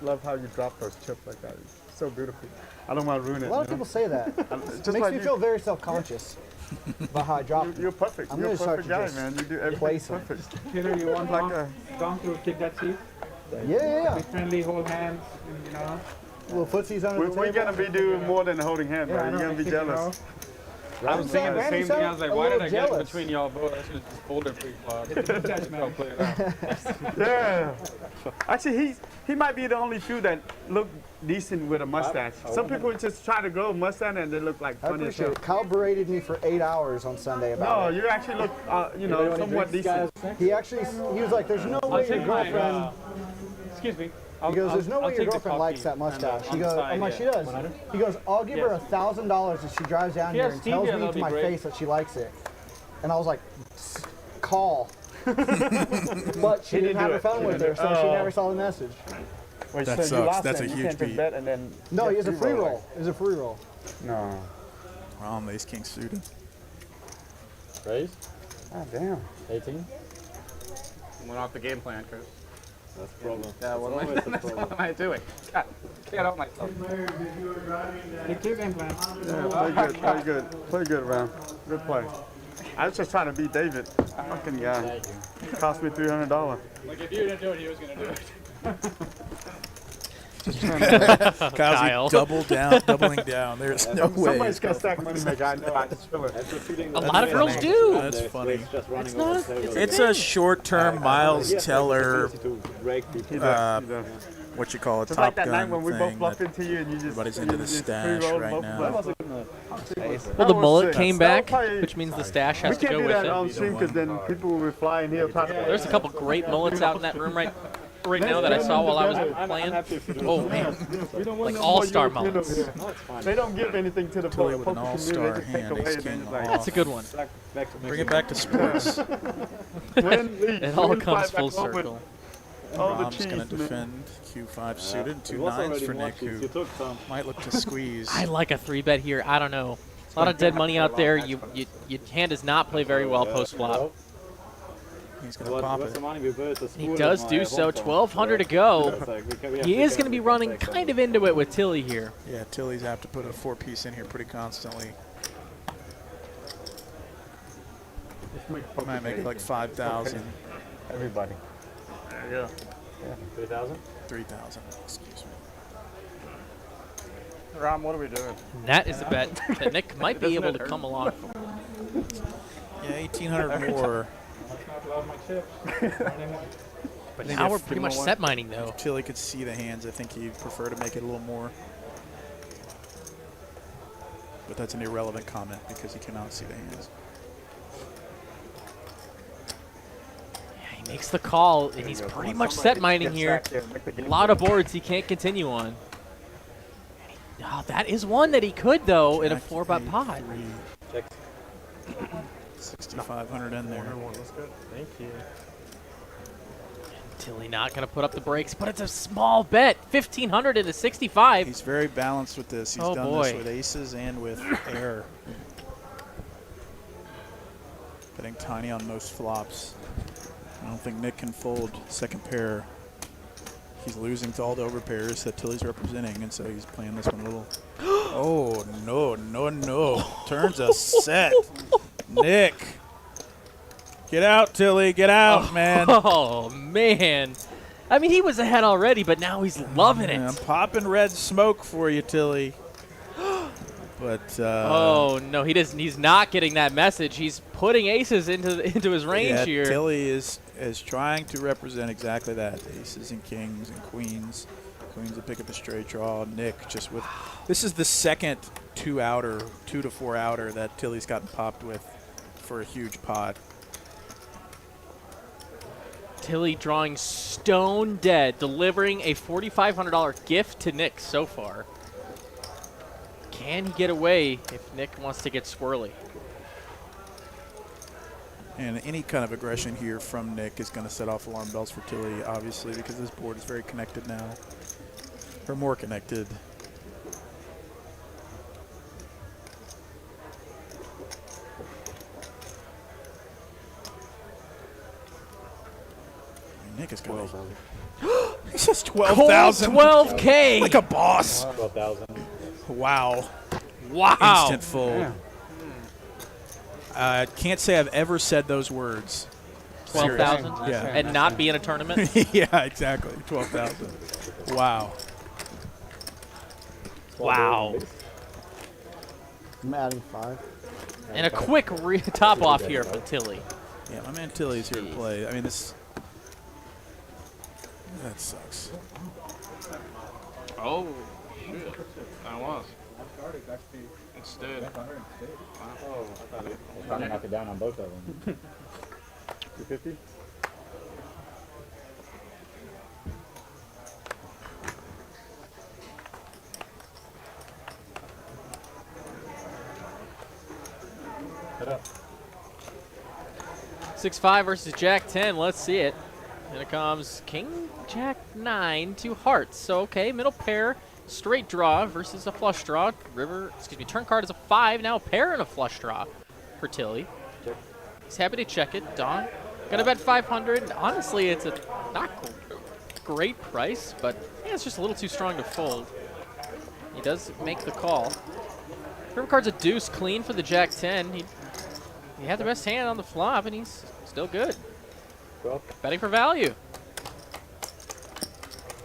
Love how you drop those chips like that. It's so beautiful. I don't want to ruin it. A lot of people say that. Just Makes like me you. feel very self-conscious about how I drop. You're perfect. I'm You're a gonna start perfect to guy, just man. You do everything place 'em. perfect. Peter, you want Like a Don to kick that seat? Yeah. Be friendly, hold hands, and, you know. Little footsies under the we're table. gonna be doing more than holding hands, Yeah, I man. know, You're gonna be kick it jealous. off. I was thinking the Randy same thing. I was like, sounds a why did little I get jealous. between y'all both? I should have just folded pre-flop. I'll play it out. Yeah. Actually, he might be the only few that look decent with a mustache. Some people just try to grow a mustache and they look like I funny as appreciate hell. it. Kyle berated me for 8 hours on Sunday No, about it. you actually look, somewhat decent. He was like, there's no I'll way your take my, girlfriend, excuse me. he goes, there's no way your girlfriend likes that mustache. He goes, I'm like, she does. He goes, I'll give her $1,000 if she drives down here and tells me to my face that she likes it. And I was like, call. But she didn't have her phone with her, so she never saw the message. Wait, That so you sucks. lost That's then. a You huge can't just beat. bet and then No, get he has a free roll. roll. It was a free roll. No. Wrong, ace king suited. Raise? Ah, damn. 18? Went off the game plan, Chris. That's the problem. Yeah, what Always the problem. what am I doing? God, get out myself. Stick to your game plan. Yeah, play good, man. Good play. I was just trying to beat David. Fucking guy. It cost me $300. Like, if you didn't do it, he was going to do it. Kyle. Doubling down. There's no way. Somebody's got stack Moneymaker. I know. I just feel it. A lot of girls do. That's funny. It's not- It's a short-term Miles Teller, He does. what you call a Just top like that night gun when we both thing. bluffed that into you and you just. everybody's you into the just stash pre-rolled right both now. bluffs. Well, the was mullet sick. came That'll back, probably- which means the stash We has to can't go do with that on it. stream because then people will reply and he'll talk about There's a couple great mullets out in that room right now that I saw while I was playing. Oh man, We don't want like no all-star more European mullets. over here. They don't give anything to the Tilly poker with an all-star community. They just take hand, away ace and then king it's like, That's a good one. Bring it back to sports. win, lead. It all Win, comes fight full back over. circle. All the Rob's cheese, going to man. defend Q5 suited and two It was nines already for more Nick, cheese. who You took some. might look to squeeze. I like a 3-bet here. I don't know. A lot of dead money out there. Your hand does not play very well post flop. He's going to pop What's the it. money we put? The He spoon does of do my so. home phone. 1,200 to go. It's like we have He to is take going to be every running mistake kind on of into it with Tilly here. Yeah, Tilly's have to put a 4-piece in here pretty constantly. Might make it like 5,000, Everybody. Yeah. 3,000? 3,000. Excuse me. Ram, what are we doing? And that is a bet that Nick might be able to come along for. Yeah, 1,800 more. But now we're pretty much set mining though. Tilly could see the hands. I think he'd prefer to make it a little more. But that's an irrelevant comment because he cannot see the hands. Yeah, he makes the call, and he's pretty much set mining here. A lot of boards he can't continue on. Oh, that is one that he could though in a Jack 4-bet pot. 6,500 in there. That's good. Thank you. Tilly not going to put up the brakes, but it's a small bet. 1,500 into 65. He's very balanced with this. He's Oh, done boy. this with aces and with air. Betting tiny on most flops. I don't think Nick can fold second pair. He's losing to all the overpairs that Tilly's representing, and so he's playing this one a little. Oh, no, no, no. Turns a set. Nick. Get out, Tilly. Get out, man. Oh, man. I mean, he was ahead already, but now he's loving I'm it. popping red smoke for you, Tilly. But Oh, no, he doesn't. He's not getting that message. He's putting aces into his range yeah, here. Tilly is trying to represent exactly that. Aces and kings and queens. Queens will pick up a straight draw. Nick just with. This is the second 2 to 4 outer that Tilly's gotten popped with for a huge pot. Tilly drawing stone dead, delivering a $4,500 gift to Nick so far. Can he get away if Nick wants to get squirrely? And any kind of aggression here from Nick is going to set off alarm bells for Tilly, obviously, because this board is very connected now. Or more connected. Nick is going. He says 12,000. 12K. Like a boss. 12,000. Wow. Wow. Instant fold. Can't say I've ever said those words. 12,000? Yeah. And not be in a tournament? Yeah, exactly. 12,000. Wow. Wow. I'm adding 5. And a quick top off here from Tilly. Yeah, my man Tilly's here to play. I mean, this. That sucks. Oh, shit. I was. Instead. Oh, I thought it was trying to knock it down on both of them. 250? Head up. 6-5 versus Jack 10. Let's see it. And it comes King Jack 9 to hearts. So okay, middle pair, straight draw versus a flush draw. Turn card is a 5. Now a pair and a flush draw for Tilly. Check. He's happy to check it. Don gonna bet 500. Honestly, it's a not great price, but yeah, it's just a little too strong to fold. He does make the call. River card's a deuce clean for the Jack 10. He had the best hand on the flop, and he's still good. Well, Betting for value.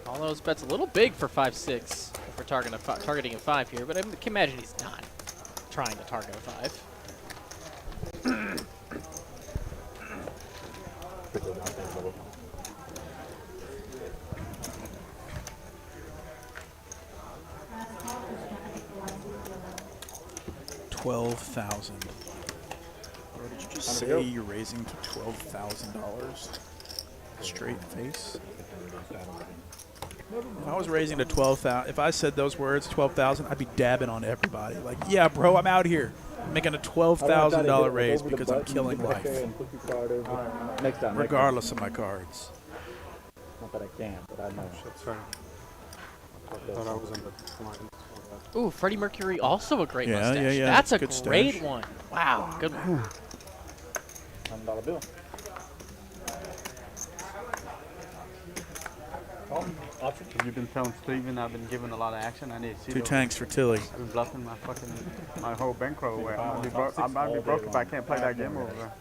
All those bets a little big for 5-6 if we're targeting a 5 here, but I can imagine he's not trying to target a 5. $12,000. Or did you just say you're raising to $12,000? Straight face. If I was raising to 12,000, if I said those words, 12,000, I'd be dabbing on everybody. Like, yeah, bro, I'm out here. I'm making a $12,000 raise because I'm killing life, next time. regardless of my cards. Not that I can, but I know. Shit, sorry. I thought I was in the line. Ooh, Freddie Mercury, also a great Yeah, mustache. yeah. That's a Good great stash. one. Wow, good one. $100 bill. Oh, option. You've been telling Steven I've been giving a lot of action. I need to see 2 those. tanks for Tilly. I've been bluffing my whole bankroll away. I might be broke if I can't play that game over there.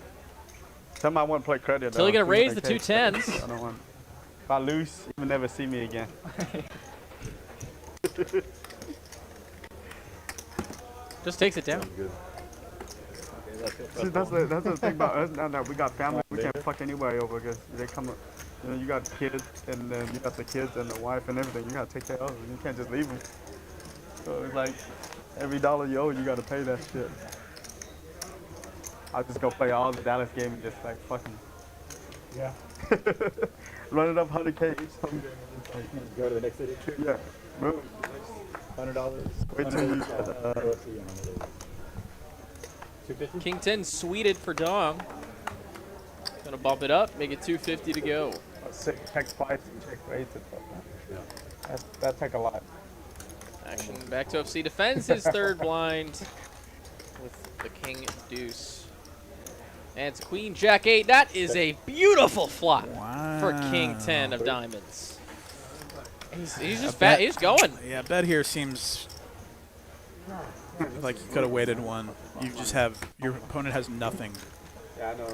Tell me I want to play credit. Tilly though. gonna raise the Okay. 2 10s. I don't want. If I lose, you will never see me again. Just takes it down. See, that's the thing about us now that we got family. We can't fuck anybody over because they come up. You know, you got kids, and then you got the kids and the wife and everything. You gotta take care of them. You can't just leave them. So it's like every dollar you owe, you gotta pay that shit. I'll just go play all the Dallas game and just like fucking. Yeah. Run it up 100K each home game. Go to the next city. Yeah. Move. $100. Wait till you. 250. King 10 sweeted for Dom. Gonna bump it up, make it 250 to go. Check twice and check rates and stuff. That take a lot. Action back to FC defends his third blind with the King Deuce. And it's Queen Jack 8. That is a beautiful flop for King 10 of diamonds. He's just fat. He's going. Yeah, bet here seems like you could have waited one. You just have your opponent has nothing. Yeah, I know.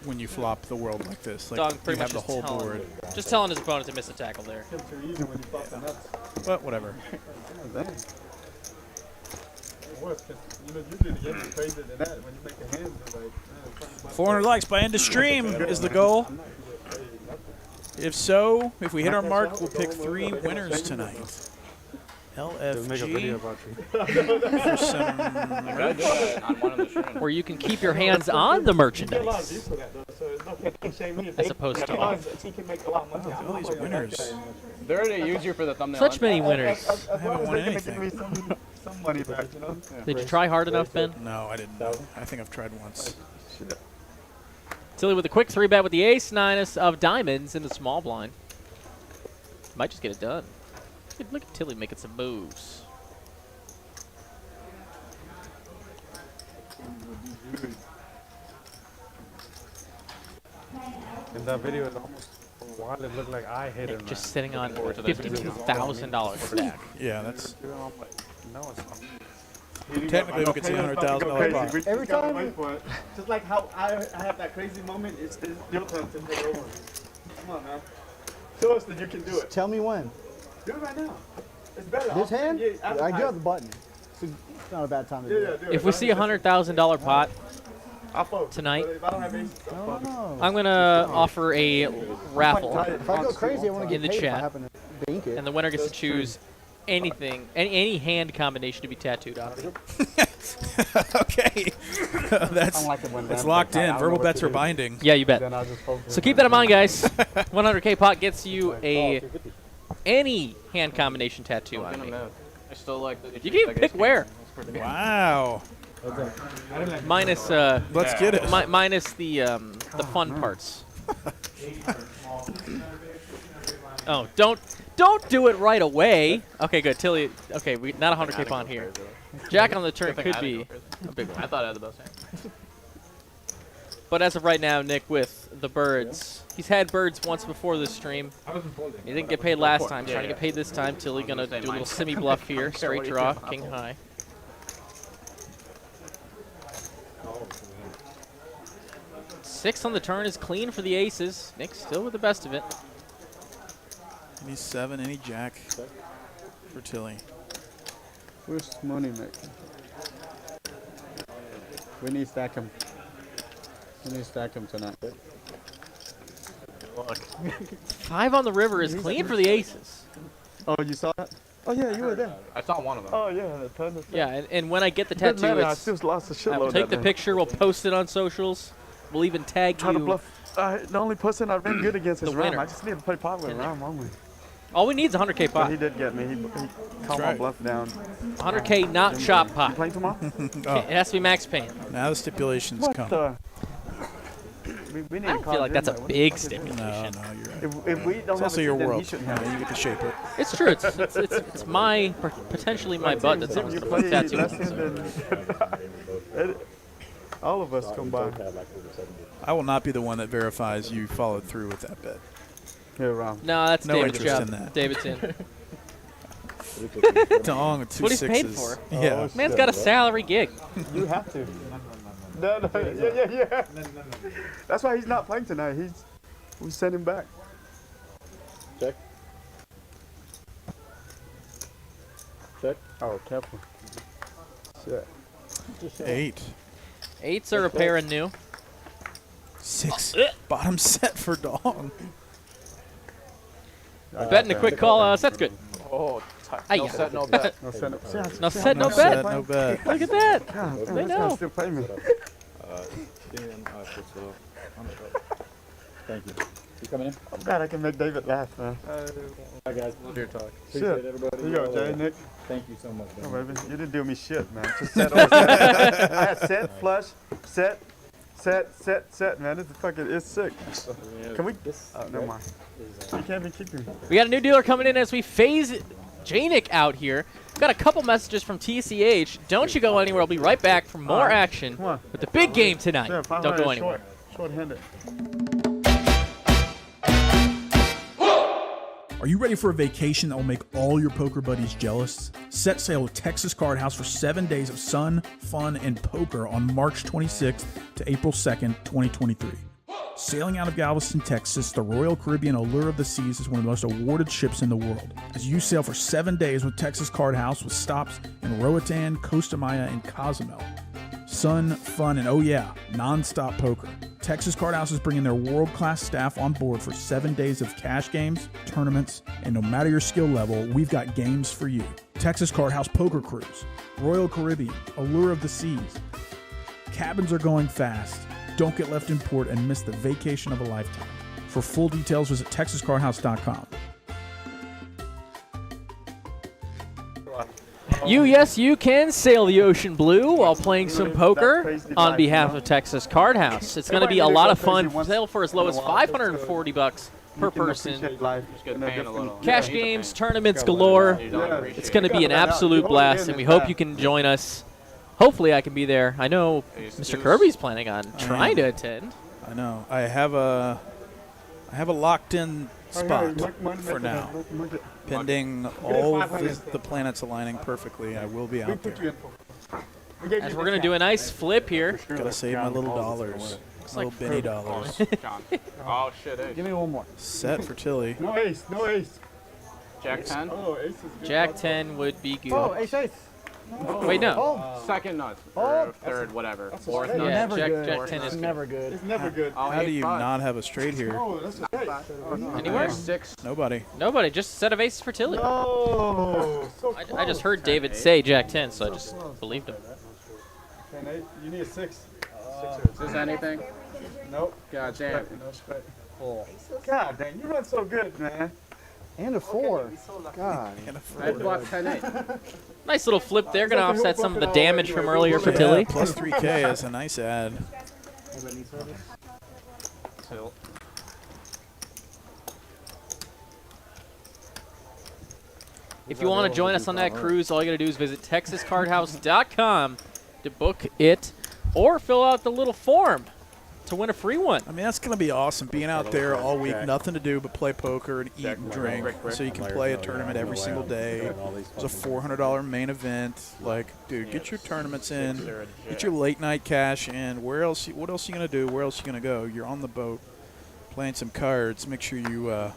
When you flop the world like this, like Dog you pretty have much the whole telling, board. just telling his opponent to miss a tackle there. It's too easy when you flop the nuts. But whatever. You know, usually the game is crazier than that. When you make a hand, it's like 400 likes by end of stream is the goal. If so, if we hit our mark, we'll pick 3 winners tonight. LFG for some merch. Where you can keep your hands on the merchandise as opposed to off. All these winners. They already use you for the thumbnail. Such many winners. I haven't won anything. some money back, you know? Did you try hard enough, Ben? No, I didn't. I think I've tried once. Tilly with a quick 3-bet with the ace-9 of diamonds in the small blind. Might just get it done. Look at Tilly making some moves. In that video, it almost for a while it looked like I hit him. Just sitting on $52,000 stack. Yeah, that's No, it's not. technically we could see $100,000 pot. Every time. Just like how I have that crazy moment, it's your turn to take over. Come on, man. Show us that you can do it. Tell me when. Do it right now. It's better. This hand? Yeah, I do have the button. It's not a bad time to do it. If we see a $100,000 pot tonight, I'm gonna offer a raffle If I go crazy, I want to in get the paid if I chat, happen to bank it. and the winner gets to choose anything, any hand combination to be tattooed on me. Okay. That's it's locked in. Verbal bets are binding. Yeah, you bet. So keep that in mind, guys. 100K pot gets you any hand combination tattoo on me. I still like the. You can even pick where. Wow. Minus Let's get it. Minus the fun parts. Oh, don't do it right away. Okay, good. Tilly. Okay, we not 100K pawn here. Jack on the turn could be a big one. I thought I had the best hand. But as of right now, Nick with the birds. He's had birds once before this stream. He didn't get paid last time. He's trying to get paid this time. Tilly gonna do a little semi bluff here. Straight draw, king high. Six on the turn is clean for the aces. Nick still with the best of it. Any 7, any jack for Tilly. Where's Moneymaker? We need to stack him. We need to stack him tonight. Five on the river is clean for the aces. Oh, you saw that? Oh yeah, you were there. I saw one of them. Oh yeah, Yeah, and when I get the Doesn't tattoo, matter, I it's, still lost a shitload. I will take the picture, we'll post it on socials. We'll even tag Try to you. bluff. The only person I've been good against is The Ram. winner. I just need to play pot with Ram only. All we need is 100K But pot. he did get me. He calmed my right. bluff down. 100K not shop You pot. playing tomorrow? It has to be max pain. Now the stipulations What come. the? We need I to don't call feel like him, that's a what the big fuck is it? No, stipulation. no, you're right. If we don't It's have also a your then he world. shouldn't Yeah, have you get to shape it. It's true. It's my potentially my butt that's You the play tattoo. less than all of us combined. I will not be the one that verifies you followed through with that bet. Here, Ram. No, that's No David's interest job. in that. David's in. Dong with That's 2 what he's paid sixes. for. Yeah. Man's got a salary gig. You have to. No, yeah. That's why he's not playing tonight. We sent him back. Check. Check. Oh, careful. Shit. 8. Eights are a pair of new. 6. Bottom set for Dong. Betting a quick call. That's good. Oh, Aye. no set, no bet. No, send him. No set, no No bet. set, no bet. Look at that. God, They damn, this know. guy's still playing me. Thank you. You coming in? I'm glad I can make David laugh, man. Hi guys. Love your talk. Shit. Appreciate everybody. Here you go, Jay, Nick. Thank you so much. Oh, baby. You didn't do me shit, man. Just set over set. I had set, flush, set, man. This is fucking, it's sick. Can we? Oh, never mind. You can't be keeping me. We got a new dealer coming in as we phase Janik out here. Got a couple messages from TCH. Don't you go anywhere. I'll be right back for more action Come on. with the big game tonight. Yeah, Don't go anywhere. Short-handed. Are you ready for a vacation that will make all your poker buddies jealous? Set sail with Texas Card House for 7 days of sun, fun, and poker on March 26th to April 2nd, 2023. Sailing out of Galveston, Texas, the Royal Caribbean Allure of the Seas is one of the most awarded ships in the world. As you sail for 7 days with Texas Card House with stops in Roatan, Costa Maya, and Cozumel. Sun, fun, and oh yeah, non-stop poker. Texas Card House is bringing their world-class staff on board for 7 days of cash games, tournaments, and no matter your skill level, we've got games for you. Texas Card House Poker Cruise, Royal Caribbean, Allure of the Seas. Cabins are going fast. Don't get left in port and miss the vacation of a lifetime. For full details, visit TexasCardHouse.com. Yes, you can sail the ocean blue while playing some poker on behalf of Texas Card House. It's going to be a lot of fun. Sail for as low as $540 per person. Cash games, tournaments galore. It's going to be an absolute blast, and we hope you can join us. Hopefully I can be there. I know Mr. Kirby's planning on trying to attend. I know. I have a locked-in spot for now. Pending all the planets aligning perfectly, I will be out there. As we're going to do a nice flip here. Gotta save my little dollars. Little Benny dollars. Oh, shit, ace. Give me one more. Set for Tilly. No ace, no ace. Jack 10? Oh, ace is good. Jack 10 would be good. Oh, ace. Wait, no. Oh. Second nuts. Oh. Or third, whatever. Fourth It's nuts. never Jack- good. Jack 10 it's is never good. It's never good. Oh, How do you 8-5. not have a straight here? Oh, that's okay. Anywhere? 6. Nobody. Nobody. Just a set of aces for Tilly. Oh, so I just heard David say Jack 10, so I just believed him. Okay, Nate, you need a 6. Is this anything? Nope. God damn. No straight. God dang, you run so good, man. And a 4. God. Red block 10-8. Nice little flip there. Going to offset some of the damage from earlier for Tilly. Yeah, plus 3K is a nice add. If you want to join us on that cruise, all you got to do is visit texascardhouse.com to book it or fill out the little form to win a free one. I mean, that's going to be awesome, being out there all week, nothing to do but play poker and eat and drink. So you can play a tournament every single day. There's a $400 main event. Like, dude, get your tournaments in, get your late night cash in. Where else? What else are you going to do? Where else are you going to go? You're on the boat playing some cards. Make sure you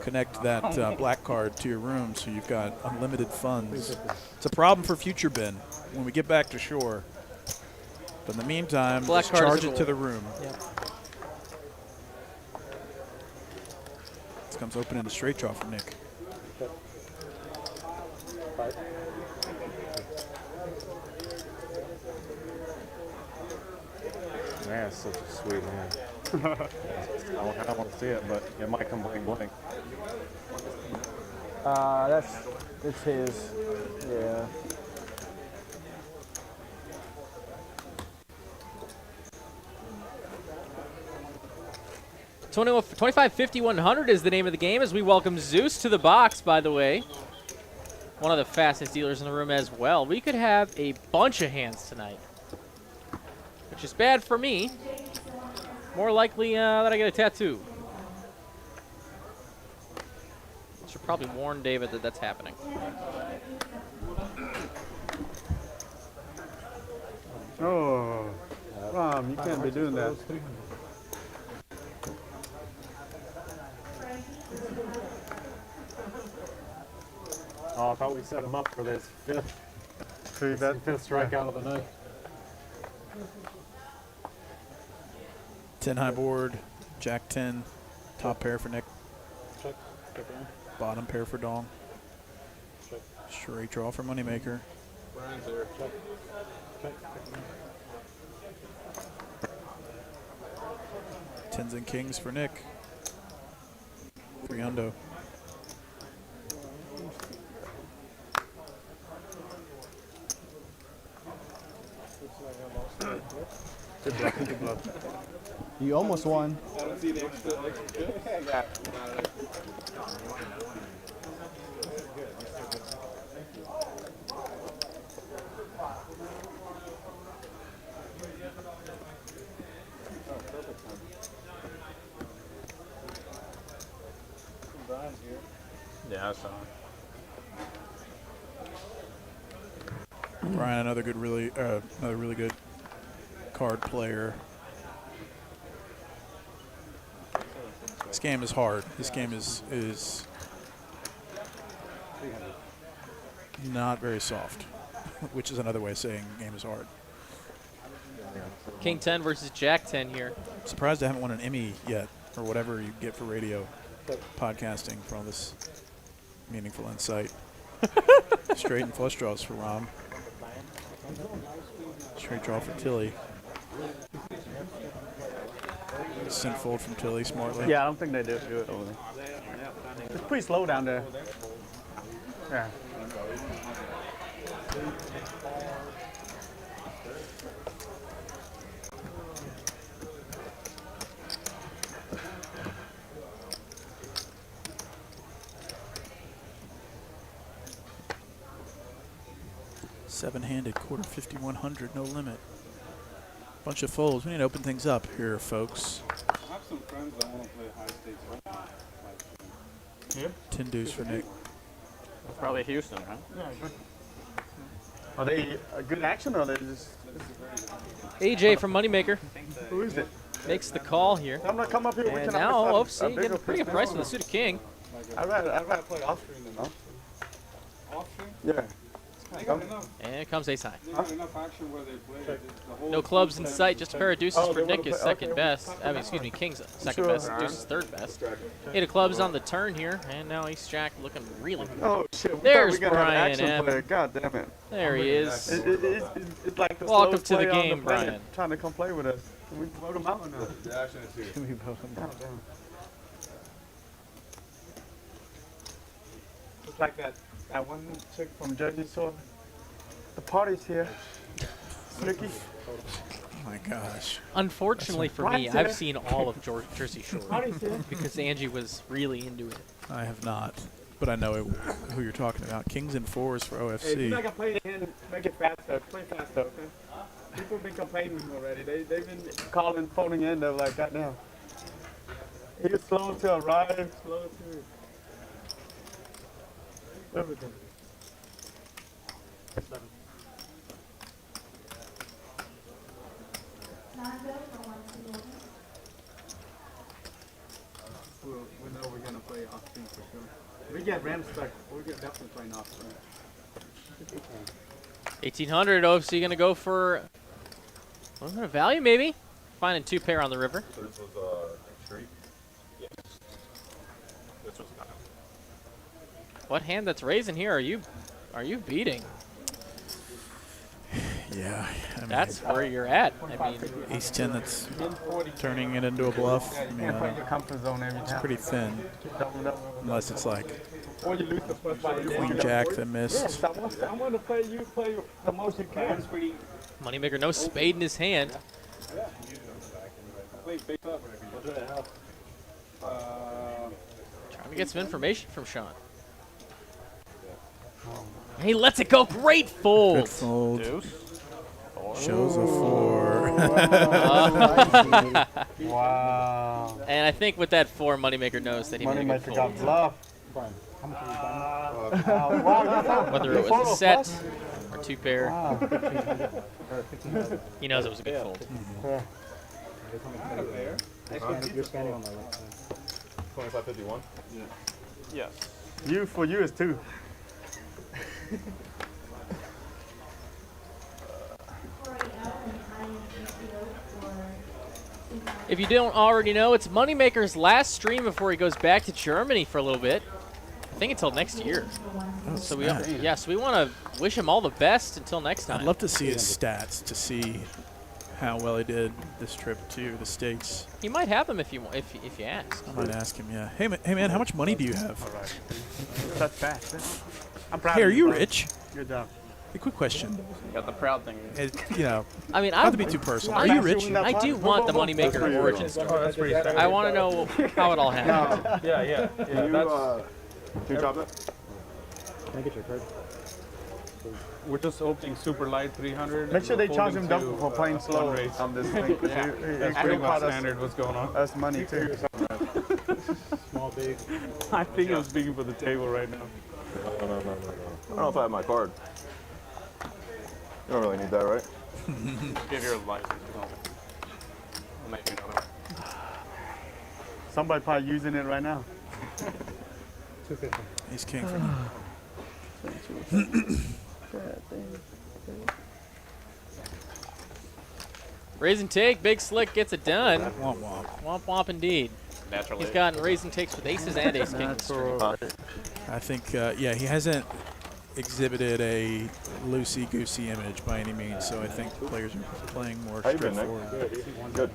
connect that black card to your room so you've got unlimited funds. It's a problem for Future Bin when we get back to shore. But in the meantime, Black just card charge is it a to the room. Yep. This comes open into straight draw for Nick. Man, it's such a sweet hand. I don't want to see it, but it might come bling bling. It's his. Yeah. 25-50-100 is the name of the game as we welcome Zeus to the box, by the way. One of the fastest dealers in the room as well. We could have a bunch of hands tonight, which is bad for me. More likely that I get a tattoo. Should probably warn David that that's happening. Oh, Rom, you can't be doing that. Oh, I thought we set him up for this fifth strikeout of the night. 10 high board, Jack 10, top pair for Nick, bottom pair for Dong. Straight draw for Moneymaker. Tens and kings for Nick. 3 hundo. You almost won. Yeah, I saw it. Brian, another really good card player. This game is hard. This game is not very soft, which is another way of saying game is hard. King 10 versus Jack 10 here. Surprised I haven't won an Emmy yet, or whatever you get for radio podcasting for all this meaningful insight. Straight and flush draws for Rom. Straight draw for Tilly. Send fold from Tilly smartly. Yeah, I don't think they do it over there. It's pretty slow down there. Yeah. Seven-handed, quarter 50-100, no limit. Bunch of folds. We need to open things up here, folks. I have some friends that want to play high stakes right now. Here? 10 deuce for Nick. Probably Houston, huh? Yeah, good. Are they a good action or are they just... AJ from Moneymaker Who is it? makes the call here. I'm gonna come up here. We And can now have OFC getting a pretty good price for the suited king. I'd rather play off screen than on. Off stream? Yeah. It's And comes ace high. No clubs in sight, just a pair of deuces for Nick, his second best. I mean, excuse me, King's second best, deuces third best. 8 of clubs on the turn here, and now ace jack looking really good. Oh shit! There's we Brian M. player. God damn it! There he is. It's like the Welcome slowest to the player on game, planet Brian. Trying to come play with us. Can we vote him out or not? The action is here. Can we vote him out? It's like that one chick from Jersey Shore. The party's here. Sreeky. Oh my gosh. Unfortunately for me, Right I've there. seen all of Jersey Shore Party's here. because Angie was really into it. I have not, but I know who you're talking about. Kings and fours for Hey, if OFC. you're not gonna play the hand, make it faster. Play faster, okay? People have been complaining already. They've been calling, phoning in. They're like, goddamn. He was slow to arrive, slow to everything. We know we're gonna play off spin for sure. We get Ram stuck. We're definitely playing off spin. 1800, OFC gonna go for a little bit of value maybe. Finding 2 pair on the river. So this was Sreek? Yes. This was not. What hand that's raising here are you beating? Yeah. I mean, That's where you're at. I mean, ace 10 that's turning it into a bluff. I mean, Can't play your comfort zone every it's time. pretty thin, unless it's like Or you lose the first fight. queen jack that missed. Yes, I want to play you play the most you can. Moneymaker, no spade in his hand. Trying to get some information from Sean. He lets it go. Great fold. Good fold. Shows a 4. Wow. And I think with that 4, Moneymaker knows that he made a good Moneymaker got fold. bluffed. Whether it was a set or 2 pair, he knows it was a good fold. You're standing on my left. 2551? Yes. For you is 2. If you don't already know, it's Moneymaker's last stream before he goes back to Germany for a little bit. I think until next year. So we want to wish him all the best until next time. I'd love to see his stats to see how well he did this trip to the States. He might have them if you ask. I might ask him, yeah. Hey man, how much money do you have? That's fast. I'm proud Hey, of are you bro. rich? Good job. Hey, quick question. Got the proud thing. You know, I mean, not to be too personal. Are you rich? I do want the Moneymaker origin story. Oh, that's pretty standard. I want to know how it all happened. Yeah. Do you drop it? Can I get your card? We're just opening super light 300. Make sure they charge Folding him double to, for playing slow fundraise. on this thing. That's pretty much standard. What's going on? That's money too. Small, big. I think I'm speaking for the table right now. No. I don't know if I have my card. You don't really need that, right? Give your license. I'll make you another. Somebody probably using it right now. 250. He's king for Raise and take, Big Slick gets it done. Womp womp. Womp womp indeed. Naturally. He's gotten raise and takes with aces and ace kings. I think, yeah, he hasn't exhibited a loosey-goosey image by any means, so I think players are playing more How you been, Nick? straightforward. Good.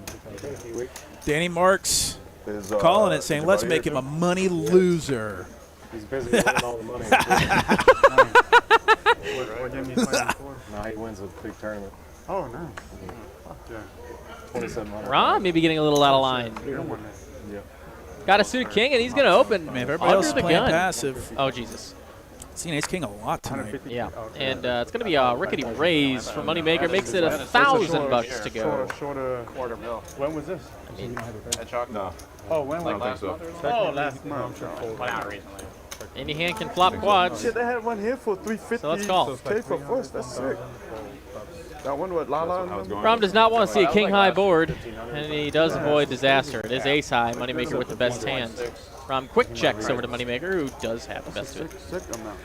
Danny Marks Is, calling it, saying, let's anybody make him here, a money loser. He's busy winning all the money. What game you playing for? No, he wins a big tournament. Oh, no. Fuck yeah. 2,700. Ron maybe getting a little out of line. You don't want that. Got a suited king, and he's going to open I mean, if everybody else is under the playing gun. passive, Oh, Jesus. seen ace king a lot tonight. Yeah, and it's going to be a rickety raise for Moneymaker. Makes it $1,000 to go. Shorter. Quarter mil. When was this? At chalk? No, Oh, when I was don't think so. Oh, last month. Not recently. Any hand can flop quads. Shit, they had one here for 350. So let's call. K for first. That's sick. That one with Lala. I was going. Rom does not want to see a king-high board, and he does avoid disaster. It is ace-high, Moneymaker with the best hand. Rom quick checks over to Moneymaker, who does have the best of it. Sick amount.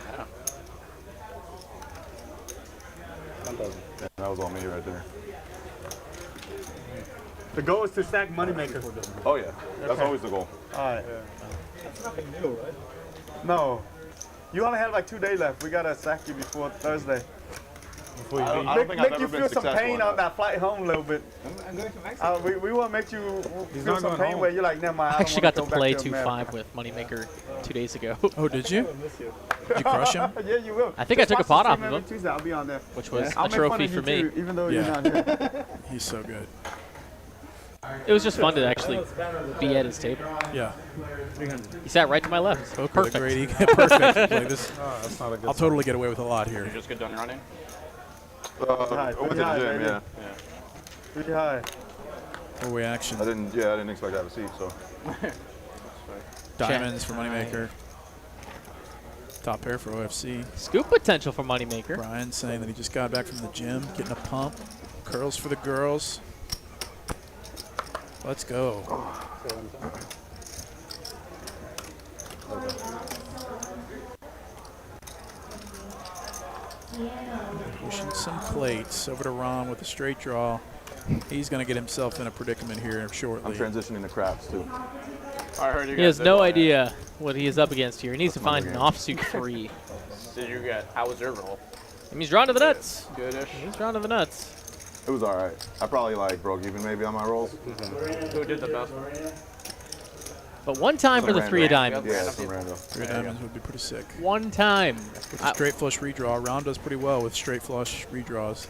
Yeah, that was all me right there. The goal is to stack Moneymaker. Oh yeah, that's always the goal. All right. That's nothing new, right? No. You only have like 2 days left. We gotta sack you before Thursday. I don't think I've Make ever you been feel some successful pain in on that. that flight home a little bit. I'm going to Mexico. We want to make you feel not some going pain home. where you're like, never mind. I I actually don't got to wanna go play back to 2-5 America. with Moneymaker 2 days ago, Oh, did you? I miss you. Did you crush him? Yeah, you will. I think I Just took a watch the pot off stream of every him. Tuesday. I'll be on there. which was I'll a make fun trophy of for you me. too, even though Yeah. you're not here. He's so good. It was just fun to actually be at his table. Yeah. He sat right to my left. Poker, the Perfect. great perfect. Like this, That's not a good I'll totally get away with a lot here. Just get done running. High, I went to pretty high, the gym, baby. yeah. Pretty high. Four-way action. I didn't expect to have a seat, so. Diamonds for Moneymaker. Top pair for OFC. Scoop potential for Moneymaker. Brian saying that he just got back from the gym, getting a pump. Curls for the girls. Let's go. Pushing some plates over to Ron with a straight draw. He's going to get himself in a predicament here I'm shortly. transitioning to craps too. I heard you He has no idea what he is up against here. He needs to find an offsuit 3. Did you get? How was your roll? He's drawn to the nuts. Goodish. He's drawn to the nuts. It was all right. I probably like broke even maybe on my rolls. Who did the best? But one time for the 3 of diamonds. Yeah, some random. Three diamonds would be pretty sick. One time. With a straight flush redraw. Ron does pretty well with straight flush redraws.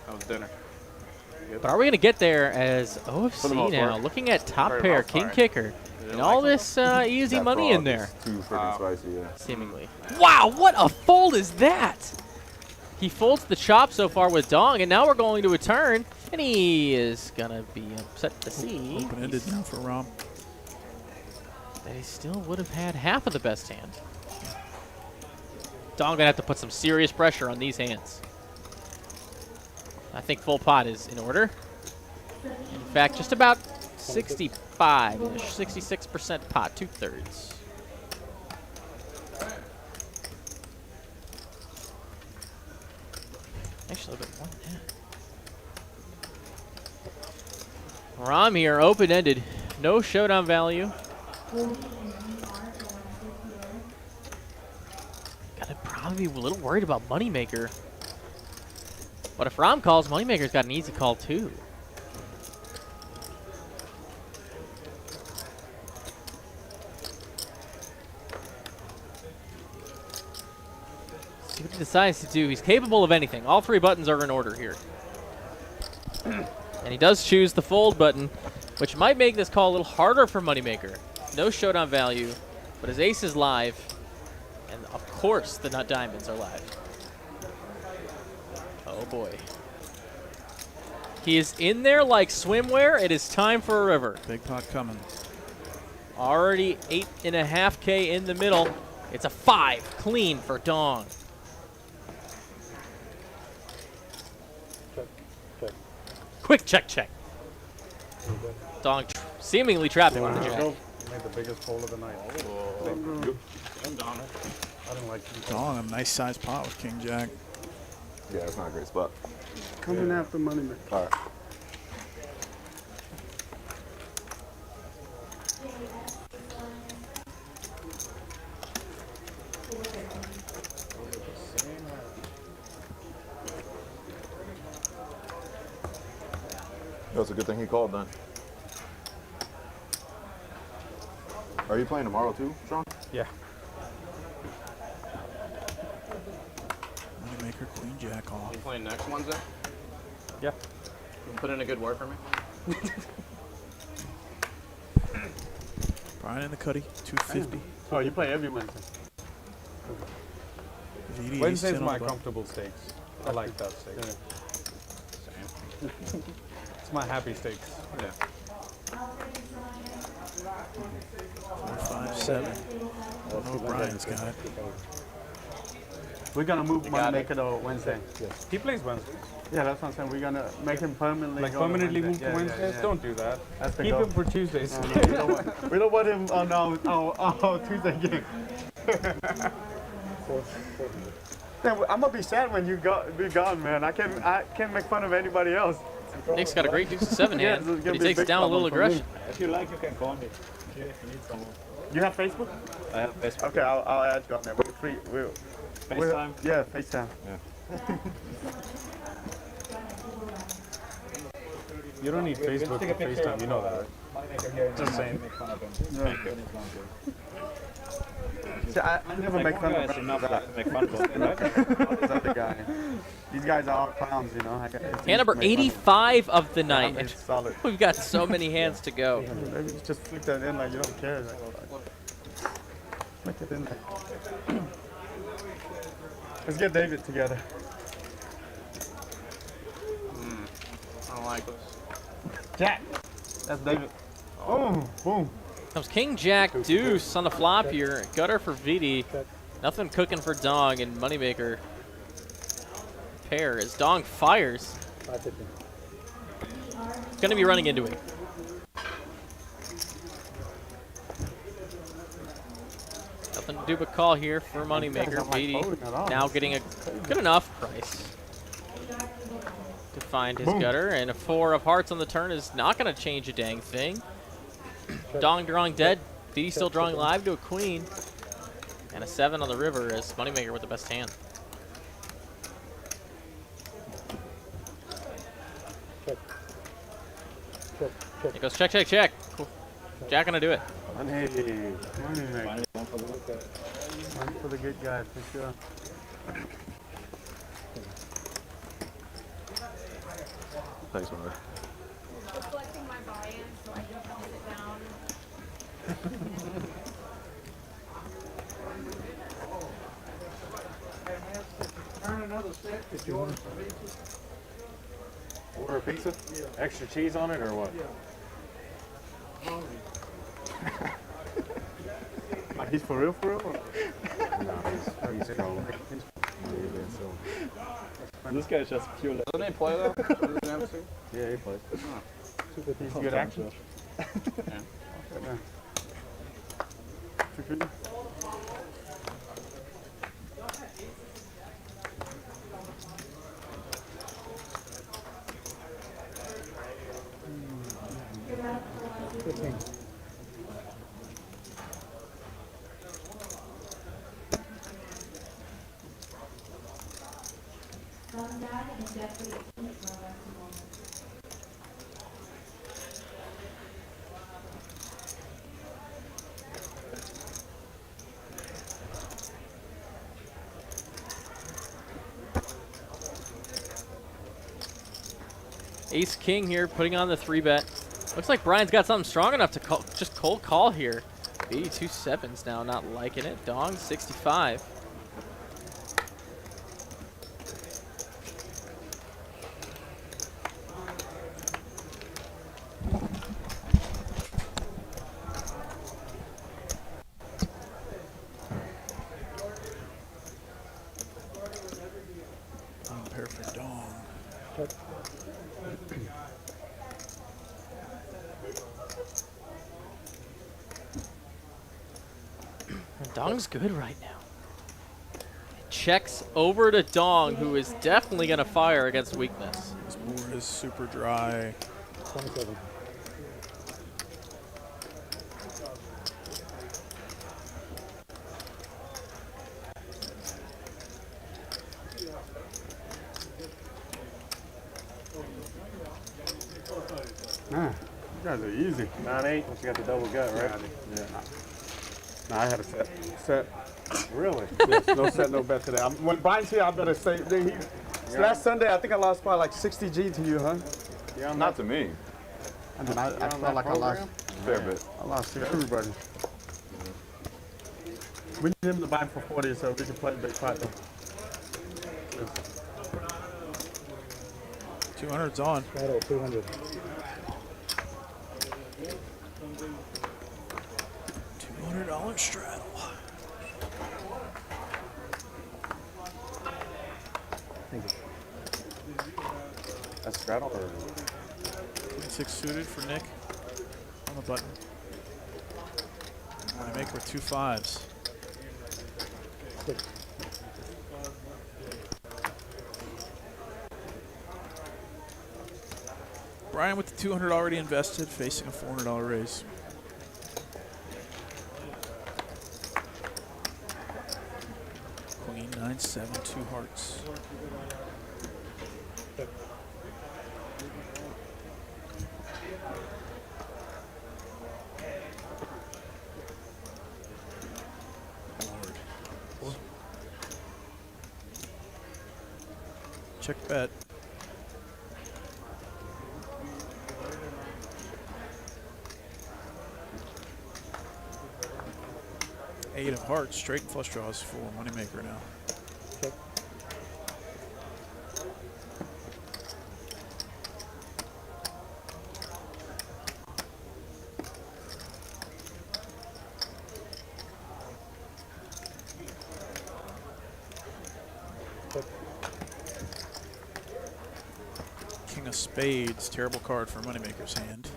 That was dinner. But are we going to get there as For the OFC most now? part. Looking at top For the pair, most king part. kicker, and all this easy That money in frog there, is Too freaking spicy, yeah. seemingly. Wow, what a fold is that? He folds the chop so far with Dong, and now we're going to a turn, and he is going to be upset to see Open-ended now for Ron. that he still would have had half of the best hand. Dong going to have to put some serious pressure on these hands. I think full pot is in order. In fact, just about 65-ish, 66% pot, 2/3. Actually, a bit more than that. Ram here, open-ended, no showdown value. Gotta probably be a little worried about Moneymaker. But if Ram calls, Moneymaker's got an easy call too. See what he decides to do. He's capable of anything. All 3 buttons are in order here. And he does choose the fold button, which might make this call a little harder for Moneymaker. No showdown value, but his ace is live. And of course, the nut diamonds are live. Oh boy. He is in there like swimwear. It is time for a river. Big pot coming. Already 8.5K in the middle. It's a 5 clean for Dong. Quick check, check. Dong seemingly trapped him with the jack. Made the biggest fold of the night. I didn't like it. Dong, a nice sized pot with King Jack. Yeah, it's not a great spot. Coming after Moneymaker. All right. That's a good thing he called then. Are you playing tomorrow too, Sean? Yeah. Moneymaker, Queen Jack off. You playing next Wednesday? Yeah. You put in a good word for me. Brian in the cutty, 250. Oh, you play every Wednesday. VD, Wednesday's 10 on my the button. comfortable stakes. I like that stakes. It's my happy stakes. Yeah. 4, 5, 7. Oh, Brian's got it. We're gonna move got Moneymaker to Wednesday. He plays Wednesday. Yeah, that's what I'm saying. We're gonna make him permanently Like go to permanently Wednesday. move to Yeah, Wednesdays? yeah. Don't do that. That's the Keep goal. him for Tuesdays. No, we don't want him on our Tuesday game. Then I'm gonna be sad when you be gone, man. I can't make fun of anybody else. Nick's got a great deuce to 7 Yeah, hand, this is but gonna he be a takes it big down with a little problem for me. aggression. If you like, you can call me. If you need someone. You have Facebook? I have Facebook. Okay, I'll add you on there. We're free. FaceTime? Yeah, FaceTime. Yeah. You don't need Facebook Take a for picture FaceTime. of, You know that, right? Moneymaker here. Just saying. Make fun of him. Yeah. Thank you. See, I never make fun of enough that. to make fun of him, right? This other guy. These guys are all clowns, you know. Hand number 85 of the night. It's solid. We've got so many hands to go. Maybe just flick that in like you don't care. Flick it in there. Let's get David together. I don't like this. Jack. That's David. Oh, boom. Comes King Jack Deuce on the flop here. Gutter for VD. Nothing cooking for Dong and Moneymaker. Pair as Dong fires. Gonna be running into it. Nothing to do but call here for Moneymaker. VD now getting a good enough price to find his gutter, and a 4 of hearts on the turn is not gonna change a dang thing. Dong drawing dead. VD still drawing live to a queen. And a 7 on the river as Moneymaker with the best hand. It goes check, check, check. Cool. Jack gonna do it. Money maker. One for the good guy, for sure. Thanks, brother. Reflecting my buy-in so I don't sit down. Order a pizza? Extra cheese on it or what? Like he's for real, or? No, he's trolling. This guy's just pure. Doesn't he play though? Yeah, he plays. He's good action. Ace King here putting on the 3-bet. Looks like Brian's got something strong enough to call, just cold call here. VD 2 7s now, not liking it. Dong 65. Perfect Dong. Dong's good right now. Checks over to Dong, who is definitely going to fire against weakness. This board is super dry. 27. Man, you guys are easy. 9-8. Once you got the double gut, right? Yeah. Nah, I had a set. Really? Yes, no set, no bet today. When Brian's here, I'm gonna say. Last Sunday, I think I lost by like 60 G to you, huh? Yeah, Not to me. I mean, I felt like I lost. Fair bit. I lost to everybody. We need him to buy for 40 so we can play big pot though. 200's on. Straddle 200. $200 straddle. That's straddle or? 6 suited for Nick on the button. Moneymaker with 2 5s. Brian with the 200 already invested, facing a $400 raise. Queen 9-7, 2 hearts. Lord. Check bet. Eight of hearts, straight and flush draws for Moneymaker now. Check. King of spades, terrible card for Moneymaker's hand.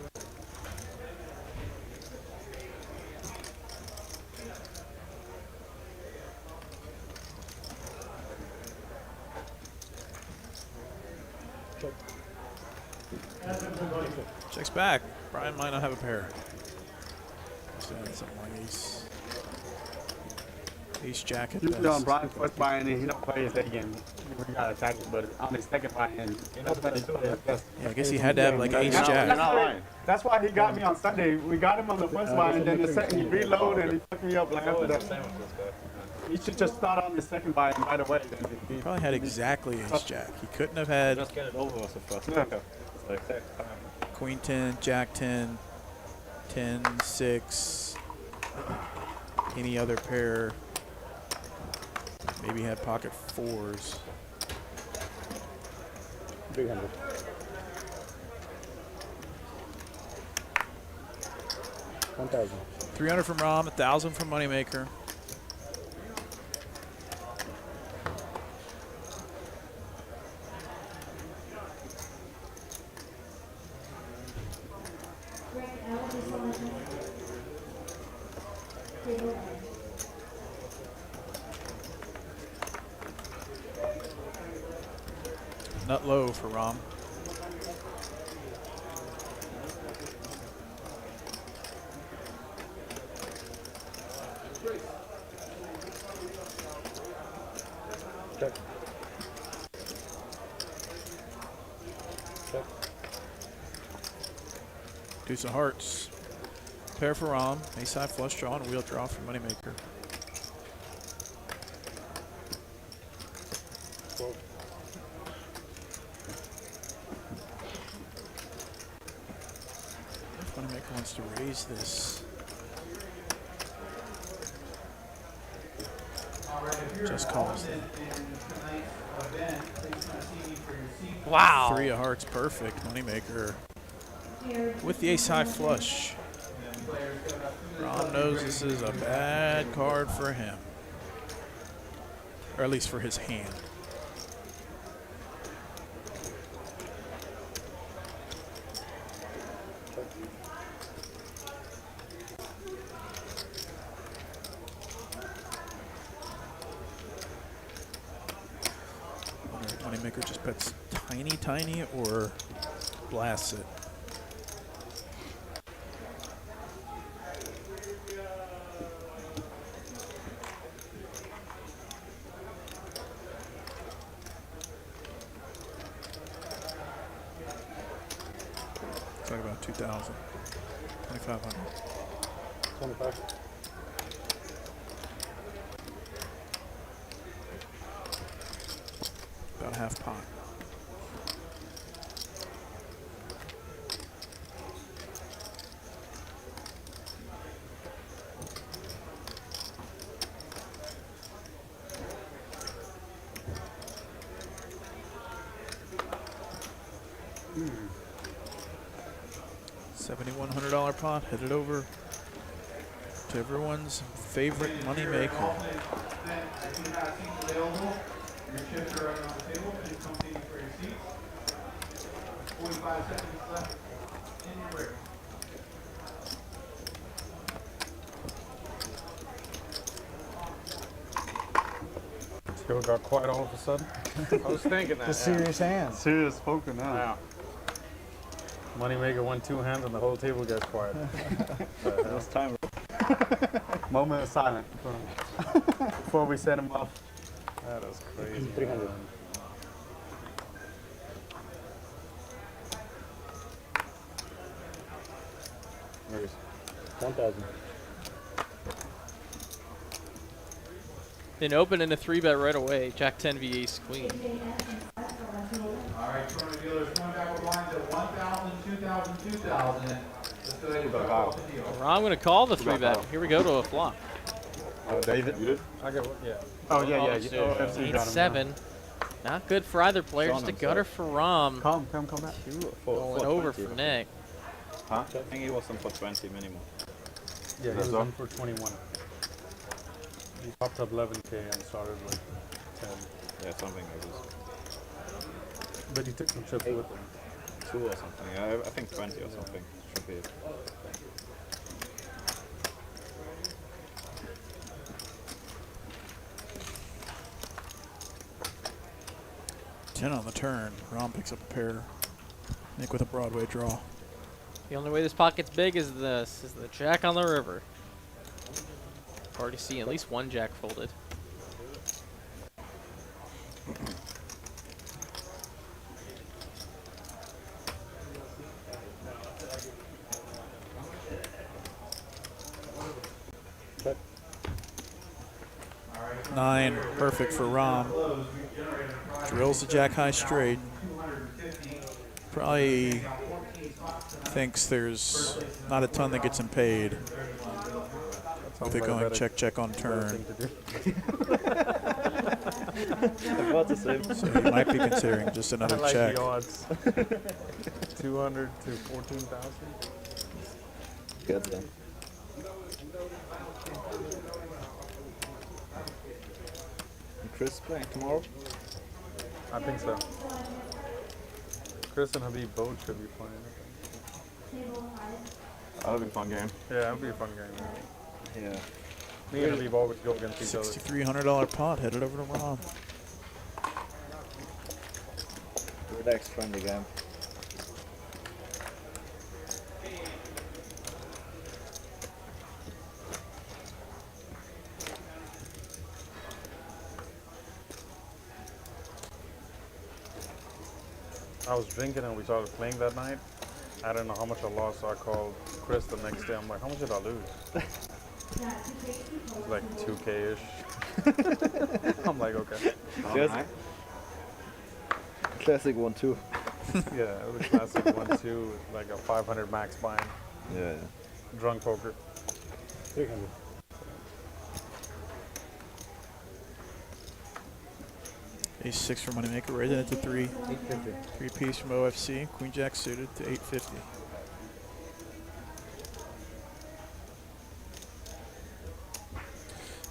Checks back. Brian might not have a pair. So something like ace. Ace jack at Usually best. on Brian's first buy-in, he don't play his second. We got attacked, but on his second buy-in, Yeah, I guess he had to have like ace jack. That's why he got me on Sunday. We got him on the first buy-in, then the second he reload and he fucked me up like after that. He should just start on the second buy-in right away. He probably had exactly ace jack. He couldn't have had Just get it over with the first. Yeah. It's like that. queen 10, jack 10, 10, 6, any other pair. Maybe had pocket fours. 300. 1,000. 300 from Rom, 1,000 from Moneymaker. Nut low for Rom. Check. Check. Deuce of hearts. Pair for Rom. Ace high flush draw and a wheel draw for Moneymaker. Moneymaker wants to raise this. Just calls them. Wow. 3 of hearts, perfect. Moneymaker with the ace high flush. Ron knows this is a bad card for him, or at least for his hand. Moneymaker just bets tiny or blasts it. Talk about 2,000, 2,500. 25. About half pot. $7,100 pot headed over to everyone's favorite Moneymaker. Your chips are right on the table. Please come seat for your seats. 45 seconds left in your break. Still got quiet all of a sudden. I was thinking that. It's a serious hand. Serious poker now. Yeah. Moneymaker won 2 hands and the whole table gets quiet. That was time. Moment of silence before we set him off. That was crazy. 300. There's 1,000. Then open in a 3-bet right away. Jack 10 v ace queen. All right, tournament dealers coming back with lines at 1,000, 2,000, 2,000. Let's go ahead and call the deal. Well, I'm going to call the 3-bet. Here we go to a flop. David, you did? I got one. Yeah. Oh yeah, yeah. So 8-7. Not good for either player. Just a gutter for Rom. Come back. Going over for Nick. Huh? I think he was on for 20 minimum. Yeah, he was on for 21. He popped up 11K and started with 10. Yeah, something like this. But he took some chips with him. 2 or something. I think 20 or something. Should be it. Ten on the turn. Rom picks up a pair. Nick with a Broadway draw. The only way this pot gets big is this, is the jack on the river. Already seeing at least one jack folded. Nine, perfect for Rom. Drills the jack high straight. Probably thinks there's not a ton that gets him paid. With it going check on turn. So he might be considering just another I like check. the odds. 200 to 14,000. Good then. Chris playing tomorrow? I think so. Chris and Habib both should be playing. That'll be a fun game. Yeah, that'll be a fun game. Yeah. Me and Habib always go against each other. $6,300 pot headed over to Rom. Relax, friendly game. I was drinking and we started playing that night. I didn't know how much I lost, so I called Chris the next day. I'm like, how much did I lose? It was like 2K-ish. I'm like, okay. Classic 1-2. Yeah, it was a classic 1-2, like a 500 max bind. Yeah. Drunk poker. 300. Ace 6 for Moneymaker, raising it to 3. 850. 3-piece from OFC. Queen Jack suited to 850.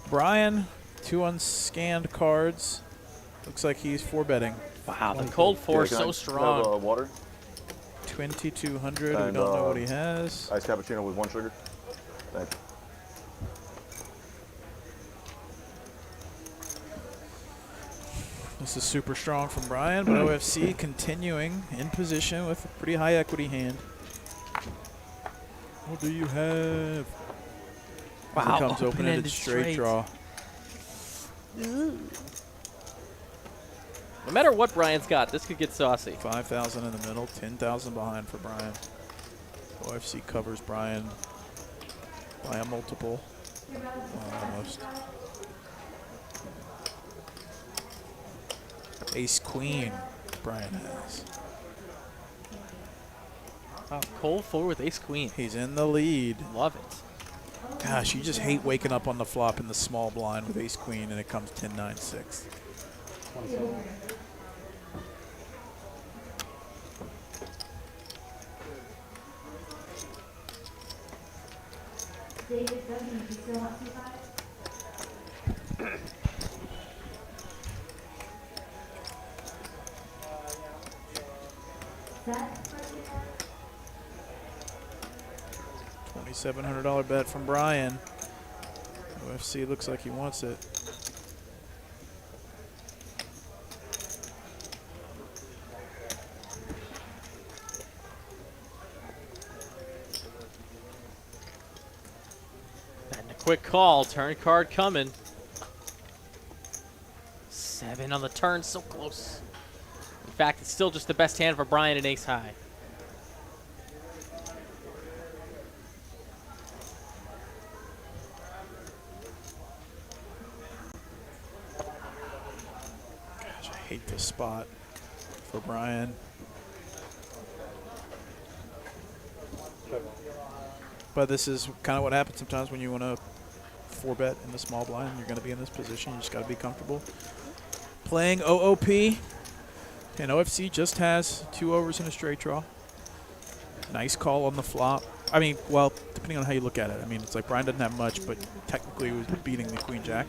Brian, 2 unscanned cards. Looks like he's 4-betting. Wow, the cold four so strong. Have, water? 2,200. We don't And, know what he has. Iced cappuccino with 1 sugar. Thanks. This is super strong from Brian, but OFC continuing in position with a pretty high equity hand. What do you have? Wow, Comes open-ended straight draw. No matter what Brian's got, this could get saucy. 5,000 in the middle, 10,000 behind for Brian. OFC covers Brian by a multiple, almost. Ace Queen, Brian has. Wow, cold four with ace queen. He's in the lead. Love it. Gosh, you just hate waking up on the flop in the small blind with ace queen and it comes 10-9-6. 27. David, do you still want T5? $2,700 bet from Brian. OFC looks like he wants it. And a quick call. Turn card coming. 7 on the turn. So close. In fact, it's still just the best hand for Brian and ace high. Gosh, I hate this spot for Brian. But this is kind of what happens sometimes when you want to 4-bet in the small blind. You're going to be in this position. You just got to be comfortable. Playing OOP, and OFC just has 2 overs in a straight draw. Nice call on the flop. I mean, well, depending on how you look at it. I mean, it's like Brian doesn't have much, but technically he was beating the queen jack.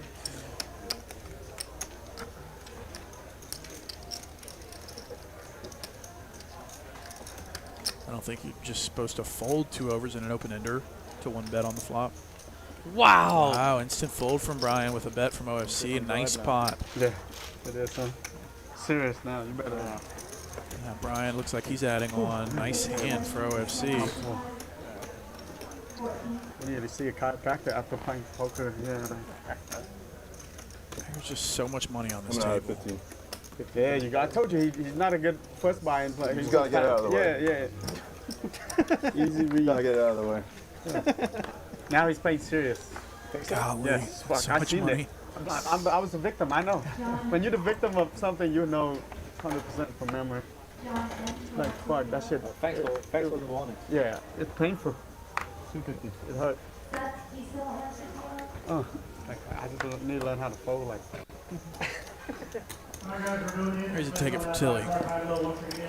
I don't think you're just supposed to fold 2 overs in an open ender to 1 bet on the flop. Wow. Wow, instant fold from Brian with a bet from OFC. Nice pot. Yeah, it is, son. Serious now, you better. Now Brian looks like he's adding on. Nice hand for OFC. We need to see a chiropractor after playing poker. Yeah. There's just so much money on this table. 15. Yeah, you got. I told you he's not a good first buy and play. He's got to get it out of the way. Yeah. Easy read. Got to get it out of the way. Now he's playing serious. Golly, Yes, fuck, so I much seen money. it. I was a victim. I know. When you're the victim of something, you know 100% from memory. Like fuck that shit. Thanks for the warning. Yeah, it's painful. It hurt. Oh, like, I just need to learn how to fold like. Here's a take it for Tilly.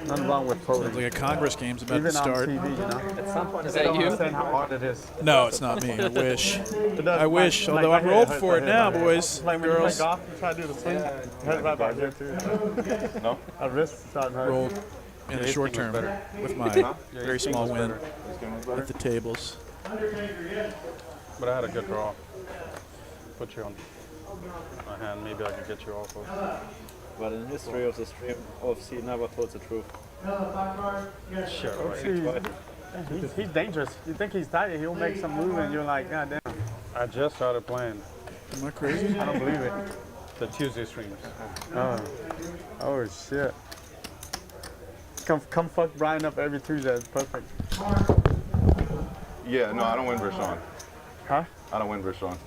Nothing wrong with folding. Sounds like a Congress game's about Even to start. on TV, you know. At some point, Is I that don't you? understand how hard it is. No, it's not me. I wish. It does, I wish. like Although my I'm head rolled hurts, for my it head now, hurts. boys Like and when you play girls. golf, you try to do the swing. Head right back here too. No? My wrist starting hurt. Rolled in the short term with my very small win This game was better. at the tables. But I had a good draw. Put you on my hand. Maybe I could get you off of. But in history of the stream, OFC never told the truth. He's dangerous. You think he's tired, he'll make some move and you're like, God damn. I just started playing Am I crazy? I don't believe it. the Tuesday streams. Oh shit. Come fuck Brian up every Tuesday. It's perfect. Yeah, no, I don't win versus Sean. Huh? I don't win versus Sean.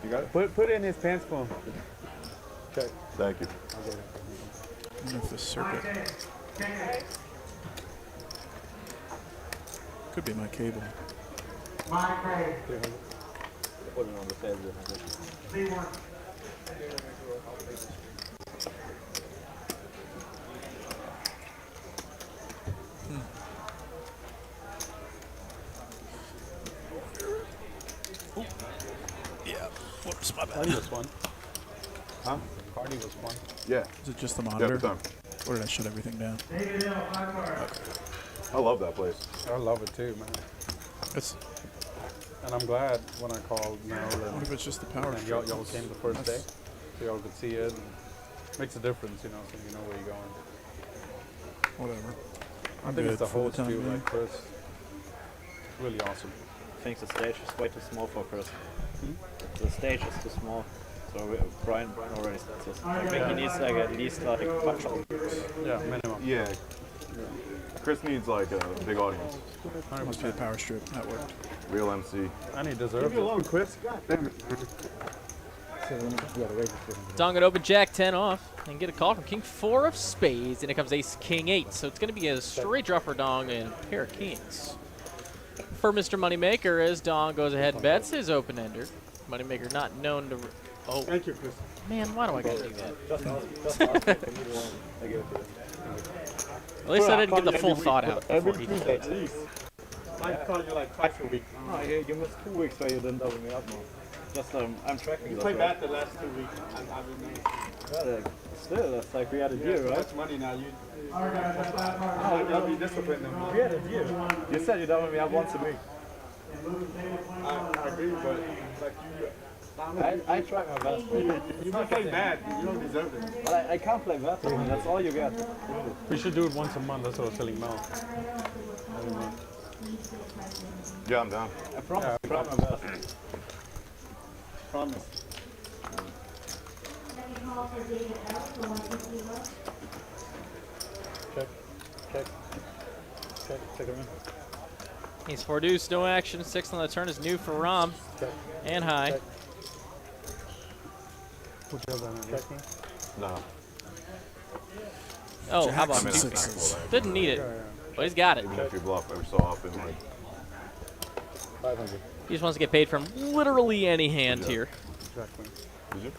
You got it? Put it in his pants for him. Thank you. I don't know if this circuit. Could be my cable. Put it on the table. Yeah. Whoops, my Cardi bad. was fun. Huh? Cardi was fun. Yeah. Is it just the Yeah, monitor? good time. Or did I shut everything down? I love that place. I love it too, man. It's, And I'm glad when I called Mel what if it's just the power and strip? y'all came the first day, so y'all could see it. And makes a difference, you know, so you know where you're going. Whatever. I think it's the for whole time too, being. like Chris. Really awesome. I think the stage is way too small for Chris. The stage is too small. So Brian already said this. I think he needs like at least like 5 shots. Yeah, minimum. Yeah. Chris needs like a big audience. Must be the power strip. That worked. Real MC. And he deserves Leave me it. alone, Chris. God damn it. Dong gonna open Jack 10 off and get a call from King 4 of spades, and it comes Ace King 8. So it's gonna be a straight draw for Dong and a pair of kings. For Mr. Moneymaker, as Dong goes ahead and bets his open ender. Moneymaker not known to. Oh Thank you, Chris. man, why do I gotta do that? I give it to him. At least I didn't call get the you full every thought week. out Every before he Tuesday, did. please. I call you like twice a week. No, you missed 2 weeks where you didn't double me up more. Just I'm tracking You this. played right? bad the last 2 weeks. I remember. Yeah, like, still, that's like we had a deal, So right? much money now. You gotta be disciplined. We had a deal. You said you double me up once a week. I agree, but like I try my best. You can play bad. You don't deserve it. But I can't play better, man. That's all you get. We should do it once a month. That's what I was telling Mel. Yeah, I'm down. I promise. I try my best. Promise. Check. Check. Check. Check him in. He's 4 deuce, no action. 6 on the turn is new for Rom. Check. And high. Check. Check. No. Oh, how about I mean, two? it's not Didn't need it, but he's got it. Even if you bluff every so often, like 500. He just wants to get paid from literally any hand here. Exactly. did you?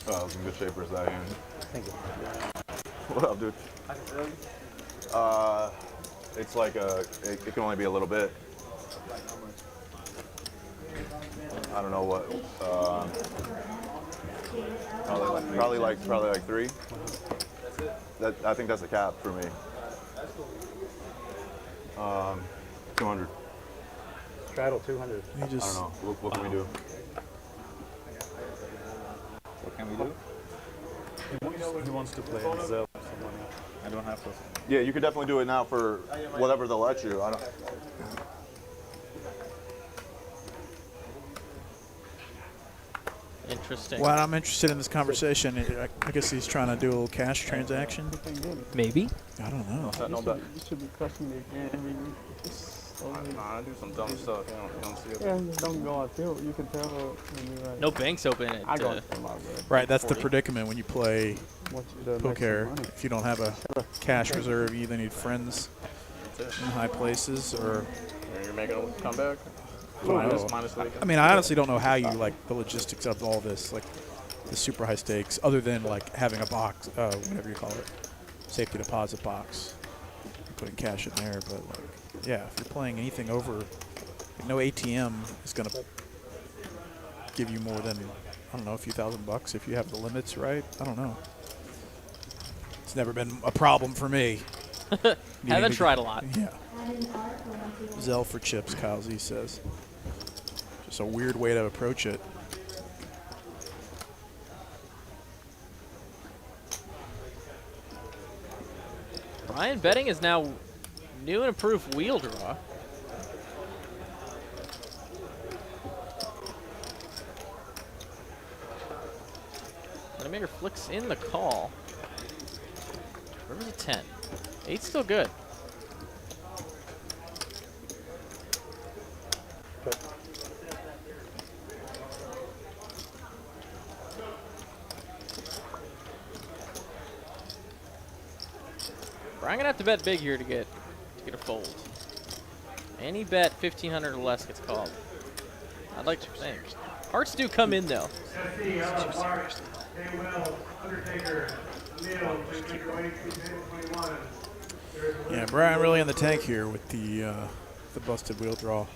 Oh, I was in good shape for that hand. Thank you. What up, dude? It's like it can only be a little bit. I don't know what. Probably like 3. I think that's a cap for me. 200. Straddle 200. He I just don't know. What can we do? What can we do? He wants to play in Zell. I don't have to. Yeah, you could definitely do it now for whatever they'll let you. I don't. Interesting. Well, I'm interested in this conversation. I guess he's trying to do a little cash transaction. Maybe. I don't know. No bet. You should be crushing the game. Nah, I do some dumb stuff. You don't see it. Yeah, don't go out there. You can tell when you're right. No banks open at I go for my red. Right, that's the 40. predicament when you play What you done, make poker. some money. If you don't have a cash reserve, you either need friends in high places or. You're making a comeback. Minus league. I mean, I honestly don't know how you like the logistics of all this, like the super high stakes, other than like having a box, whatever you call it, safety deposit box, and putting cash in there. But like, yeah, if you're playing anything over, no ATM is gonna give you more than, I don't know, a few $1,000 if you have the limits right. I don't know. It's never been a problem for me. Haven't tried a lot. Yeah. Zell for chips, Kyle Z says. Just a weird way to approach it. Brian betting is now new and improved wheel draw. Moneymaker flicks in the call. River's a 10. 8's still good. Brian gonna have to bet big here to get a fold. Any bet 1,500 or less gets called. I'd like to think. Hearts do come in though. Yeah, Brian really in the tank here with the busted wheel draw.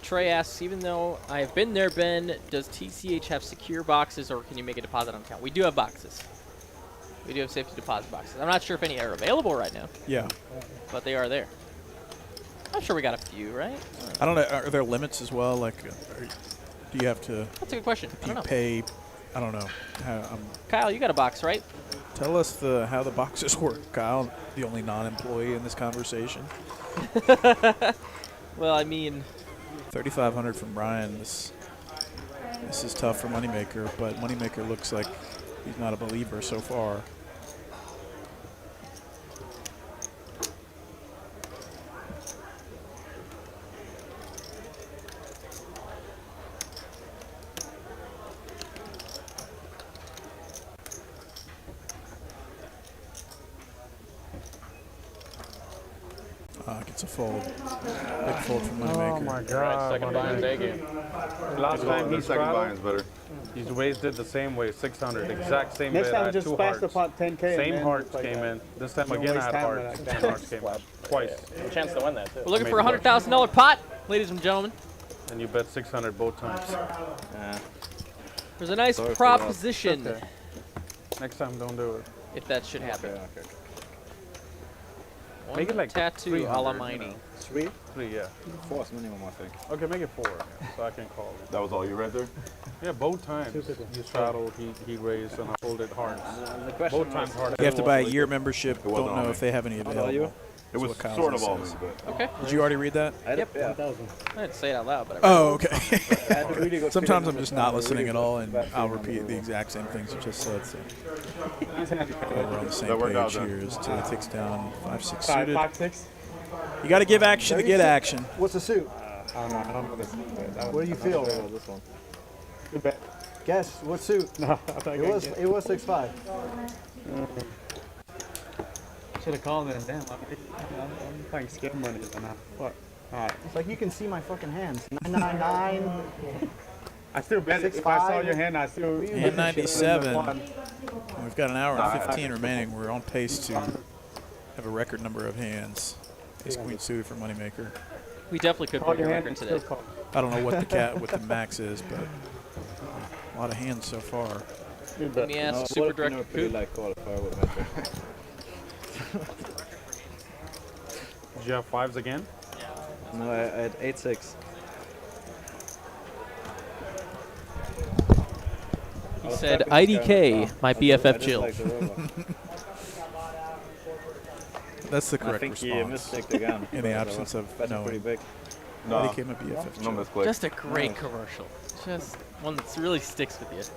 Trey asks, even though I have been there, Ben, does TCH have secure boxes or can you make a deposit on account? We do have boxes. We do have safety deposit boxes. I'm not sure if any are available right now, Yeah. but they are there. I'm sure we got a few, right? I don't know. Are there limits as well? Like, do you have to? That's a good question. I Do you don't know. pay? I don't know. Kyle, you got a box, right? Tell us how the boxes work, Kyle. The only non-employee in this conversation. Well, I mean, 3,500 from Brian. This is tough for Moneymaker, but Moneymaker looks like he's not a believer so far. Gets a fold. Big fold from Moneymaker. Oh my God. Second buy and day game. Last time he The second buy is straddled, better. he's raised it the same way, 600, exact same Next bet. I time, had just two pass the hearts. pot 10K. and Same then hearts play came that. in. This time Don't again I waste had time hearts. with that. Same hearts came in. Twice. A chance to win that too. we're looking for a $100,000 pot, ladies and gentlemen. And you bet 600 both times. Yeah. There's a nice Sorry for proposition, Next time don't do it. if that should happen. Okay. One Make it like tattoo a la 300, Meine. you know. 3? 3, yeah. 4 is minimum, I think. Okay, make it 4, so I can call it. That was all you read there? Yeah, both times. You straddle, he raised, and I hold it hard. The question Both times hard. You have to buy a year membership. It wasn't Don't on know me. if they have any available. It was what Kyle sort of all says. me, but Okay. Did you already read that? Yep. Yeah. 1,000. I didn't say it out loud, but I Oh, okay. I had a really good Sometimes feeling I'm just on not the listening really at all, good and bet I'll feeling on repeat the river. exact same things you just said. So That we're on the same worked out page then. here. As Tilly takes down 5-6 5, suited. 5, 6. You got to give action to get action. What's the suit? I don't know this. What do you feel? This one. Good bet. Guess what suit? No, I thought It was 6-5. Should have called it. Damn, I'm playing scam money and now. What? Alright. It's like you can see my fucking hands. 999. I still bet it. If I saw your hand, I still. And 97. We've got an hour and 15 remaining. We're on pace to have a record number of hands. Ace Queen suited for Moneymaker. we definitely could Call break a your hand record and today. still call. I don't know what the max is, but a lot of hands so far. Good Let bet. me ask No, Super what if you Director know pretty Coop. like qualifier with banter? Did you have 5s again? No, I had 8-6. He said, IDK, my BFF Jill. That's the I correct think he response. misclicked again. In the absence of That's pretty knowing. big. no, IDK my BFF. no Joe. misclick. Just a great commercial. Just one that really sticks with you. Is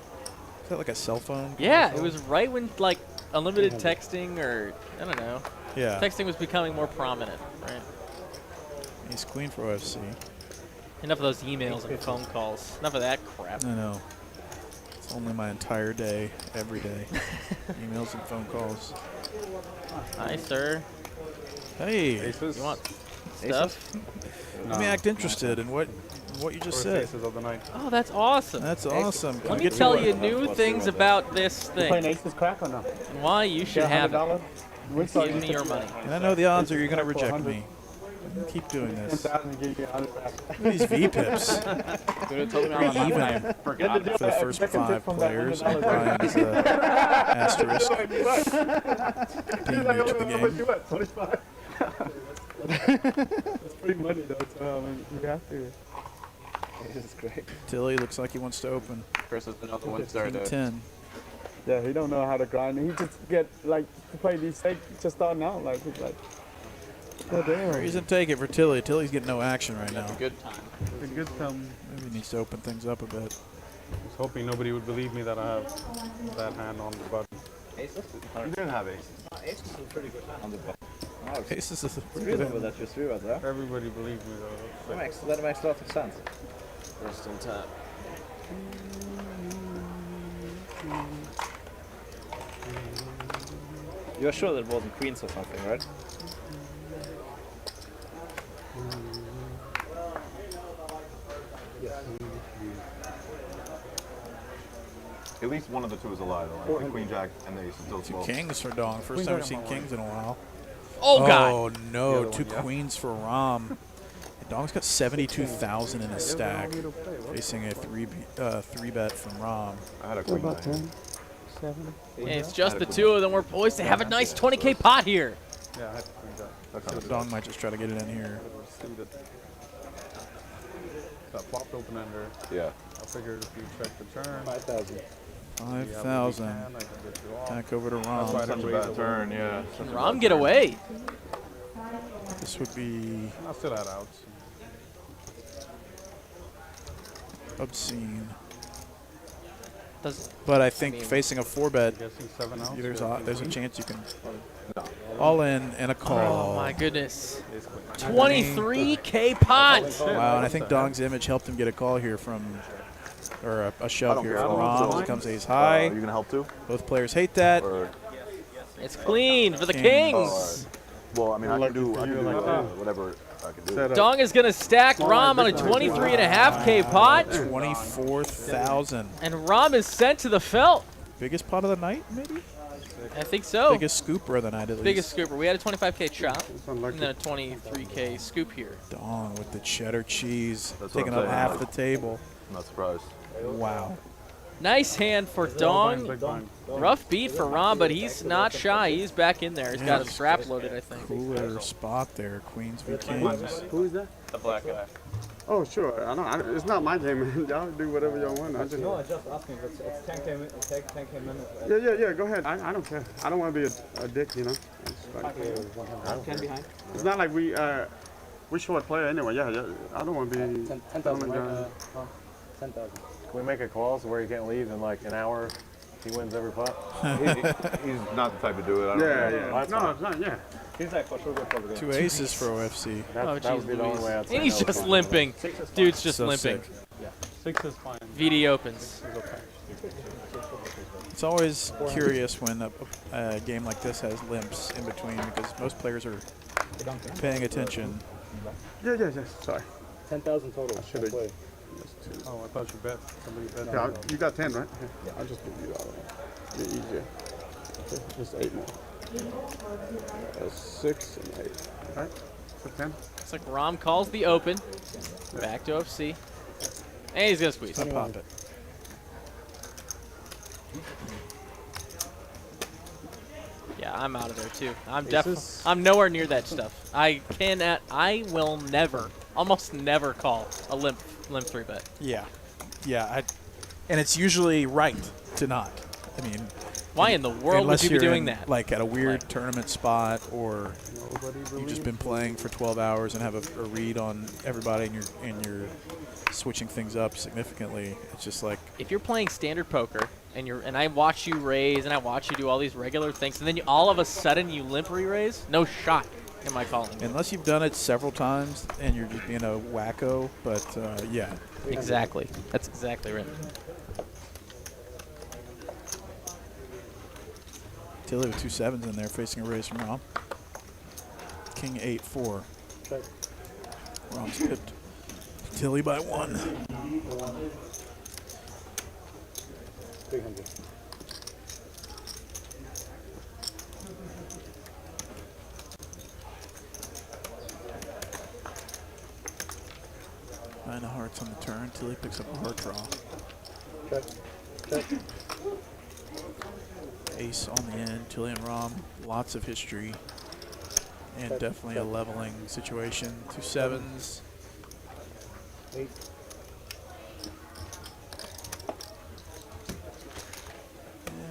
that like a cell phone? Yeah, it was right when like unlimited texting or I don't know. Yeah. Texting was becoming more prominent, right? Ace Queen for OFC. Enough of those emails and phone calls. Enough of that crap. I know. It's only my entire day, every day. Emails and phone calls. Hi, sir. Hey, Aces? You want stuff? let me act interested in what you just First said. aces of the night. Oh, that's awesome. That's awesome. Can Let we me get tell to you it? new things about this Playing thing aces crack or no? and why you should Yeah, have it. $100. Win start, Give me your money. And I know the odds are you're going to reject me. Keep doing this. 10,000 give you 100 back. Look at these V-pips. Pretty even for the first 5 players. And Brian's asterisk. Being new to the game. You what? 25. It's free money though, so you have to. This is great. Tilly looks like he wants to open. Versus another one King 10. Yeah, he don't know how to grind. He just get like to play these stakes just starting out. Like he's like, oh damn. Reason to take it for Tilly. Tilly's getting no action right now. Good time. It's a good time. Maybe he needs to open things up a bit. I was hoping nobody would believe me that I have that hand on the button. Aces? You didn't have ace. Aces is a pretty good hand on the button. Oh, it's Aces is a pretty reasonable good. that you 3-bet there. Everybody believed me though. That makes a lot of sense. First on top. You're sure that it wasn't queens or something, right? At least one of the two is alive. Though. Like the queen jack and the ace is still Two 12. kings for Dong. First time we've seen kings in a while. Oh, God. Oh no, The other 2 one, yeah. queens for Rom. Dong's got 72,000 in his stack, facing a 3-bet from Rom. I had a queen About nine. 10, 7. Hey, it's just the two of them. We're poised to have a nice 20K pot here. Yeah, I had to queen jack. That's So not Dong might just try to get it in here. Suited. Got flopped open ender. Yeah. I figured if you check the turn, 5,000. 5,000. I can get you off. Back over to That's Rom. why I Such a didn't raise bad the turn, yeah. Such a Rom, bad get turn. away. This would be I still had outs. obscene. Does But I think facing a 4-bet, Guessing 7 outs. there's a chance you can all in and a call. Oh my goodness. 23K pot. Wow, and I think Dong's image helped him get a call here from, or a shove here from Rom. It comes ace high. You gonna help too? Both players hate that. Or, It's clean for the Kings. Kings. well, I mean, I can do whatever I can do. Dong is going to stack Rom on a 23.5K pot. 24,000. And Rom is sent to the felt. Biggest pot of the night, maybe? I think so. Biggest scooper of the night, at least. Biggest scooper. We had a 25K chop unlucky. and then a 23K scoop here. Dong with the cheddar cheese, That's what taking I'm up saying. half the table. I'm not surprised. Wow. Nice hand for Dong. Rough beat for Rom, but he's not shy. He's back in there. He's got a strap loaded, I think. Cooler spot there, Queens v Kings. Who is that? The black guy. Oh, sure. It's not my game, man. Y'all do whatever y'all want. I just asking. It's 10K minutes. Yeah. Go ahead. I don't care. I don't want to be a dick, you know. It's 10 behind. It's not like we short player anyway. Yeah. I don't want to be. 10,000. 10,000. Can we make a clause where he can't leave in like an hour? He wins every pot. He's not the type to do it. Yeah. No, it's not. Yeah. He's like for sure good for the game. 2 aces for OFC. Oh, That would be the only way I'd say And he's no. just limping. Dude's just So limping. sick. Yeah. 6 is fine. VD opens. It's always curious when a game like this has limps in between because most players are paying attention. Yeah. Sorry. 10,000 total. Should have. Oh, I thought you bet. Somebody bet. Yeah, you got 10, right? Yeah. I'll just give you all of it. Be easier. Okay, just 8 more. 6 and 8. All right. So 10. It's like Rom calls the open. Back to OFC. And he's going to squeeze. So pop it. Yeah, I'm out of there too. I'm nowhere near that stuff. I will never, almost never call a limp 3-bet. Yeah. And it's usually right to not. I mean, why in the world would you be doing that? Like at a weird tournament spot, or you've just been playing for 12 hours and have a read on everybody, and you're switching things up significantly. It's just like if you're playing standard poker and I watch you raise and I watch you do all these regular things, and then all of a sudden you limp re-raise, no shot am I calling. Unless you've done it several times and you're just being a wacko, but yeah. Exactly. That's exactly right. Tilly with 2 7s in there facing a raise from Rom. King 8-4. Rom's pipped Tilly by 1. 300. Nine of hearts on the turn. Tilly picks up a heart draw. Check. Ace on the end. Tilly and Rom, lots of history. And definitely a leveling situation. 2 7s. 8.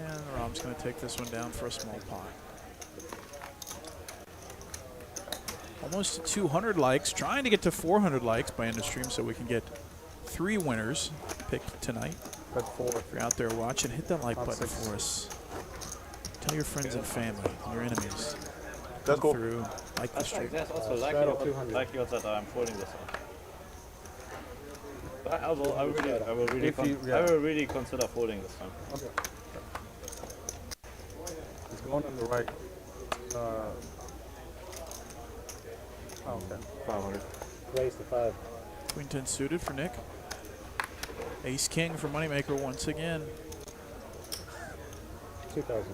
And Rom's going to take this one down for a small pot. Almost 200 likes. Trying to get to 400 likes by end of stream so we can get 3 winners picked tonight. Bet 4. If you're out there watching, hit that like button for us. Tell your friends and family, your enemies. That's cool. Through, like the stream. That's also like yours that I'm folding this one. I will really consider folding this one. Okay. It's going on the right. Okay. 500. Raise the 5. Queen 10 suited for Nick. Ace King for Moneymaker once again. 2,000.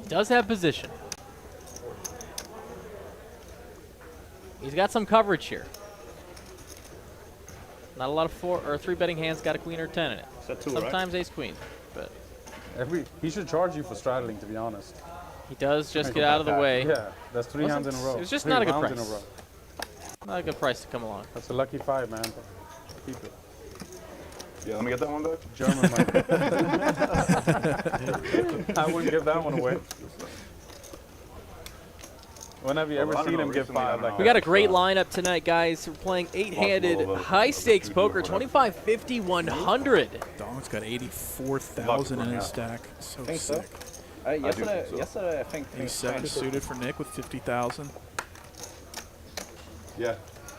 Does have position. He's got some coverage here. Not a lot of 4 or 3 betting hands got a queen or 10 in it. Sometimes ace queen, but He should charge you for straddling, to be honest. he does just get out of the way. Yeah, that's 3 hands in a row. It was just 3 not a good rounds price. in a row. Not a good price to come along. That's a lucky 5, man. Keep it. Yeah, let me get that one back. German money. I wouldn't give that one away. When have you ever seen him give 5 like that? We got a great lineup tonight, guys. We're playing 8-handed high-stakes poker, 25, 50, 100. Dong's got 84,000 in his stack. So sick. Yesterday, I think. Ace 7 suited for Nick with 50,000. Yeah,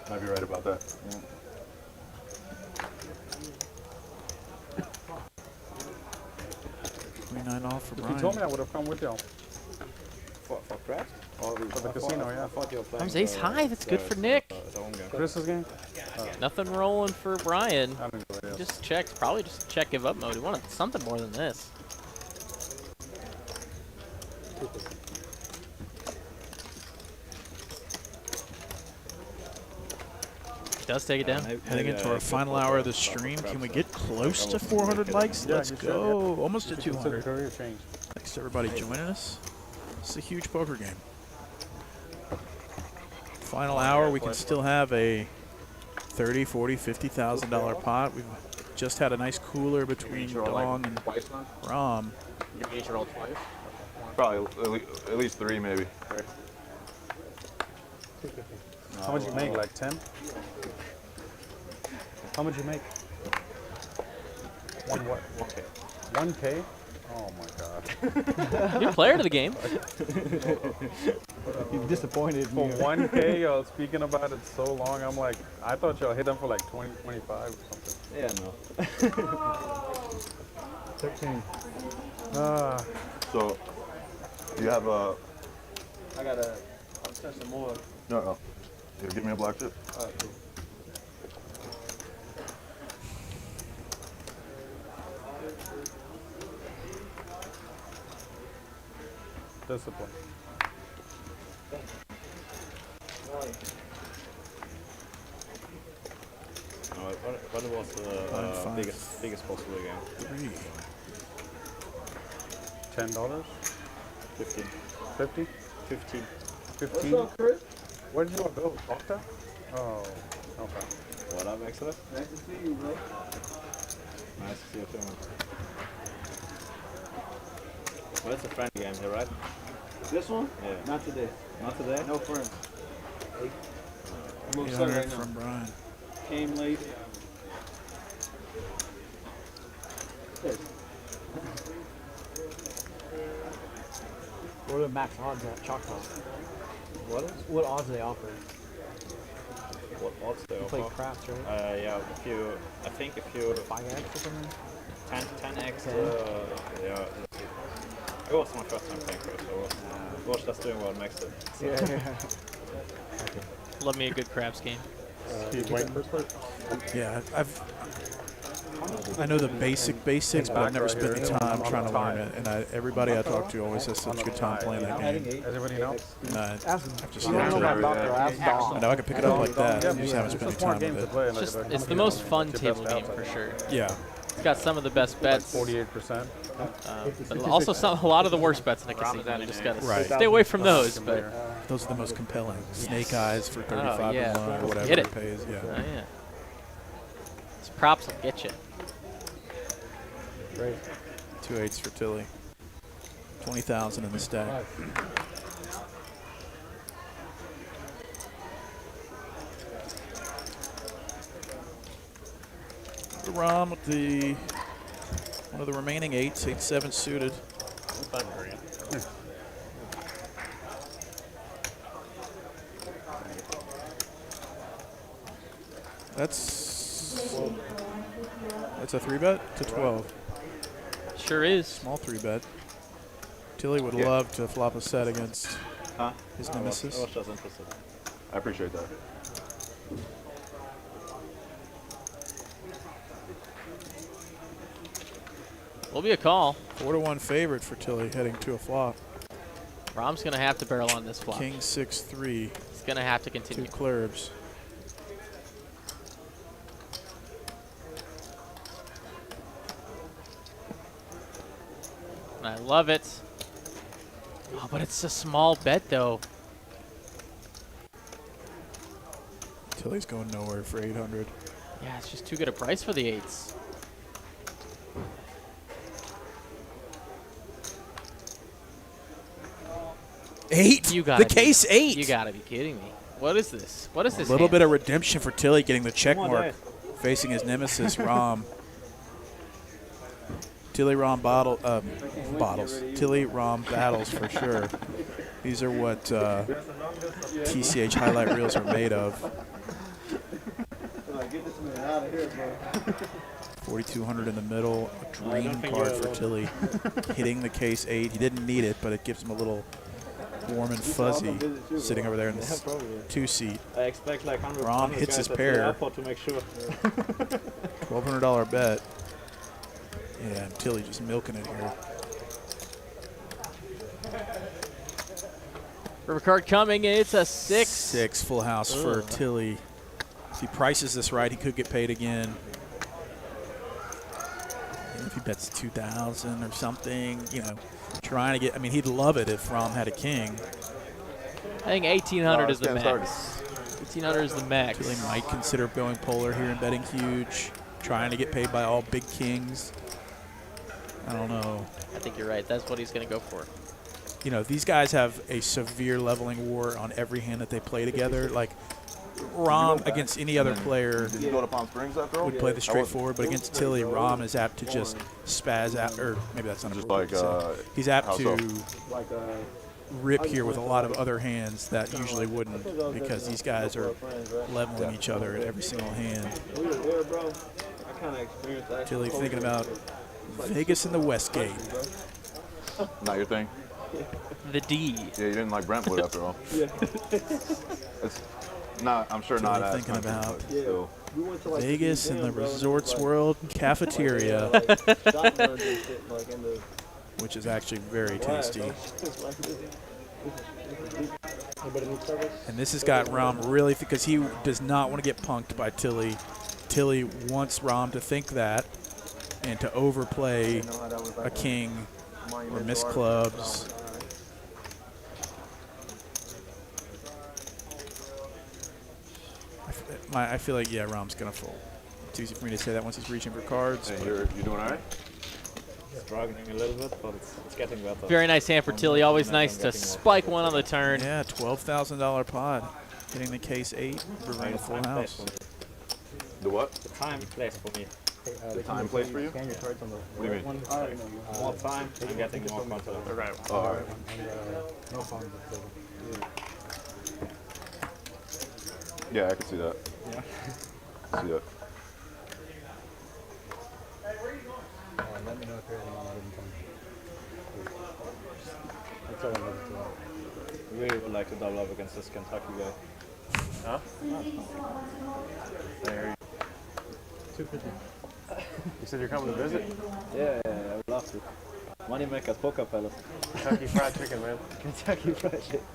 might be right about that. Yeah. 29 off for If Brian. you told me, I would have come with y'all. For craps? Or For the casino, yeah. I thought you were playing. Comes ace high. That's good for Nick. the home game. Chris's game? Nothing rolling for Brian. I don't enjoy it. Just checks. Probably just check give up mode. He wanted something more than this. Does take it down. Heading into our final hour of the stream. Can we get close to 400 likes? Yeah, Let's you should, go. Almost to Consider 200. career change. Thanks to everybody joining us. It's a huge poker game. Final hour, we can still have a $30, $40, $50,000 pot. We've just had a nice cooler between Dong and Rom. You each roll twice? Probably at least 3 maybe. How much you make? Like 10? How much you make? One what? 1K? Oh my god. Good player to the game. He's disappointed. For 1K, y'all speaking about it so long, I'm like, I thought y'all hit them for like 20, 25 or something. Yeah, no. 13. So, you have a... I gotta upstairs some more. No. You give me a black chip? Discipline. What was the biggest possible game? $10? 15. 50? 15. 15? Where did you all go? Octa? Oh, okay. What up, Exodus? Nice to see you, bro. Nice to see you too, man. Well, it's a friendly game here, right? This one? Yeah. Not today. Not today? No friends. I'm upset 800 right now. from Brian. Came late. What are the max odds at Choctaw? What is? What odds do they offer? What odds they You play offer? craps, right? Yeah, I think if you 5x or something? 10x, yeah. Let's see. It was my first time playing first, so watch that's doing well next to. Yeah. Love me a good craps game. He's waiting for his first. Yeah, I know the basics, but I've never spent the time trying to learn it. And everybody I talk to always has such a good time playing that game. Everybody know? And I've just You don't know about Doctor, ask Dom. I know I can pick it up like that. I just haven't spent any time with it. play. It's the most fun table game for sure. Yeah. It's got some of the best bets, 48%. but also a lot of the worst bets in the casino. You just gotta Right. stay away from those. But Those are the most compelling. Snake eyes for 35 yeah. to 1 or whatever Get it it. pays. Yeah. oh yeah, these props will get you. Great. 2 8s for Tilly. 20,000 in the stack. Rom with the one of the remaining 8s, 8-7 suited. That's a 3-bet to 12. Sure is. Small 3-bet. Tilly would love to flop a set against his nemesis. I was just interested. I appreciate that. Will be a call. 4-1 favorite for Tilly heading to a flop. Rom's gonna have to barrel on this flop. King 6-3. He's gonna have to 2 continue. clurbs. And I love it. Oh, but it's a small bet though. Tilly's going nowhere for 800. Yeah, it's just too good a price for the 8s. Eight? You gotta The case 8. You gotta be kidding me. What is this? What is this? A little hand? bit of redemption for Tilly getting the check on, mark Dave. facing his nemesis, Rom. Tilly Rom bottles. Tilly Rom battles for sure. These are what TCH highlight reels are made of. Get this man out of here, bro. 4,200 in the middle. A dream card for Tilly. Hitting the case 8. He didn't need it, but it gives him a little warm and fuzzy sitting over there in this 2-seat. I expect like 100. Ron hits his pair. To make sure. $1,200 bet. Yeah, and Tilly just milking it here. River card coming. It's a 6. 6 full house for Tilly. If he prices this right, he could get paid again. And if he bets 2,000 or something, you know, trying to get. I mean, he'd love it if Rom had a king. I think 1,800 is the max. 1,800 is the max. Tilly might consider going polar here and betting huge, trying to get paid by all big kings. I don't know. I think you're right. That's what he's going to go for. You know, these guys have a severe leveling war on every hand that they play together. Like, Rom against any other player Did you go to Palm Springs after all? would play the straightforward, but against Tilly, Rom is apt to just spaz out, or maybe that's not Just a word like, to say. He's apt how to so? rip here with a lot of other hands that usually wouldn't, because these guys are leveling each other at every single hand. Tilly thinking about Vegas in the Westgate. Not your thing? The D. Yeah, you didn't like Brentwood after all. It's not, I'm sure not as Thinking country, about but still. Vegas in the Resorts World cafeteria, which is actually very tasty. And this has got Rom really, because he does not want to get punked by Tilly. Tilly wants Rom to think that and to overplay a king or miss clubs. I feel like, yeah, Rom's going to fold. It's easy for me to say that once he's reaching for cards. Hey, you doing all right? Struggling a little bit, but it's getting better. Very nice hand for Tilly. Always nice to spike one on the turn. Yeah, $12,000 pod. Hitting the case 8, bringing a full house. The what? The time plays for me. The time plays for you? What do you mean? More time, I'm getting more confident. Oh, all right. Yeah, I can see that. Yeah. See that. Let me know if you're anything. Really would like to double up against this Kentucky guy. Huh? There. 250. You said you're coming to visit? Yeah, I would love to. Moneymaker Poker Palace. Kentucky Fried Chicken, man. Kentucky Fried Chicken.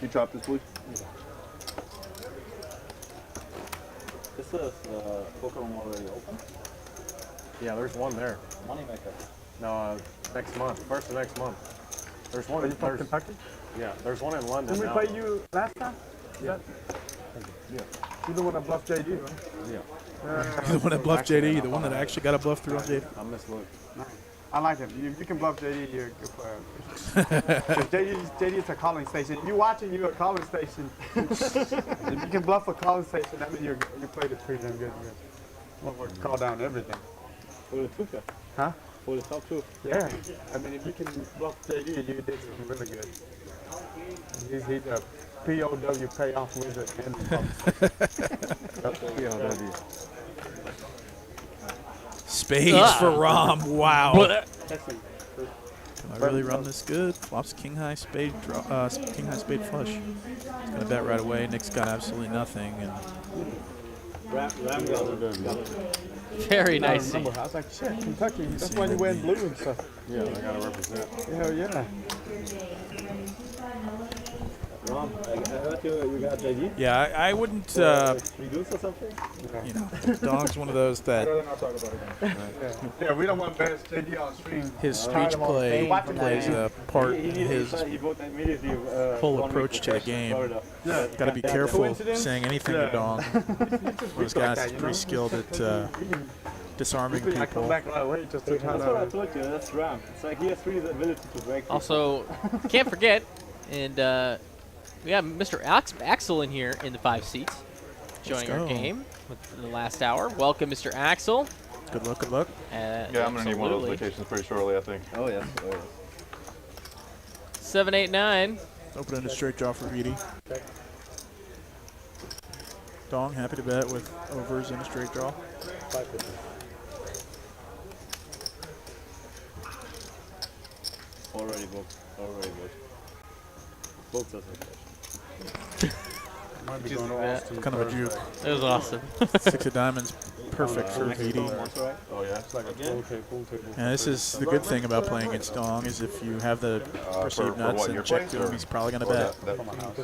You chop this, please? Is this poker room already open? Yeah, there's one there. Moneymaker. No, next month. First of next month. There's one. Are you from Kentucky? Yeah, there's one in London. Didn't now. we play you last time? Yeah. Yeah. You're the one that bluffed JD, right? Yeah. The one that bluffed JD, the one that actually got a bluff through on JD. I mislooked. I like him. You can bluff JD, you're a good player. JD is a calling station. If you're watching, you're a calling station. If you can bluff a calling station, that means you played it pretty damn good. Well, we'll call down everything. For the two, huh? For the top two. Yeah. I mean, if you can bluff JD, you did something really good. He's a POW payoff wizard. POW. Spades for Rom. Wow. What? I really run this good. Flops king high spade king high spade flush. He's gonna bet right away. Nick's got absolutely nothing, and Very nice. I was like, shit, Kentucky. That's why you wear blue and stuff. Yeah, I gotta represent. Hell yeah. Ron, I heard you got JD. yeah, I wouldn't. Reduce or something? You know, Dog's one of those that Yeah, we don't want to embarrass JD on stream. his speech play plays a part in his He vote immediately. whole approach to the game. Got to be careful saying anything to Dong. Those guys are pretty skilled at disarming I come people. back right away just to try That's what I to. told you. That's Ram. It's like he has the ability to break. Also, can't forget, and we have Mr. Axel in here in the 5 seats, joining our go. game within the last hour. Welcome, Mr. Axel. Good luck, good luck. Yeah, I'm going to need one of those Absolutely. vacations pretty shortly, I think. Oh yes. Oh yes. 7, 8, 9. Open in a straight draw for Edie. Dong, happy to bet with overs in a straight draw. 550. Already booked. Already booked. Booked as a Might be Just going to that. Austin Kind of a Thursday. juke. It was awesome. 6 of diamonds, perfect for VD. Oh yeah. It's like a pool table. And this is the good thing about playing against Dong is if you have the perceived for nuts what, and your check place, to him, or- he's probably going to or bet. that- From a house.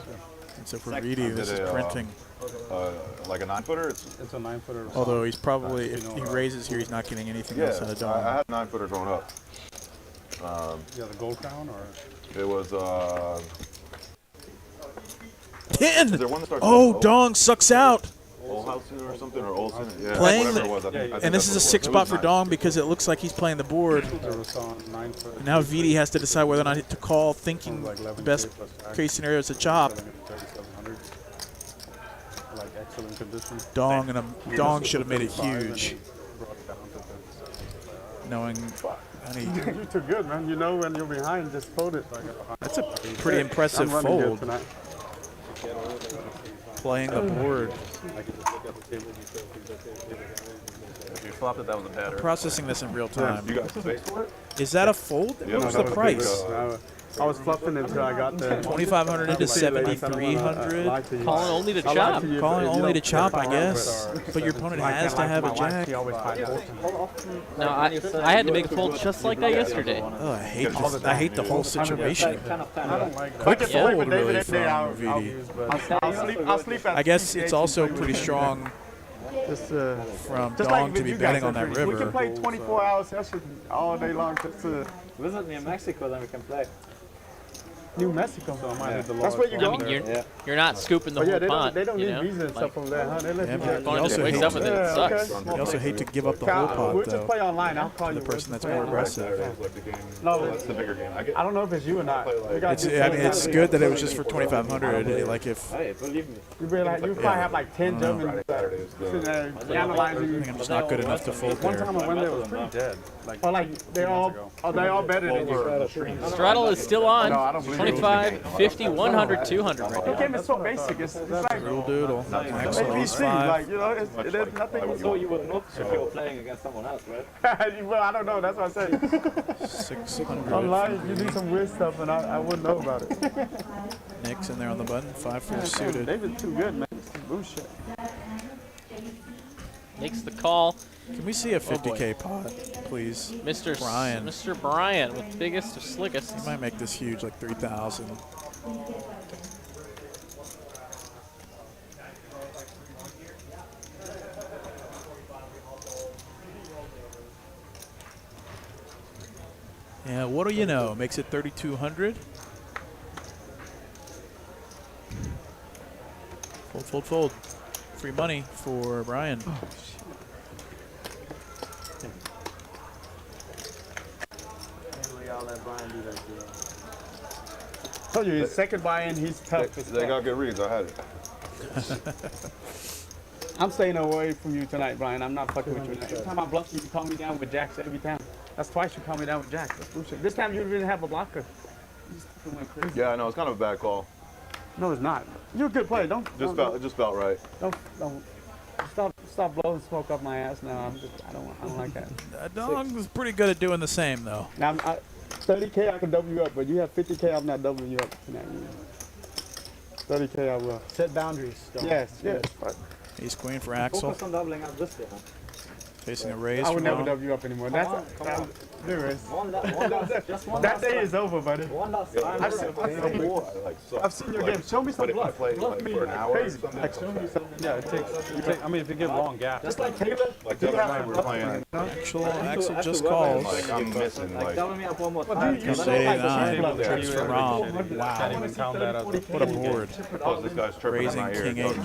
And so for VD, this is Did it, printing. like a 9-footer. It's It's a 9-footer. or Although something. he's probably, if You he know, raises here, he's not getting anything yeah. else out of I Dong. had 9-footer growing up. Yeah, the gold crown or. It was 10! Is there one that starts Oh, with O? Dong sucks out. Olhausen or something, or Olsen. Yeah, Playing whatever the- it was. I think And this is a that's 6 what it was. spot for Dong because it looks like he's playing the board. There was on 9-foot. And now VD has to decide whether or not to call, thinking Like 11K best plus tax, case scenario is a chop. selling it for 3,700. Like excellent condition. Dong and Dong should have made it 5, and huge, he brought it down to 37. knowing. I mean, You're too good, man. You know when you're behind, just fold it. that's a pretty impressive I'm running good fold. tonight. Playing the board, If you flopped it, that was a batter. processing this in real time. You got space for it? Is that a fold? What was the price? I was fluffing it until I got there. 2,500 into 7,300. Calling only to I lied chop. to you, Calling but you only to don't chop, I care guess. But your opponent has to have a jack. She always finds No, I had to make a fold just like that yesterday. Oh, I hate this. I hate the whole situation. Quick fold, really, from VD. I'll sleep at I guess TCH it's also and pretty strong Just, from just Dong like to be you betting guys on that are. We can river. play 24-hour session all day long. Just Visit me in Mexico, then we can play. New Mexico. So I might hit the That's lowest where you one go. I mean, there. you're not scooping the But yeah, whole pot. they don't you need know? visa and stuff from there, huh? They let Yeah, you but get. you Going also just wakes hate up with it. It sucks. You also hate to give up the whole pot, We'll just though. play online. I'll call you. The person that's We'll more play online. aggressive. Like the game. No, That's the bigger game. I don't know if it's you or not. We gotta It's, do I mean, it's good that it was just for 2,500. Like if Hey, believe me. You probably have like 10 Germans Saturday is sitting the. there analyzing I you. think I'm just not good enough to fold One there. time I went there, it was pretty Dead. Like Oh, like they all better than you. Straddle is still on. No, I don't believe it. 25, 50, 100, 200 right The now. game is so basic. It's like Rule doodle. Excellent. Ace ABC. 5. Like, you know, there's nothing. So you would not if you were playing against someone else, right? Well, I don't know. That's what I said. 600. Online, you do some weird stuff, and I wouldn't know about it. Nick's in there on the button. 5-4 suited. David's too good, man. It's some bullshit. Makes the call. Can we see a 50K pot, please? Mr. Brian. Mr. Brian with biggest of slickest. He might make this huge, like 3,000. Yeah, what do you know? Makes it 3,200. Fold, fold, fold. Free money for Brian. I told you, his second buy-in, he's tough. They got good reads. I had it. I'm staying away from you tonight, Brian. I'm not fucking with you tonight. Every time I bluff you, you call me down with jacks every time. That's twice you call me down with jacks. That's bullshit. This time you didn't have a blocker. You just fucking went crazy. Yeah, I know. It's kind of a bad call. No, it's not. You're a good player. Don't Just felt right. stop blowing smoke up my ass now. I don't like that. Dong was pretty good at doing the same, though. Now, 30K I can double you up, but you have 50K, I'm not doubling you up tonight. 30K I will. Set boundaries. Don't. Yes. Ace queen for Axel. Focus on doubling up this game. Facing a raise. I would from never Dom. double you up anymore. Anyways. One last, just one That last day time. is over, buddy. One last time. I've seen your game. Show me some bluff. Bluff me for an hour or crazy. something. Like, show me something. yeah, it takes. I mean, if you give long gaps. Just like Taylor. Like the other night we were playing. Axel have to just work on calls. Like I'm missing Like, like. double me up one more Well, time. dude, you Then should I- like the 89 bluff. trips for Rom. Can't Wow. even count that as a What a board. Because this guy's tripping in Raising my ear. king 8.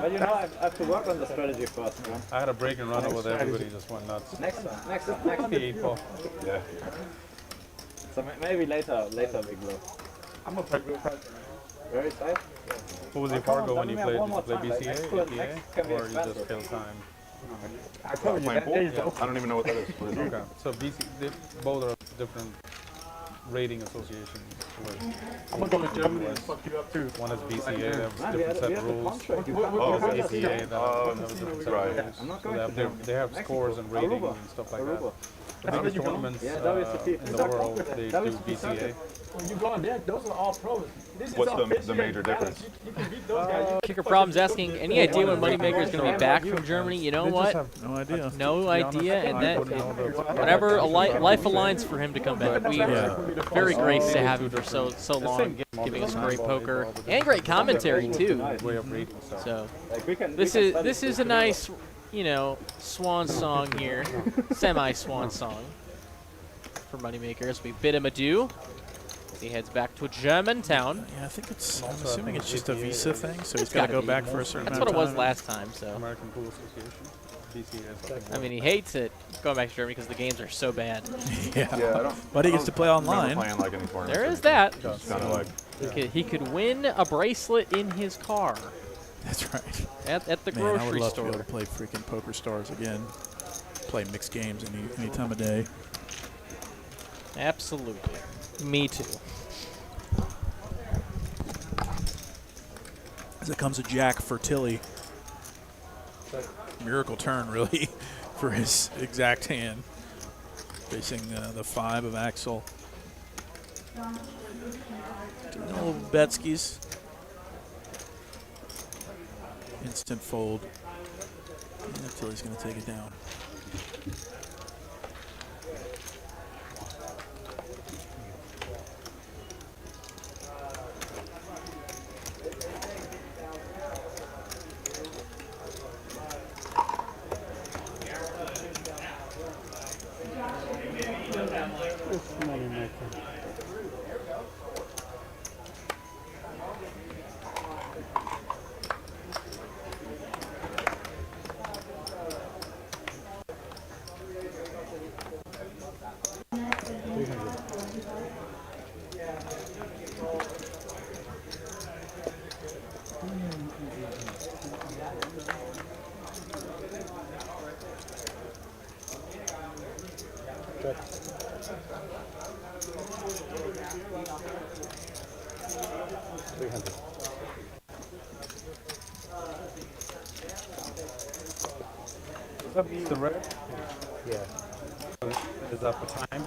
But you know, I have to work on the strategy first, man. I had a break and run over there. Everybody just went nuts. Next one. Next. The 8 ball. Yeah. So maybe later big blow. I'm a play good player. Very tight. What was your Fargo when you Double me played? up one Did you play more time. BCA, Next can be APA, or you expensive. just kill time? I told you, Playing that day is pool? over. I don't even know what that is. What is it? Okay, so both are different rating association. I'm gonna go to Germany and fuck you up too. One is BCA, that was different set of rules. Oh, There's APA, that was different set right. of rules. So they have scores and ratings and stuff like that. The biggest tournaments in the world, they do BCA. When you go in there, those are all pros. This What's is all the major difference? You can beat those guys. Kicker Problem's asking, any idea when Moneymaker is going to be back from Germany? You know what? No idea. No idea, and that whenever life aligns for him to come back, we are very graced to have him for so long, giving us great poker and great commentary too. So this is a nice, you know, swan song here, semi-swan song for Moneymaker as we bid him adieu. He heads back to Germantown. Yeah, I think it's. I'm assuming it's just a visa thing, so he's got to go back for a certain That's amount what of it time. was last time. So American Pool Association. BCA. I mean, he hates it going back to Germany because the games are so bad. Yeah, but he gets to play online. Playing like any tournament. There is that. It's kind of like He could win a bracelet in his car. That's right. At the Man, I would grocery love store. to be able to play freaking Poker Stars again. Play mixed games any time of day. Absolutely. Me too. As it comes a jack for Tilly. Miracle turn, really, for his exact hand. Facing the 5 of Axel. Doing a little Betskis. Instant fold. And Tilly's going to take it down. The red? Yeah. Is that for time?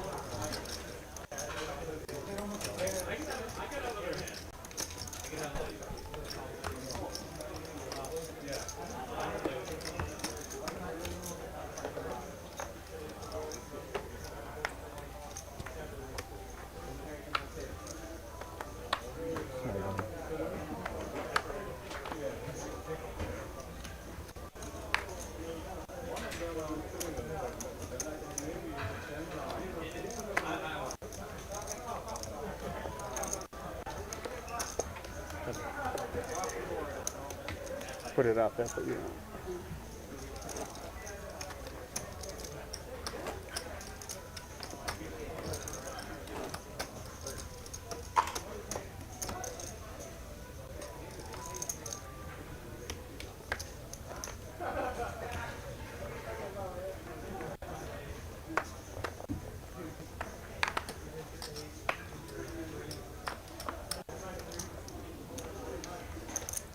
Put it out there for you.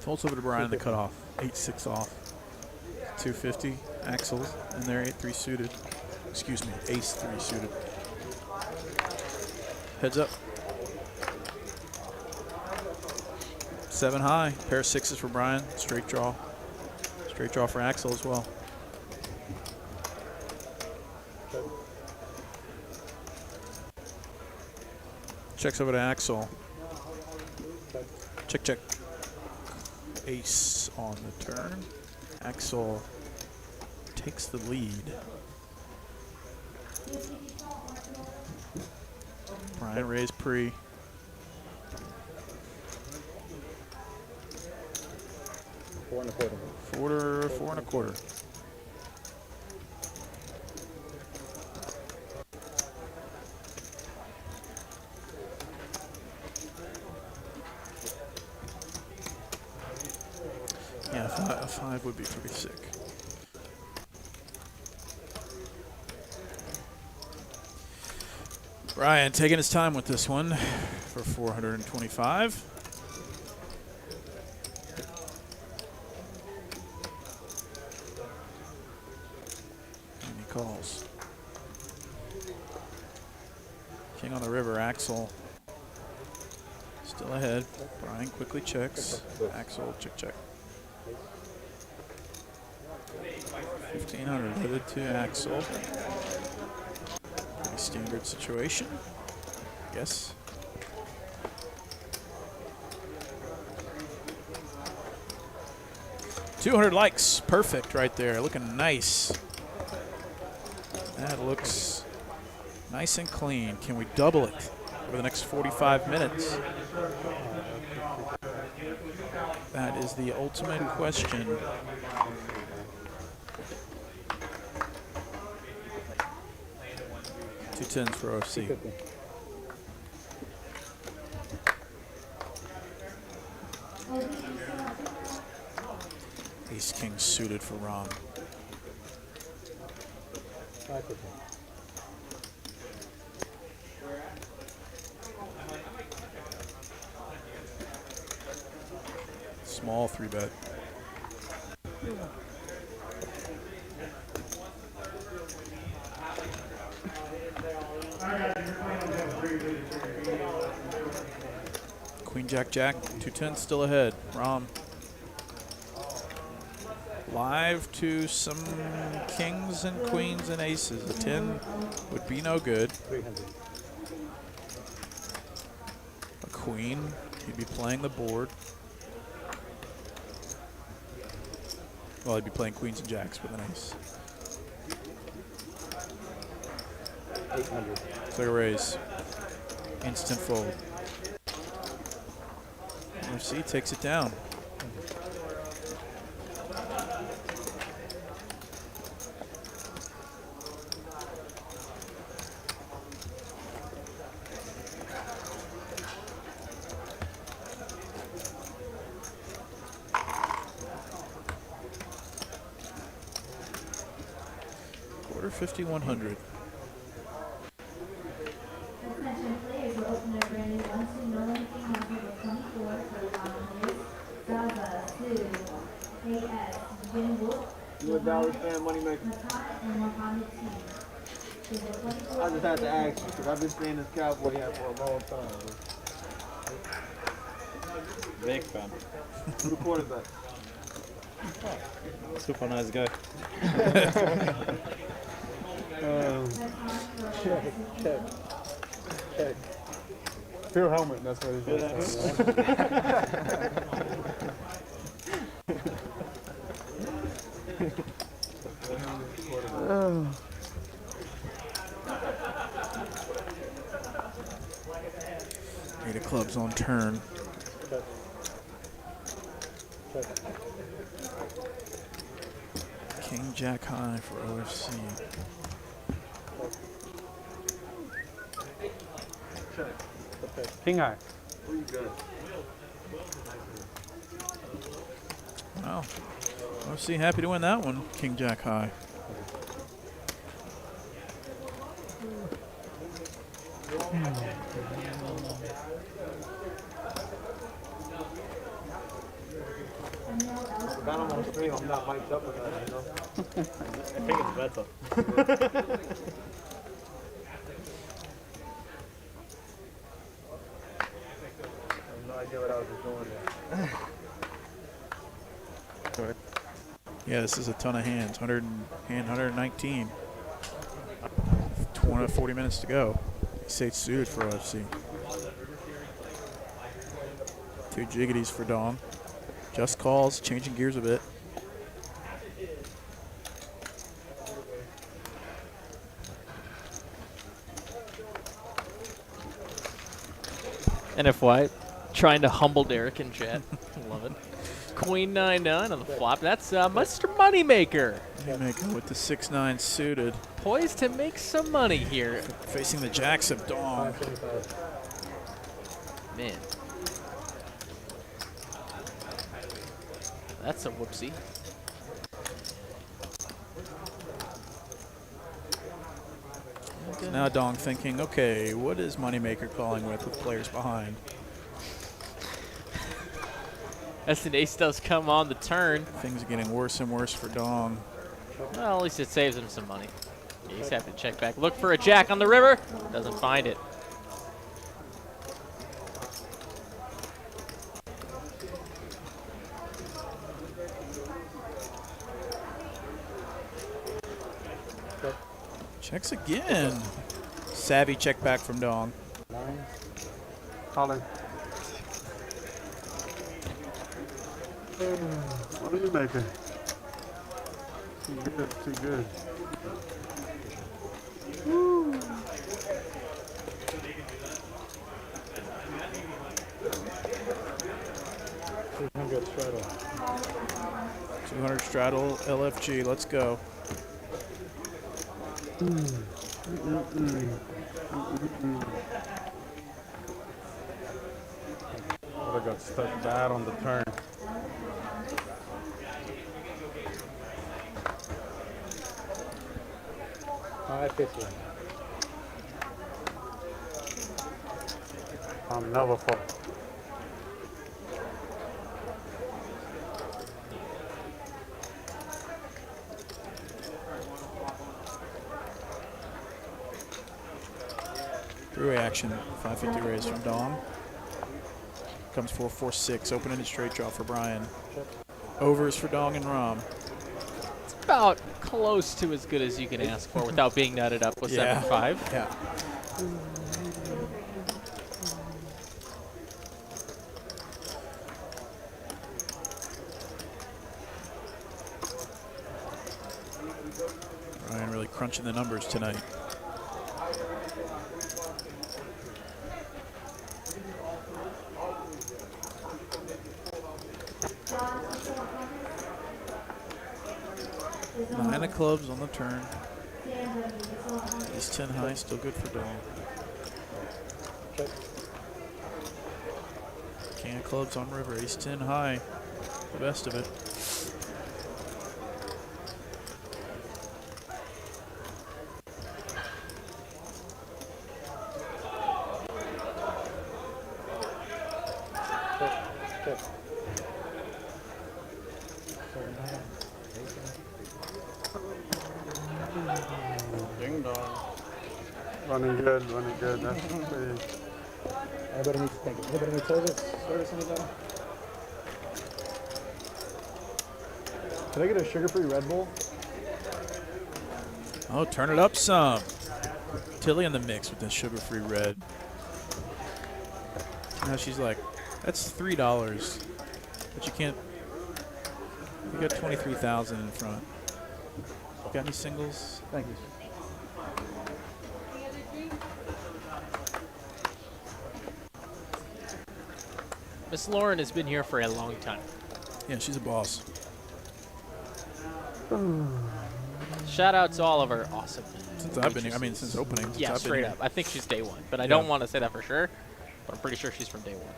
Folds over to Brian in the cutoff. 8-6 off. 250. Axel in there. 8-3 suited. Excuse me. Ace-3 suited. Heads up. 7 high. Pair of 6s for Brian. Straight draw. Straight draw for Axel as well. Checks over to Axel. Check, check. Ace on the turn. Axel takes the lead. Brian raised pre. Four and a quarter. 4.25. Yeah, a 5 would be pretty sick. Brian taking his time with this one for 425. And he calls. King on the river, Axel. Still ahead. Brian quickly checks. Axel, check, check. 1500 headed to Axel. Pretty standard situation. Yes. $200 likes. Perfect right there. Looking nice. That looks nice and clean. Can we double it over the next 45 minutes? That is the ultimate question. Two tens for OFC. Ace king suited for Rom. Small 3-bet. Queen, Jack, Jack, 210 still ahead. Rom. Live to some kings and queens and aces. A 10 would be no good. A queen, he'd be playing the board. Well, he'd be playing queens and jacks with an ace. 800. Clear raise. Instant fold. NFC takes it down. Quarter 5100. Attention players will open their brand new 1-2 no anything number with 24 for the following Zaza, Sue, AS, Jim Wolf, You a Dallas fan, Moneymaker? Makai, and Mohammed T. I just had to ask you because I've been seeing this Cowboy hat for a long time. Big fan. Who's the quarterback? Super nice guy. Check. Phil Helmet, that's what he says. Eight of clubs on turn. King, Jack high for OFC. King high. Wow. OFC happy to win that one. King, Jack high. Got him on stream, I'm not mic'd up with that, you know? I think it's better. I have no idea what I was just doing there. Yeah, this is a ton of hands. 119. 40 minutes to go. Ace-8 suited for OFC. Two jiggities for Dong. Just calls, changing gears a bit. NFY, trying to humble Derek and Jet. Love it. Queen 9-9 on the flop. That's Mr. Moneymaker. Moneymaker with the 6-9 suited. Poised to make some money here. Facing the jacks of Dong. Man. That's a whoopsie. good. Now Dong thinking, okay, what is Moneymaker calling with players behind? As an ace does come on the turn. Things are getting worse and worse for Dong. Well, at least it saves him some money. Yeah, he's happy to check back. Look for a jack on the river. Doesn't find it. Checks again. Savvy check back from Dong. Calling. What are you making? Too good, too good. Woo. straddle. 200 straddle, LFG, let's go. I got stuck bad on the turn. I'm never full. Three-way action, 550 raise from Dong. Comes 4-4-6, open-ended straight draw for Brian. Overs for Dong and Rom. It's about close to as good as you can ask for without being nutted up with 7-5. Yeah. Brian really crunching the numbers tonight. Nine of clubs on the turn. Ace 10 high, still good for Dong. King of clubs on river, ace 10 high, the best of it. Ding dong. Running good, running good. That's pretty. Everybody needs to think. Anybody need service anybody? Can I get a sugar-free Red Bull? Oh, turn it up some. Tilly in the mix with this sugar-free red. Now she's like, that's $3, but you can't. You got 23,000 in front. Got any singles? Thank you. Miss Lauren has been here for a long time. Yeah, she's a boss. Shout out to all of our awesome Since I've been here, I mean, since opening. Since yeah, I've been straight here. up. I think she's day one, but I don't want to say that for sure. But I'm pretty sure she's from day one.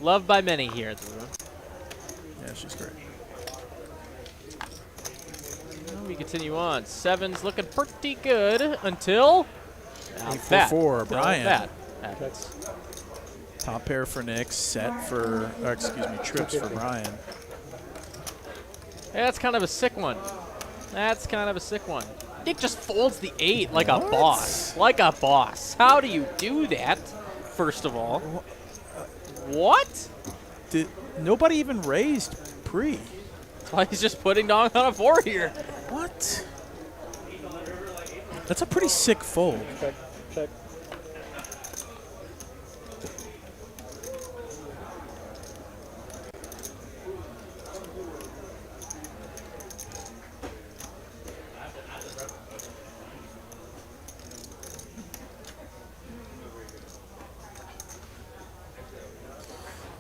Loved by many here at the room. Yeah, she's great. Well, we continue on. Seven's looking pretty good until 8-4-4, Brian. That happens. Top pair for Nick, set for, trips for Brian. Hey, that's kind of a sick one. That's kind of a sick one. Nick just folds the 8 like a boss. Like a boss. How do you do that, first of all? What? Nobody even raised pre. That's why he's just putting Dong on a 4 here. What? That's a pretty sick fold. Check, check.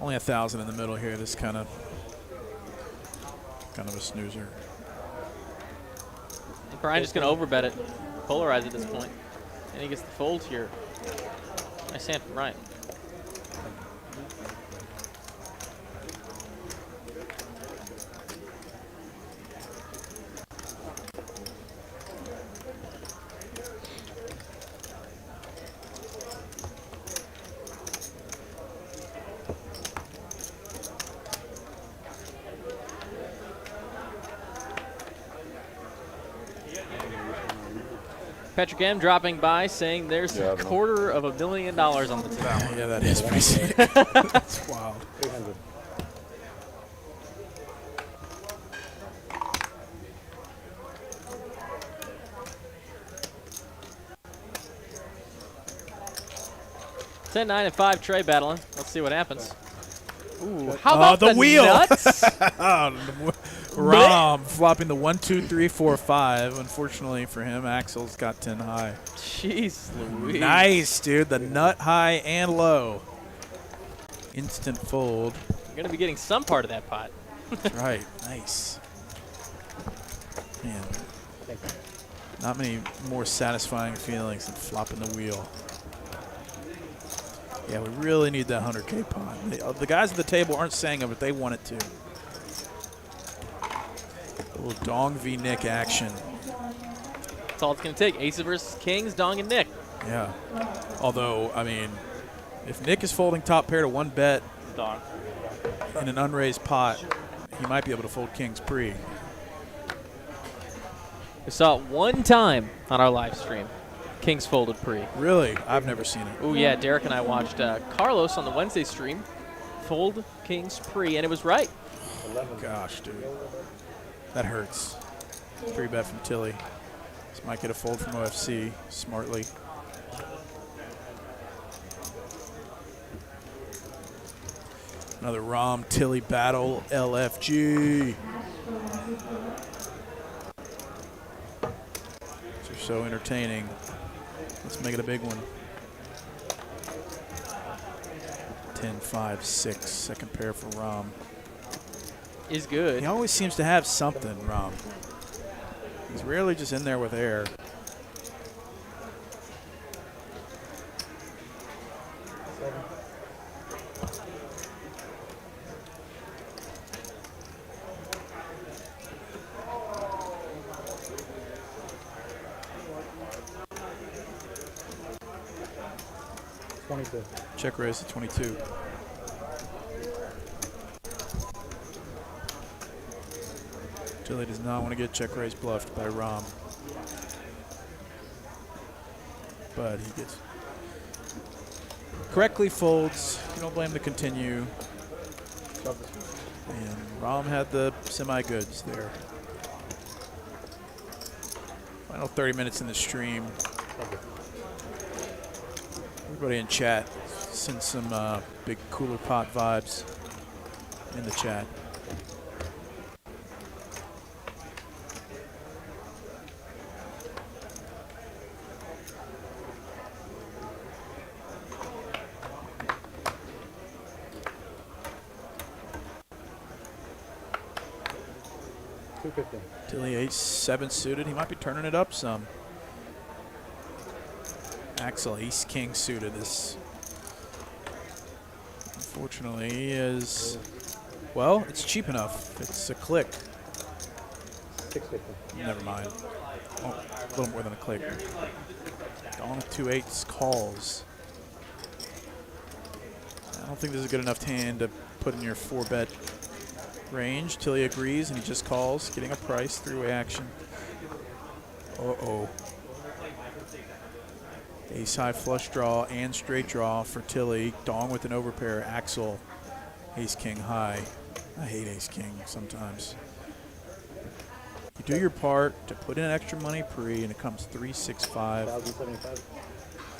Only 1,000 in the middle here. This kind of a snoozer. And Brian's just going to overbet it, polarize at this point, and he gets the fold here. Nice hand from Brian. Patrick M dropping by saying there's a $250,000 on the table. Yeah, that is pretty sick. That's wild. 300. Ten, 9, and 5 Trey battling. Let's see what happens. Ooh, how about the wheel? nuts? Rom flopping the 1, 2, 3, 4, 5. Unfortunately for him, Axel's got 10 high. Jeez Louise. Nice, dude. The nut high and low. Instant fold. You're going to be getting some part of that pot. That's right. Nice. Man. Not many more satisfying feelings than flopping the wheel. Yeah, we really need that 100K pot. The guys at the table aren't saying it, but they want it too. A little Dong v. Nick action. That's all it's going to take. Aces versus Kings, Dong and Nick. Yeah. Although, I mean, if Nick is folding top pair to 1 bet Dong. in an unraised pot, he might be able to fold Kings pre. We saw it one time on our live stream. Kings folded pre. Really? I've never seen it. Oh yeah, Derek and I watched Carlos on the Wednesday stream fold Kings pre, and it was right. Gosh, dude. That hurts. 3-bet from Tilly. This might get a fold from OFC smartly. Another Rom Tilly battle, LFG. These are so entertaining. Let's make it a big one. 10, 5, 6. Second pair for Rom. Is good. He always seems to have something, Rom. He's rarely just in there with air. Check raise to 22. Tilly does not want to get check raise bluffed by Rom. But he gets correctly folds. You don't blame the continue. And Rom had the semi-goods there. Final 30 minutes in the stream. Everybody in chat, send some big cooler pot vibes in the chat. Tilly ace 7 suited. He might be turning it up some. Axel ace king suited. This unfortunately is, well, it's cheap enough. It's a click. 650. Never mind. Oh, a little more than a click. Dawn with 2 8s calls. I don't think this is a good enough hand to put in your 4-bet range. Tilly agrees and he just calls, getting a price through action. Uh-oh. Ace high flush draw and straight draw for Tilly. Dong with an overpair. Axel, ace king high. I hate ace king sometimes. You do your part to put in extra money pre, and it comes 365. 1,075.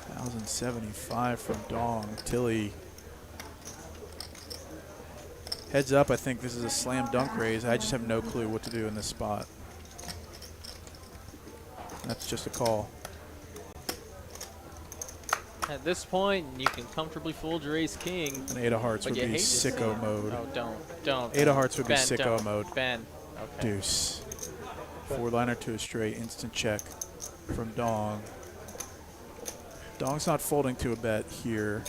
1,075 from Dong. Tilly. Heads up, I think this is a slam dunk raise. I just have no clue what to do in this spot. That's just a call. At this point, you can comfortably fold your ace king. An 8 of hearts would be sicko mode. Oh, don't. 8 of hearts would be Ben, sicko don't. mode. Ben, okay. Deuce. 4-liner to a straight, instant check from Dong. Dong's not folding to a bet here.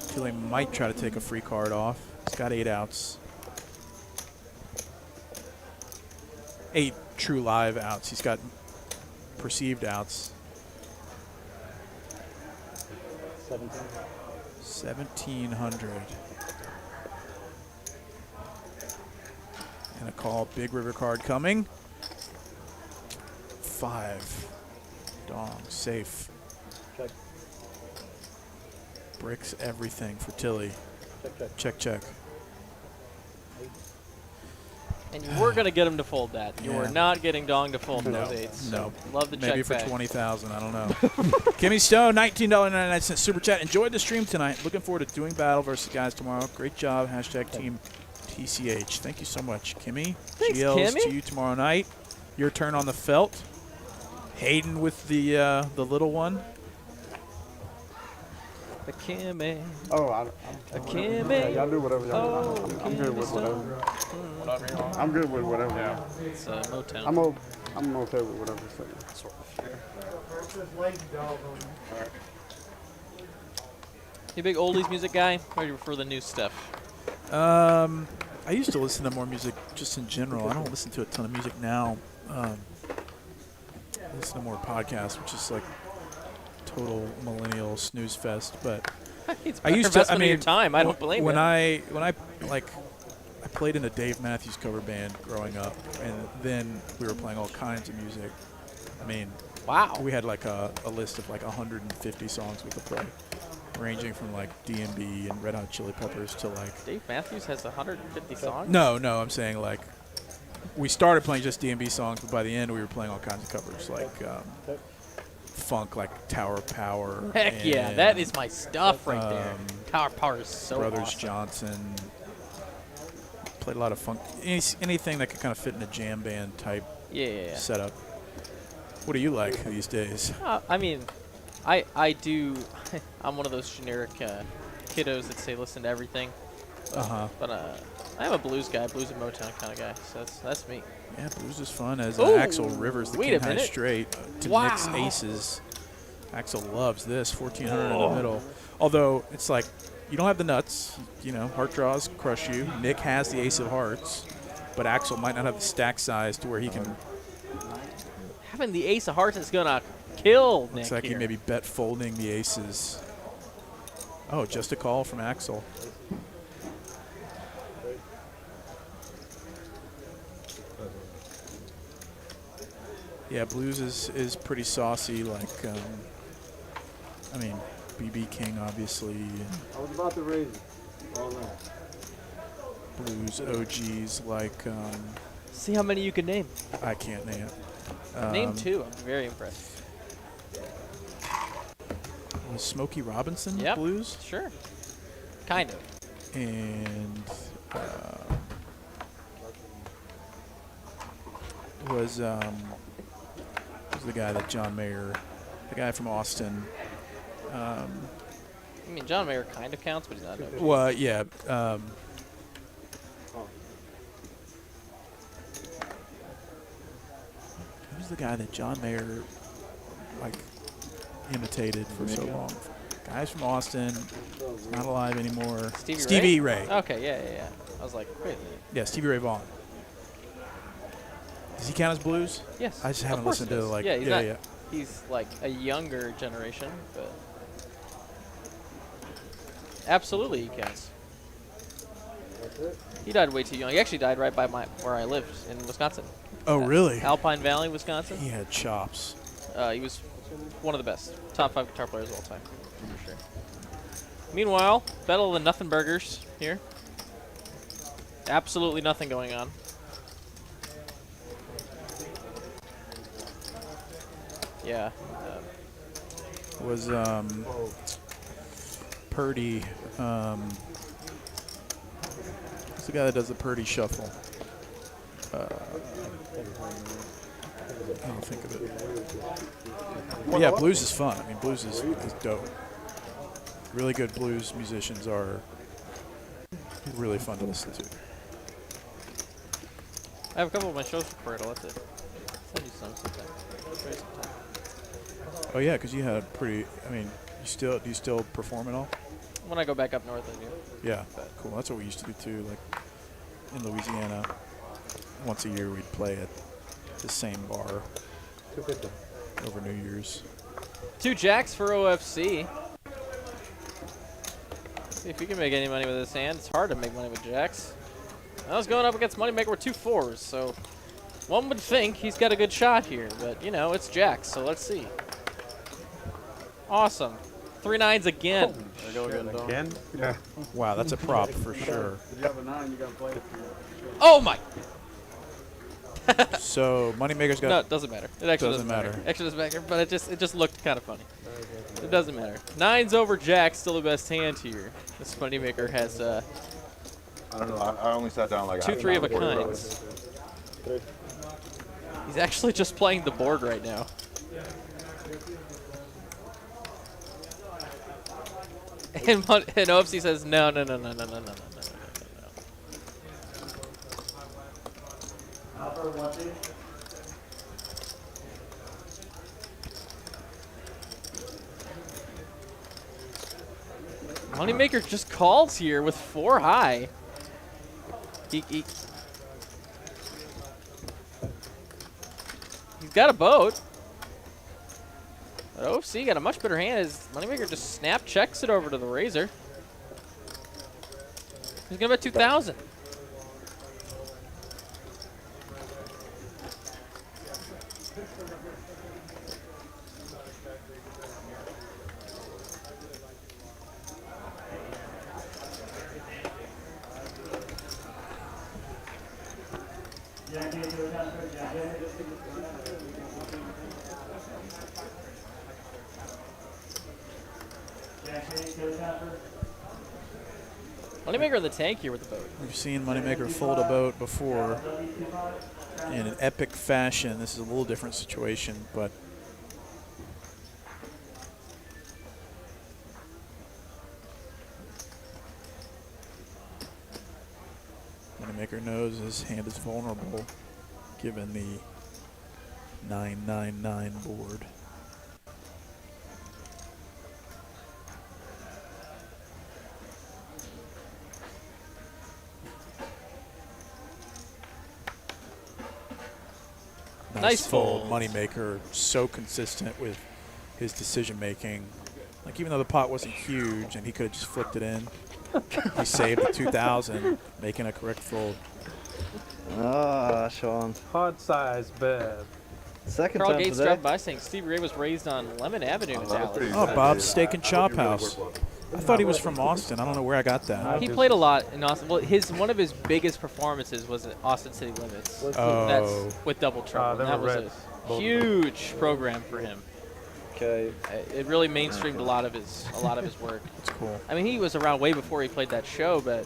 Tilly might try to take a free card off. He's got 8 outs. 8 true live outs. He's got perceived outs. 1,700. And a call. Big river card coming. 5. Dong, safe. Check. Bricks everything for Tilly. Check. Check. And you were going to get him to fold that. You were not getting Dong to fold No, those 8s. no. Love the check Maybe for back. 20,000. I don't know. Kimmy Stone, $19.99 super chat. Enjoyed the stream tonight. Looking forward to doing battle versus guys tomorrow. Great job. Hashtag team TCH. Thank you so much, Kimmy. Thanks, GLs Kimmy. to you tomorrow night. Your turn on the felt. Hayden with the little one. The Kimmy. Oh, I'm Kimmy. Yeah, y'all do whatever y'all Oh, want. I'm good with whatever. Whatever you want. I'm good with whatever. Yeah. It's Motown. I'm okay with whatever. Sort of. You a big oldies music guy, or you prefer the new stuff? I used to listen to more music just in general. I don't listen to a ton of music now. I listen to more podcasts, which is like total millennial snooze fest. But I used to. I mean, your time. I don't blame when you. I played in a Dave Matthews cover band growing up, and then we were playing all kinds of music. I mean, wow. We had like a list of like 150 songs we could play, ranging from like D&B and Red Hot Chili Peppers to like. Dave Matthews has 150 songs? No, I'm saying like we started playing just D&B songs, but by the end we were playing all kinds of covers like funk, like Tower of Power. Heck yeah, that is my stuff right there. Tower of Power is so Brothers awesome. Johnson. Played a lot of funk. Anything that could kind of fit in a jam band type setup. What do you like these days? I mean, I do. I'm one of those generic kiddos that say listen to everything. But I am a blues guy, blues and Motown kind of guy. So that's me. Yeah, blues is fun. As Ooh, Axel Rivers, the wait King a High minute. Straight to Wow. Nick's Aces. Axel loves this 1400 in the middle. Although it's like you don't have the nuts. You know, heart draws crush you. Nick has the Ace of Hearts, but Axel might not have the stack size to where he can. Having the Ace of Hearts is gonna kill Nick. Looks like here. he may be bet folding the aces. Oh, just a call from Axel. Yeah, blues is pretty saucy. Like, I mean, BB King obviously. I was about to raise it. Blues OGs like. See how many you can name. I can't name. Name two. I'm very impressed. Smokey Robinson Yep. blues. Sure. Kind of. And was the guy that John Mayer, the guy from Austin. I mean, John Mayer kind of counts, but he's not. Well, yeah. Who's the guy that John Mayer like imitated for so long? Guys from Austin, not alive anymore. Stevie Ray. Okay, yeah. I was like, wait a minute. Yeah, Stevie Ray Vaughan. Does he count as blues? Yes. I just of haven't course listened he to does. like. Yeah, he's not, yeah. He's like a younger generation, but absolutely he counts. He died way too young. He actually died right by where I lived in Wisconsin. Oh, really? Alpine Valley, Wisconsin. He had chops. He was one of the best. Top 5 guitar players of all time, for sure. Meanwhile, Battle of the Nothing Burgers here. Absolutely nothing going on. Yeah. Was Purdy. Who's the guy that does the Purdy shuffle? I don't think of it. But yeah, blues is fun. I mean, blues is dope. Really good blues musicians are really fun to listen to. I have a couple of my shows recorded. I'll have to send you some sometime. Oh yeah, because you had a pretty. I mean, do you still perform at all? When I go back up north, I do. Yeah, cool. That's what we used to do too. Like in Louisiana, once a year we'd play at the same bar over New Year's. 2 jacks for OFC. See if you can make any money with this hand. It's hard to make money with jacks. I was going up against Moneymaker with 2 4s, so one would think he's got a good shot here, but you know, it's jacks, so let's see. Awesome. 3 9s again. There you go again, Dom. Again? Yeah. Wow, that's a prop for sure. If you have a 9, you got to play it. Oh my! So Moneymaker's got. No, it doesn't matter. It actually Doesn't matter. Actually doesn't matter, but it just looked kind of funny. It doesn't matter. 9s over Jack, still the best hand here. This Moneymaker has I don't know. I only sat down like 2 3 of a kind. He's actually just playing the board right now. And OFC says no. Moneymaker just calls here with 4 high. He's got a boat. But OFC got a much better hand as Moneymaker just snap checks it over to the Razor. He's gonna bet 2,000. Moneymaker in the tank here with the boat. We've seen Moneymaker fold a boat before in an epic fashion. This is a little different situation, but Moneymaker knows his hand is vulnerable given the 999 board. Nice fold. fold. Moneymaker so consistent with his decision making. Like even though the pot wasn't huge and he could have just flipped it in, he saved the 2,000, making a correct fold. Ah, Sean. Pod size bad. Second Carl time Gates today. dropped by saying Steve Ray was raised on Lemon Avenue in Dallas. Oh, Bob's Steak and Chop House. I thought he was from Austin. I don't know where I got that. He played a lot in Austin. Well, one of his biggest performances was at Austin City Limits. Oh. That's with Double Trouble. they That were was Reds. a huge program for him. Okay. It really mainstreamed a lot of his work. That's cool. I mean, he was around way before he played that show, but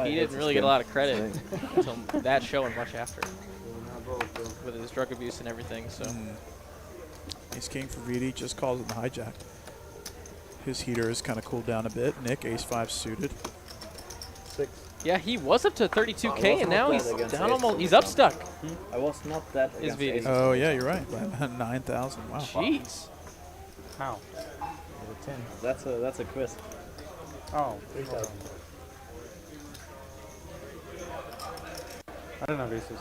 he didn't really get a lot of credit until that show and much after, with his drug abuse and everything. So. Ace King for VD just calls it the hijack. His heater has kind of cooled down a bit. Nick, Ace 5 suited. 6. Yeah, he was up to 32K, and now he's against down Ace. almost. He's up stuck. I was not that His against VD. Ace. Oh, yeah, you're right. 9,000. Wow. Jeez. How? That's a quiz. Oh. 3,000. I don't know aces.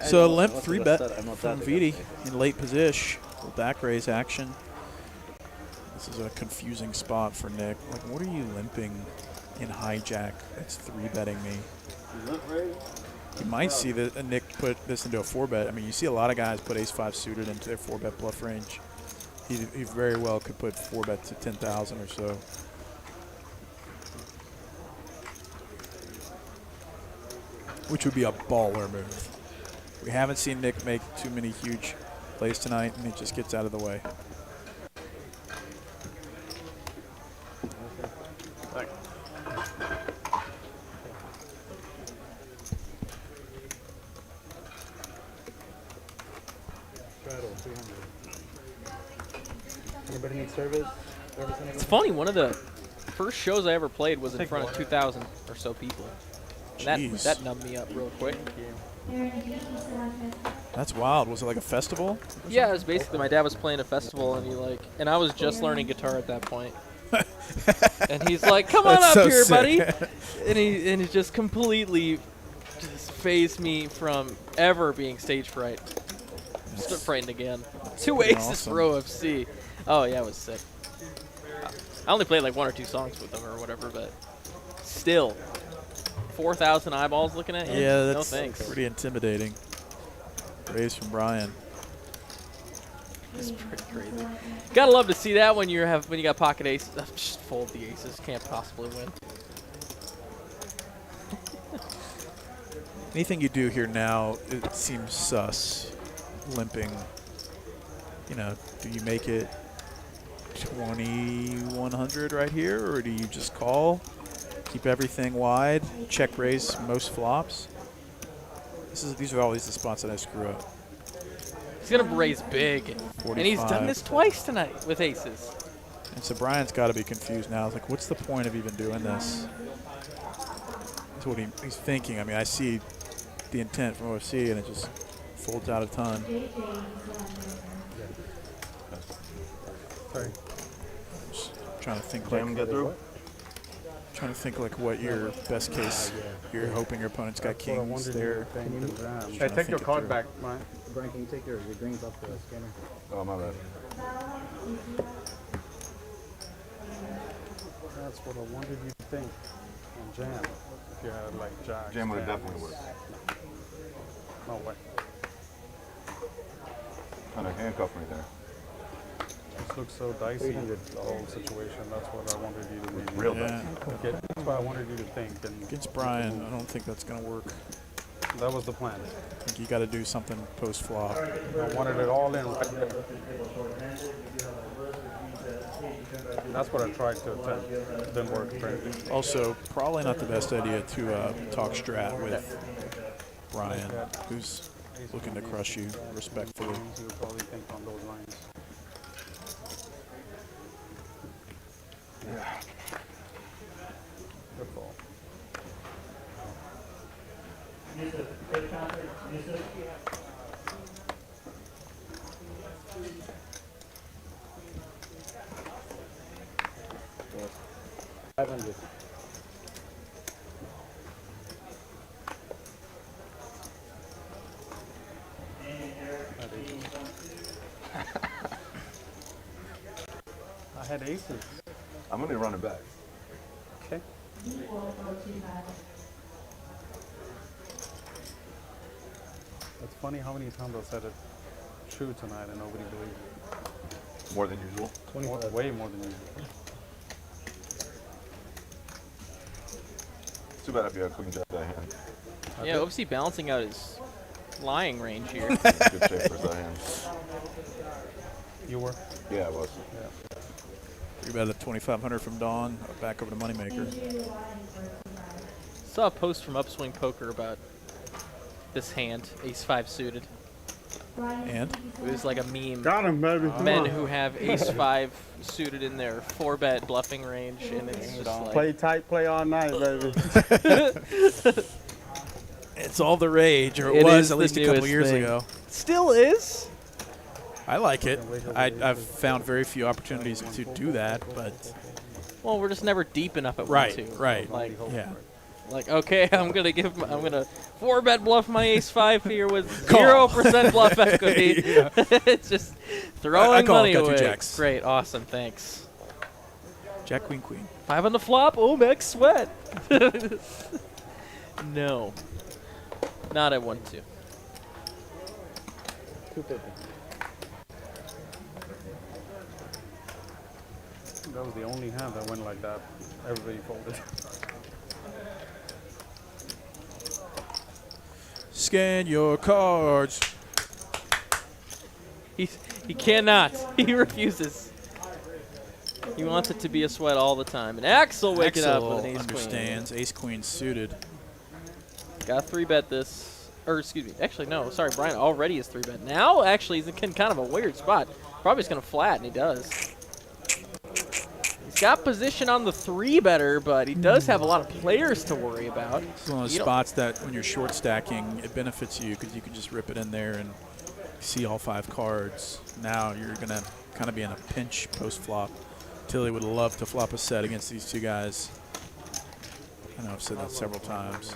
So limp What's 3 the bet best set? I'm not from that VD against in late position. Back raise action. This is a confusing spot for Nick. Like, what are you limping in hijack? That's 3 betting me. You might see that Nick put this into a 4 bet. I mean, you see a lot of guys put Ace 5 suited into their 4 bet bluff range. He very well could put 4 bet to 10,000 or so. Which would be a baller move. We haven't seen Nick make too many huge plays tonight, and he just gets out of the way. Anybody need service? It's funny, one of the first shows I ever played was in front of 2,000 or so people. And that numbed me up real quick. That's wild. Was it like a festival? Yeah, it was basically my dad was playing a festival, and I was just learning guitar at that point. And he's like, "Come on That's up so here, sick. buddy," and he just completely just phased me from ever being stage fright. Just frightened again. 2 aces awesome. for OFC. Oh yeah, it was sick. I only played like 1 or 2 songs with them or whatever, but still, 4,000 eyeballs looking at you. Yeah, no that's thanks. pretty intimidating. Raise from Brian. It's pretty crazy. Gotta love to see that when you got pocket aces. Just fold the aces. Can't possibly win. Anything you do here now, it seems sus. Limping. You know, do you make it 2100 right here, or do you just call, keep everything wide, check raise most flops? These are always the spots that I screw up. He's gonna raise big, 45. and he's done this twice tonight with aces. And so Brian's got to be confused now. Like, what's the point of even doing this? That's what he's thinking. I mean, I see the intent from OFC, and it just folds out a ton. Just trying to think like what your best case. You're hoping your opponent's got kings there. Hey, take your card back, Mine. Brian, can you take your greens off the scanner? Oh, my bad. That's what I wanted you to think. And jam. If you had like jack. Jam would have definitely worked. No way. Kind of handcuff me there. This looks so dicey, the whole situation. That's what I wanted you to be. Real Yeah. Okay, that's what I wanted you to think. And Against Brian, I don't think that's going to work. that was the plan. I think you got to do something post flop. I wanted it all in right there. That's what I tried to attempt. Didn't work, apparently. Also, probably not the best idea to talk strat with Brian, who's looking to crush you respectfully. You would probably think on those lines. Yeah. Good ball. I had aces. I'm going to run it back. Okay. It's funny how many times I said it true tonight and nobody believed it. More than usual. Way more than usual. Too bad if you had queen jack that hand. Yeah, OFC balancing out his lying range here. Good shape for that hand. You were? Yeah, I was. Yeah. You bet at 2,500 from Dawn, back over to Moneymaker. Saw a post from Upswing Poker about this hand, ace-5 suited. And? It was like a meme. Got him, baby. Come Men on. who have ace-5 suited in their 4-bet bluffing range, and it's just like... Play tight, play all night, baby. It's all the rage, or it It was is at the least a couple newest years thing. ago. Still is? I like it. I've found very few opportunities to do that, but... Well, we're just never deep enough at Right, 1-2. right. Like, Yeah. Like, okay, I'm gonna 4-bet bluff my ace-5 here with 0% bluff equity. It's just throwing call, money got two away. jacks. Great, awesome, thanks. Jack, queen, queen. 5 on the flop. Oh, max sweat. No, not at 1-2. 250. That was the only hand that went like that. Everybody folded. Scan your cards. He cannot. He refuses. He wants it to be a sweat all the time. And Axel waking up with an ace understands. Ace queen suited. Got 3-bet this. Or, excuse me. Actually, no. Sorry, Brian already is 3-bet. Now, actually, he's in kind of a weird spot. Probably just going to flat, and he does. He's got position on the 3-better, but he does have a lot of players to worry about. It's one of those spots that when you're short stacking, it benefits you because you can just rip it in there and see all 5 cards. Now you're going to kind of be in a pinch post-flop. Tilly would love to flop a set against these two guys. I know I've said that several times.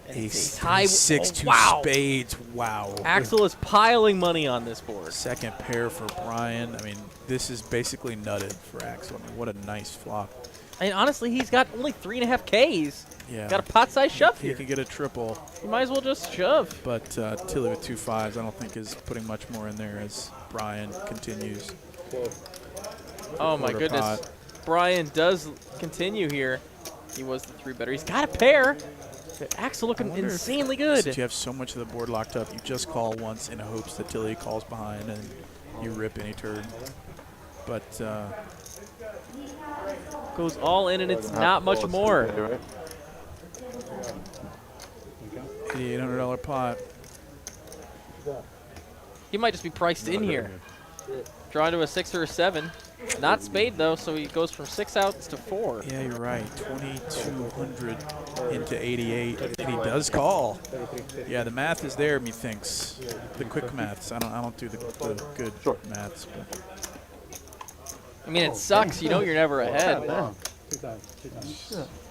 Ace, high. 6, 2 wow. spades. Wow. Axel is piling money on this board. Second pair for Brian. I mean, this is basically nutted for Axel. I mean, what a nice flop. And honestly, he's got only 3.5 Ks. Yeah. Got a pot-sized shove He here. could get a triple. You might as well just shove. But Tilly with 2 5s, I don't think is putting much more in there as Brian continues. Oh my Quarter goodness. pot. Brian does continue here. He was the 3-better. He's got a pair. Axel looking wonder if- insanely good. Since you have so much of the board locked up, you just call once in hopes that Tilly calls behind and you rip any turn. But Goes all in and it's not much more. $800 pot. He might just be priced in here. Drawn to a 6 or a 7. Not spade though, so he goes from 6 outs to 4. Yeah, you're right. 2,200 into 88, and he does call. Yeah, the math is there, methinks. The quick maths. I don't do the good maths. But. I mean, it sucks. You know you're never ahead.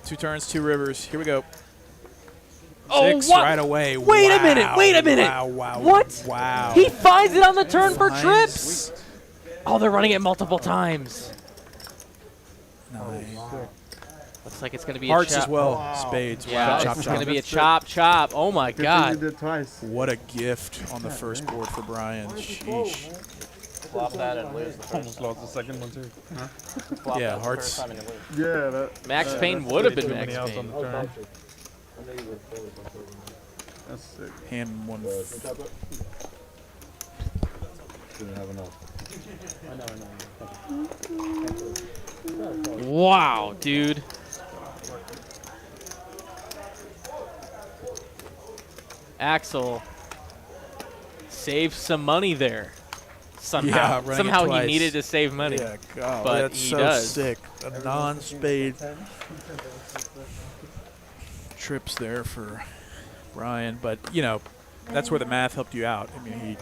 2 turns, 2 rivers. Here we go. Oh, 6 what? right away. Wait a minute. Wow, Wait a minute. Wow, wow, what? Wow. He finds it on the turn for Finds- trips. Oh, they're running it multiple times. Nice. Looks like it's going to be Hearts a chop. as well. Spades. Yeah, Wow. Chop, it's chop. going to be a chop. Oh my Good thing God. you did twice. What a gift on the first board for Brian. Sheesh. Flop that and lose the first Almost lost the second one too. Flop Yeah, that the hearts. first time and you lose. Yeah, that. Max Payne that's would have pretty been too Max many outs Payne. on the turn. That's sick. Hand one. Didn't have enough. Wow, dude. Axel saved some money there. Somehow, Yeah, running it somehow he twice. needed to save money. Yeah, God, but that's he so does. sick. A non-spade trips there for Brian, but you know, that's where the math helped you out. I mean,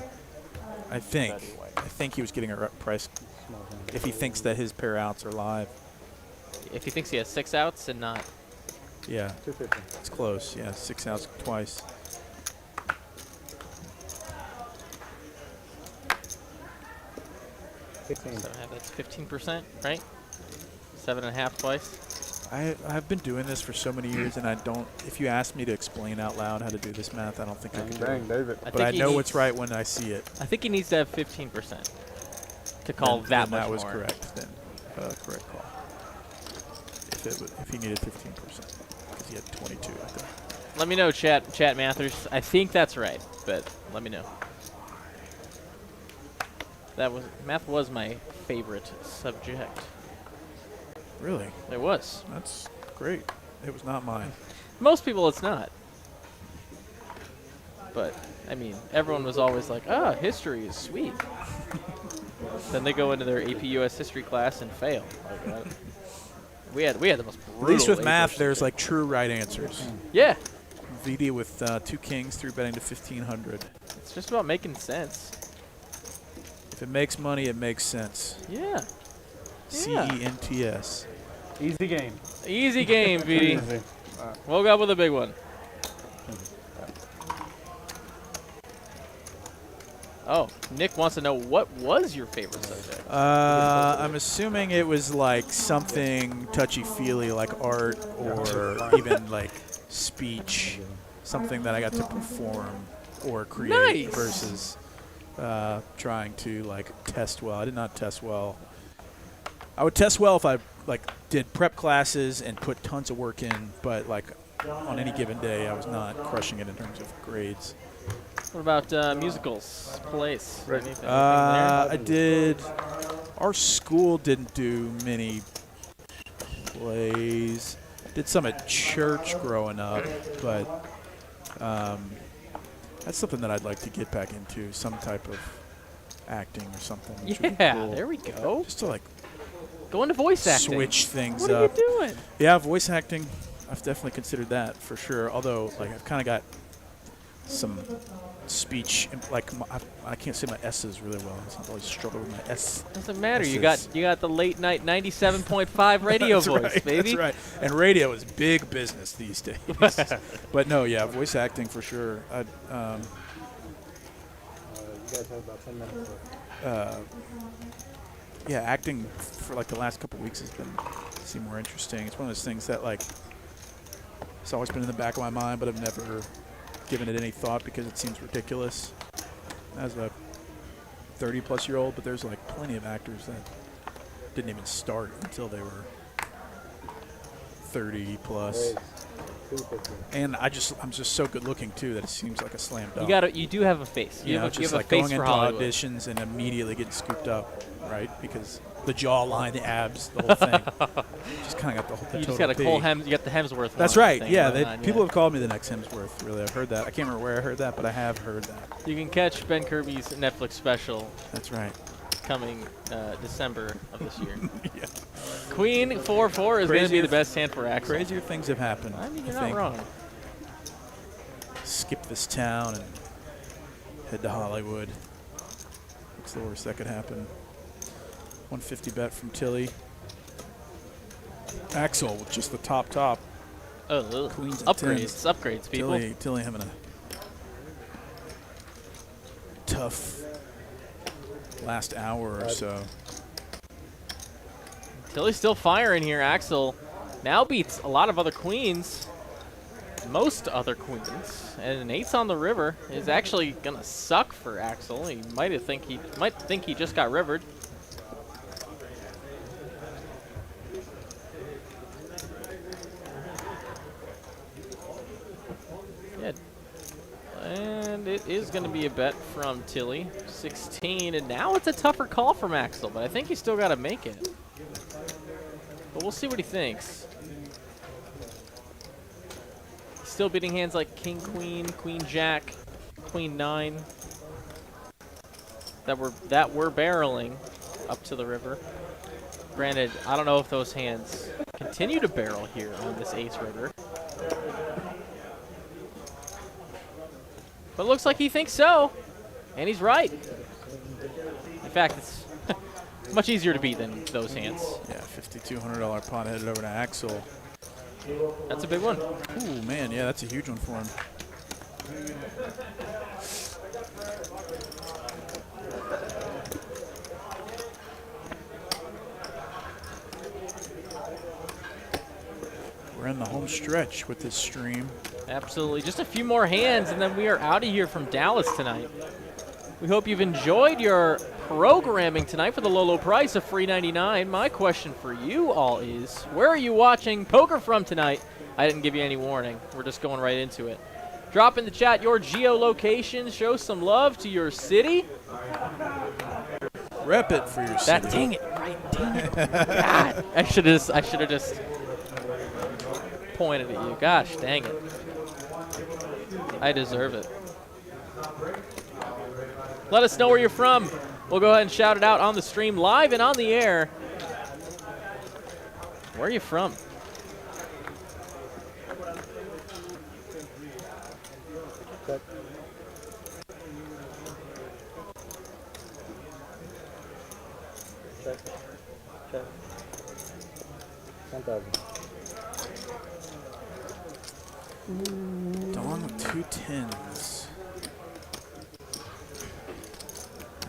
I think he was getting a price if he thinks that his pair outs are live. If he thinks he has 6 outs and not. Yeah, it's close. Yeah, 6 outs twice. So that's 15%, right? 7.5 twice. I've been doing this for so many years, and I don't. If you ask me to explain out loud how to do this math, I don't think I can do it. David. But I know what's right when I see it. I think he needs to have 15% to call that much that was more. correct. Then correct call. If he needed 15%, because he had 22. I think. Let me know, chat mathers. I think that's right, but let me know. Math was my favorite subject. Really? It was. That's great. It was not mine. Most people, it's not. But I mean, everyone was always like, "Ah, history is sweet." Then they go into their AP US history class and fail. Like, we had the most brutal. At least with AP math, history. there's like true right answers. Yeah. VD with 2 kings, 3 betting to 1,500. It's just about making sense. If it makes money, it makes sense. Yeah. CENTS. Easy game. Easy game, VD. Woke up with a big one. Oh, Nick wants to know, what was your favorite subject? I'm assuming it was like something touchy-feely, like art or even like speech, something that I got to perform or create Nice. versus trying to like test well. I did not test well. I would test well if I like did prep classes and put tons of work in, but like on any given day, I was not crushing it in terms of grades. What about musicals, plays? Anything there? I did. Our school didn't do many plays. Did some at church growing up, but that's something that I'd like to get back into, some type of acting or something. which would be Yeah, cool. there we go. Just to like Go into voice acting. switch things What up. are you doing? Yeah, voice acting. I've definitely considered that for sure. Although, like, I've kind of got some speech, like I can't say my S's really well. I always struggle with my S. Doesn't matter. You S's. got the late night 97.5 radio That's voice, right, baby. That's right. And radio is big business these days. But no, yeah, voice acting for sure. You guys have about 10 minutes left. Yeah, acting for like the last couple weeks has been seem more interesting. It's one of those things that, like, it's always been in the back of my mind, but I've never given it any thought because it seems ridiculous as a 30-plus-year-old. But there's like plenty of actors that didn't even start until they were 30 plus. And I'm just so good looking too that it seems like a slam dunk. You do have a face. You have just a like face going for into Hollywood. auditions and immediately getting scooped up, right? Because the jawline, the abs, the whole thing. Just kind of got the You total just got a P. Cole you got the Hemsworth. That's one right. thing Yeah, going on, people have called me the next Hemsworth. Really, I've heard that. I can't remember where I heard that, but I have heard that. You can catch Ben Kirby's Netflix special. That's right. Coming December of this year. Yeah. Queen 4-4 is going to be the best hand for Axel. Crazier things have happened. I mean, you're I not think. wrong. Skip this town and head to Hollywood. What's the worst that could happen? 150 bet from Tilly. Axel with just the top. Oh, Queens and upgrades, tens. upgrades, people. Tilly having a tough last hour or so. Tilly's still firing here. Axel now beats a lot of other queens. Most other queens, and an ace on the river is actually gonna suck for Axel. He might think he just got rivered. Yeah, and it is gonna be a bet from Tilly, 16, and now it's a tougher call from Axel, but I think he's still got to make it. But we'll see what he thinks. Still beating hands like King, Queen, Queen, Jack, Queen 9 that were barreling up to the river. Granted, I don't know if those hands continue to barrel here on this ace river. But it looks like he thinks so, and he's right. In fact, it's much easier to beat than those hands. Yeah, $5,200 pot headed over to Axel. That's a big one. Ooh, man, yeah, that's a huge one for him. We're in the home stretch with this stream. Absolutely. Just a few more hands, and then we are out of here from Dallas tonight. We hope you've enjoyed your programming tonight for the low, low price of $3.99. My question for you all is, where are you watching poker from tonight? I didn't give you any warning. We're just going right into it. Drop in the chat your geolocation. Show some love to your city. Rep it for your city. Dang it. Right, dang it. God, I should have just pointed at you. Gosh, dang it. I deserve it. Let us know where you're from. We'll go ahead and shout it out on the stream, live and on the air. Where are you from? Check. Check. Check. 10,000. Dawn with 2 10s.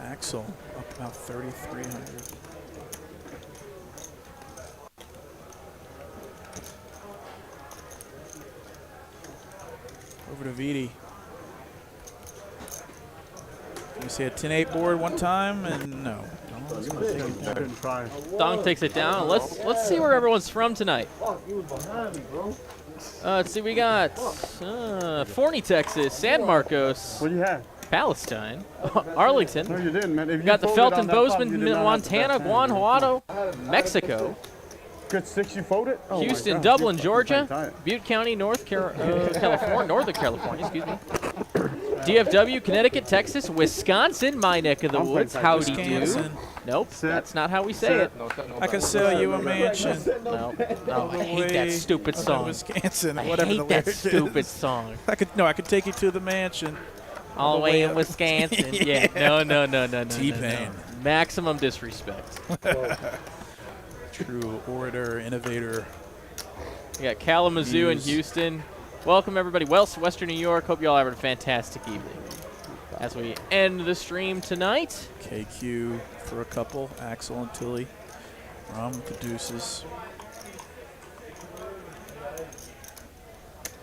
Axel up about 3,300. Over to Vidi. You see a 10-8 board one time, and no. Dawn's gonna take it down. Didn't try. Dong takes it down. Let's see where everyone's from tonight. Let's see, we got Forney, Texas, San Marcos, What do you have? Palestine, Arlington. No, you didn't, man. If We you got the folded Felton on that flop, Bozeman, you did not have the Montana, best hand. Guanajuato, Mexico, Good 6 you folded? Oh my Houston, God, Dublin, you Georgia, fucking tight. Butte County, California, Northern California, excuse me. DFW, Connecticut, Texas, Wisconsin, my neck of the I'm woods. playing Howdy do. Wisconsin. Nope, Sit. that's not how we say Sit. it. I can sell you a mansion. No, I hate that stupid song. Wisconsin, I whatever the hate that lyric stupid is. song. I could take you to the mansion. All the way in Wisconsin. Yeah, no. T-Pain. Maximum disrespect. True orator, innovator. We got Kalamazoo and Views. Houston. Welcome, everybody. Western New York. Hope you all have a fantastic evening. As we end the stream tonight. KQ for a couple. Axel and Tilly. Rom with the deuces.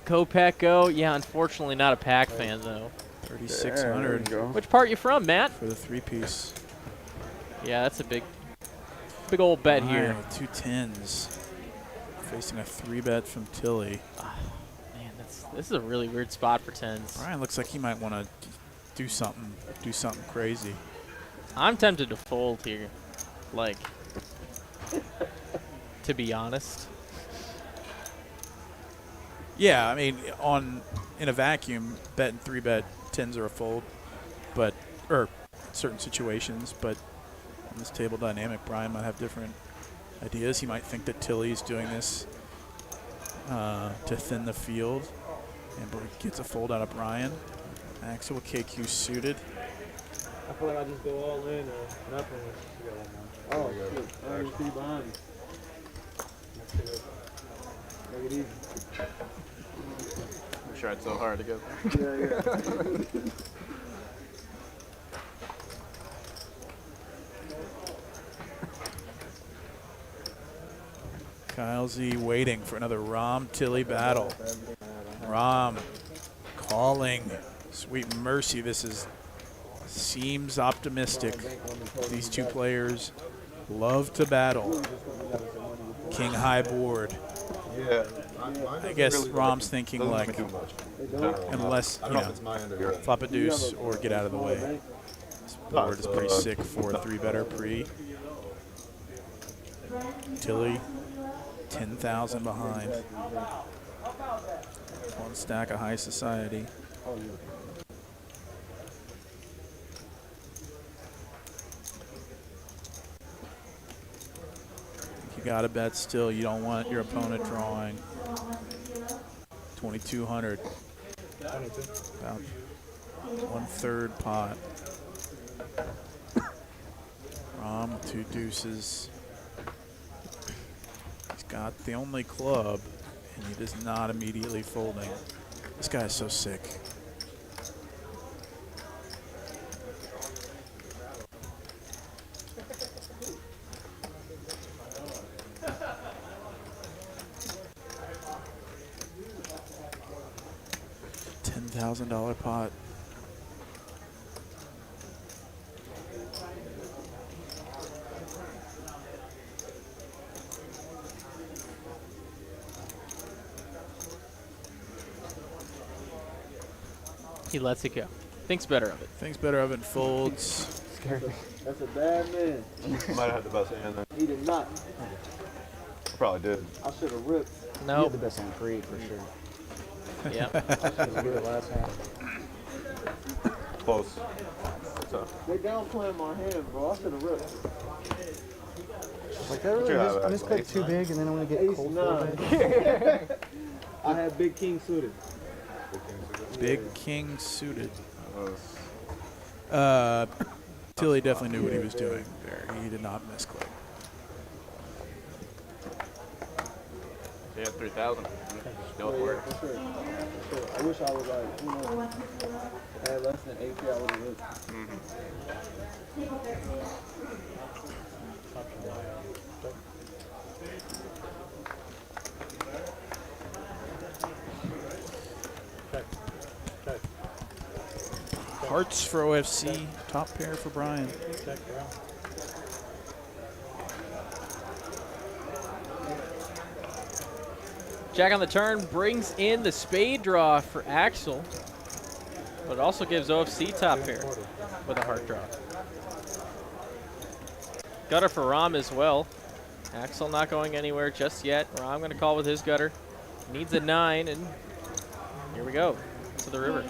Go, Pack, go. Yeah, unfortunately not a Pack fan, though. 3,600. Which part you from, Matt? For the 3-piece. Yeah, that's a big old bet here. With 2 10s. Facing a 3-bet from Tilly. Man, this is a really weird spot for 10s. Brian looks like he might want to do something crazy. I'm tempted to fold here, like, to be honest. Yeah, I mean, in a vacuum, bet and 3-bet 10s are a fold, but certain situations. But on this table dynamic, Brian might have different ideas. He might think that Tilly's doing this to thin the field, and gets a fold out of Brian. Axel with KQ suited. I feel like I just go all in or nothing. Oh, shit. I already see behind me. Make it easy. We tried so hard to get there. Yeah. Kyle Z waiting for another Rom-Tilly battle. Rom calling. Sweet mercy, seems optimistic. These two players love to battle. King high board. Yeah. I guess Rom's thinking like, unless, flop a deuce or get out of the way. This board is pretty sick for a 3-better pre. Tilly, 10,000 behind. One stack of high society. You got to bet still. You don't want your opponent drawing. 2,200. About 1/3 pot. Rom with 2 deuces. He's got the only club, and he is not immediately folding. This guy is so sick. $10,000 pot. He lets it go. Thinks better of it. Thinks better of it and folds. That's a bad man. Might have had the best hand then. He did not. Probably did. I should have ripped. No. You had the best hand pre for sure. Yeah. The last hand. Close. So. They downplaying my hand, bro. I should have ripped. Like that really I misplayed too big and then I'm gonna get cold folded. I had big king suited. Big king suited. Tilly definitely knew what he was doing there. He did not misclick. He had 3,000. Go for it. For sure. I wish I was like, I had less than 8K, I would have ripped. Hearts for OFC, top pair for Brian. Jack on the turn brings in the spade draw for Axel, but it also gives OFC top pair with a heart draw. Gutter for Rom as well. Axel not going anywhere just yet. Rom going to call with his gutter. Needs a 9, and here we go to the river.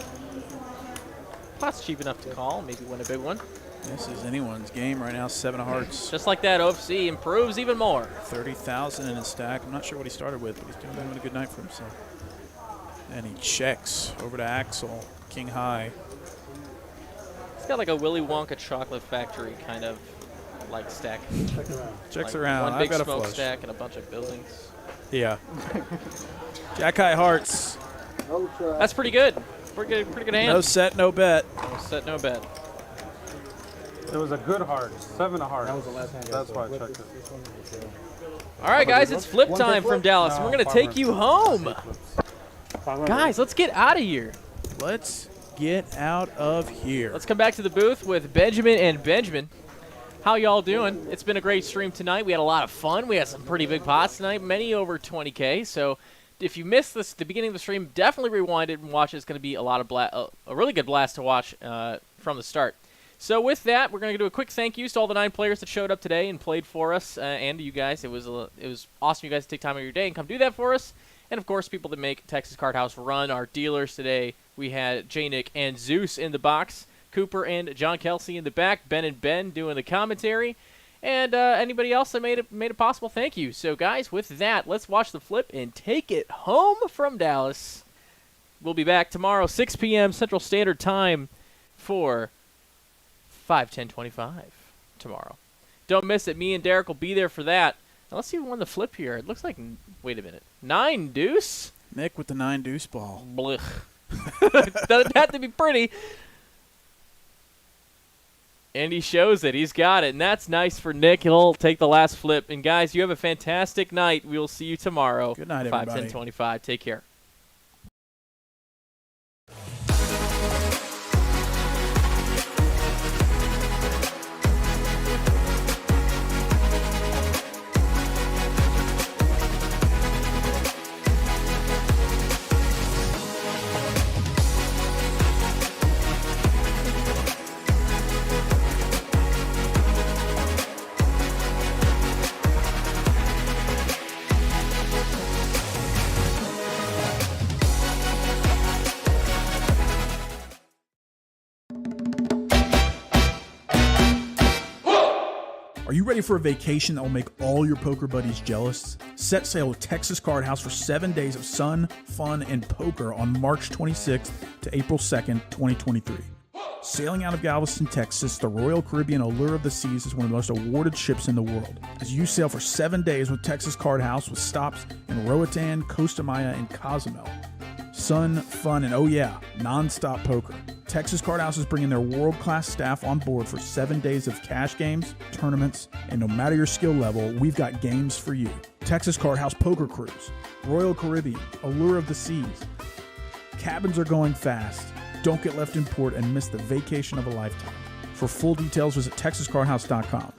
Pot's cheap enough to call, maybe win a big one. This is anyone's game right now, 7 of hearts. Just like that, OFC improves even more. 30,000 in his stack. I'm not sure what he started with, but he's doing a good night for himself. And he checks over to Axel, king high. He's got like a Willy Wonka chocolate factory kind of like stack. Checks like around. One big I've got a smoke flush. stack and a bunch of buildings. Yeah. Jack high hearts. That's pretty good. Pretty good hand. No set, no bet. No set, no bet. It was a good heart. 7 of hearts. That was the last hand. That's why I checked it. All right, guys, it's flip time from Dallas. We're going to take you home. Guys, let's get out of here. Let's get out of here. Let's come back to the booth with Benjamin and Benjamin. How y'all doing? It's been a great stream tonight. We had a lot of fun. We had some pretty big pots tonight, many over 20K. So if you missed this at the beginning of the stream, definitely rewind it and watch it. It's going to be a really good blast to watch from the start. So with that, we're going to do a quick thank yous to all the 9 players that showed up today and played for us, and to you guys. It was awesome, you guys, to take time out of your day and come do that for us. And of course, people that make Texas Card House run. Our dealers today, we had J-Nick and Zeus in the box, Cooper and John Kelsey in the back, Ben and Ben doing the commentary, and anybody else that made it possible. Thank you. So guys, with that, let's watch the flip and take it home from Dallas. We'll be back tomorrow, 6 p.m. Central Standard Time for 5/10/25 tomorrow. Don't miss it. Me and Derek will be there for that. Now let's see who won the flip here. It looks like, wait a minute, 9 deuce? Nick with the 9 deuce ball. Blech. Doesn't have to be pretty. And he shows it. He's got it. And that's nice for Nick. He'll take the last flip. And guys, you have a fantastic night. We will see you tomorrow. Good night, everybody. 5/10/25. Take care. Are you ready for a vacation that will make all your poker buddies jealous? Set sail with Texas Card House for 7 days of sun, fun, and poker on March 26th to April 2nd, 2023. Sailing out of Galveston, Texas, the Royal Caribbean Allure of the Seas is one of the most awarded ships in the world. As you sail for 7 days with Texas Card House with stops in Roatan, Costa Maya, and Cozumel. Sun, fun, and oh yeah, non-stop poker. Texas Card House is bringing their world-class staff on board for 7 days of cash games, tournaments, and no matter your skill level, we've got games for you. Texas Card House Poker Cruise, Royal Caribbean, Allure of the Seas. Cabins are going fast. Don't get left in port and miss the vacation of a lifetime. For full details, visit TexasCardHouse.com.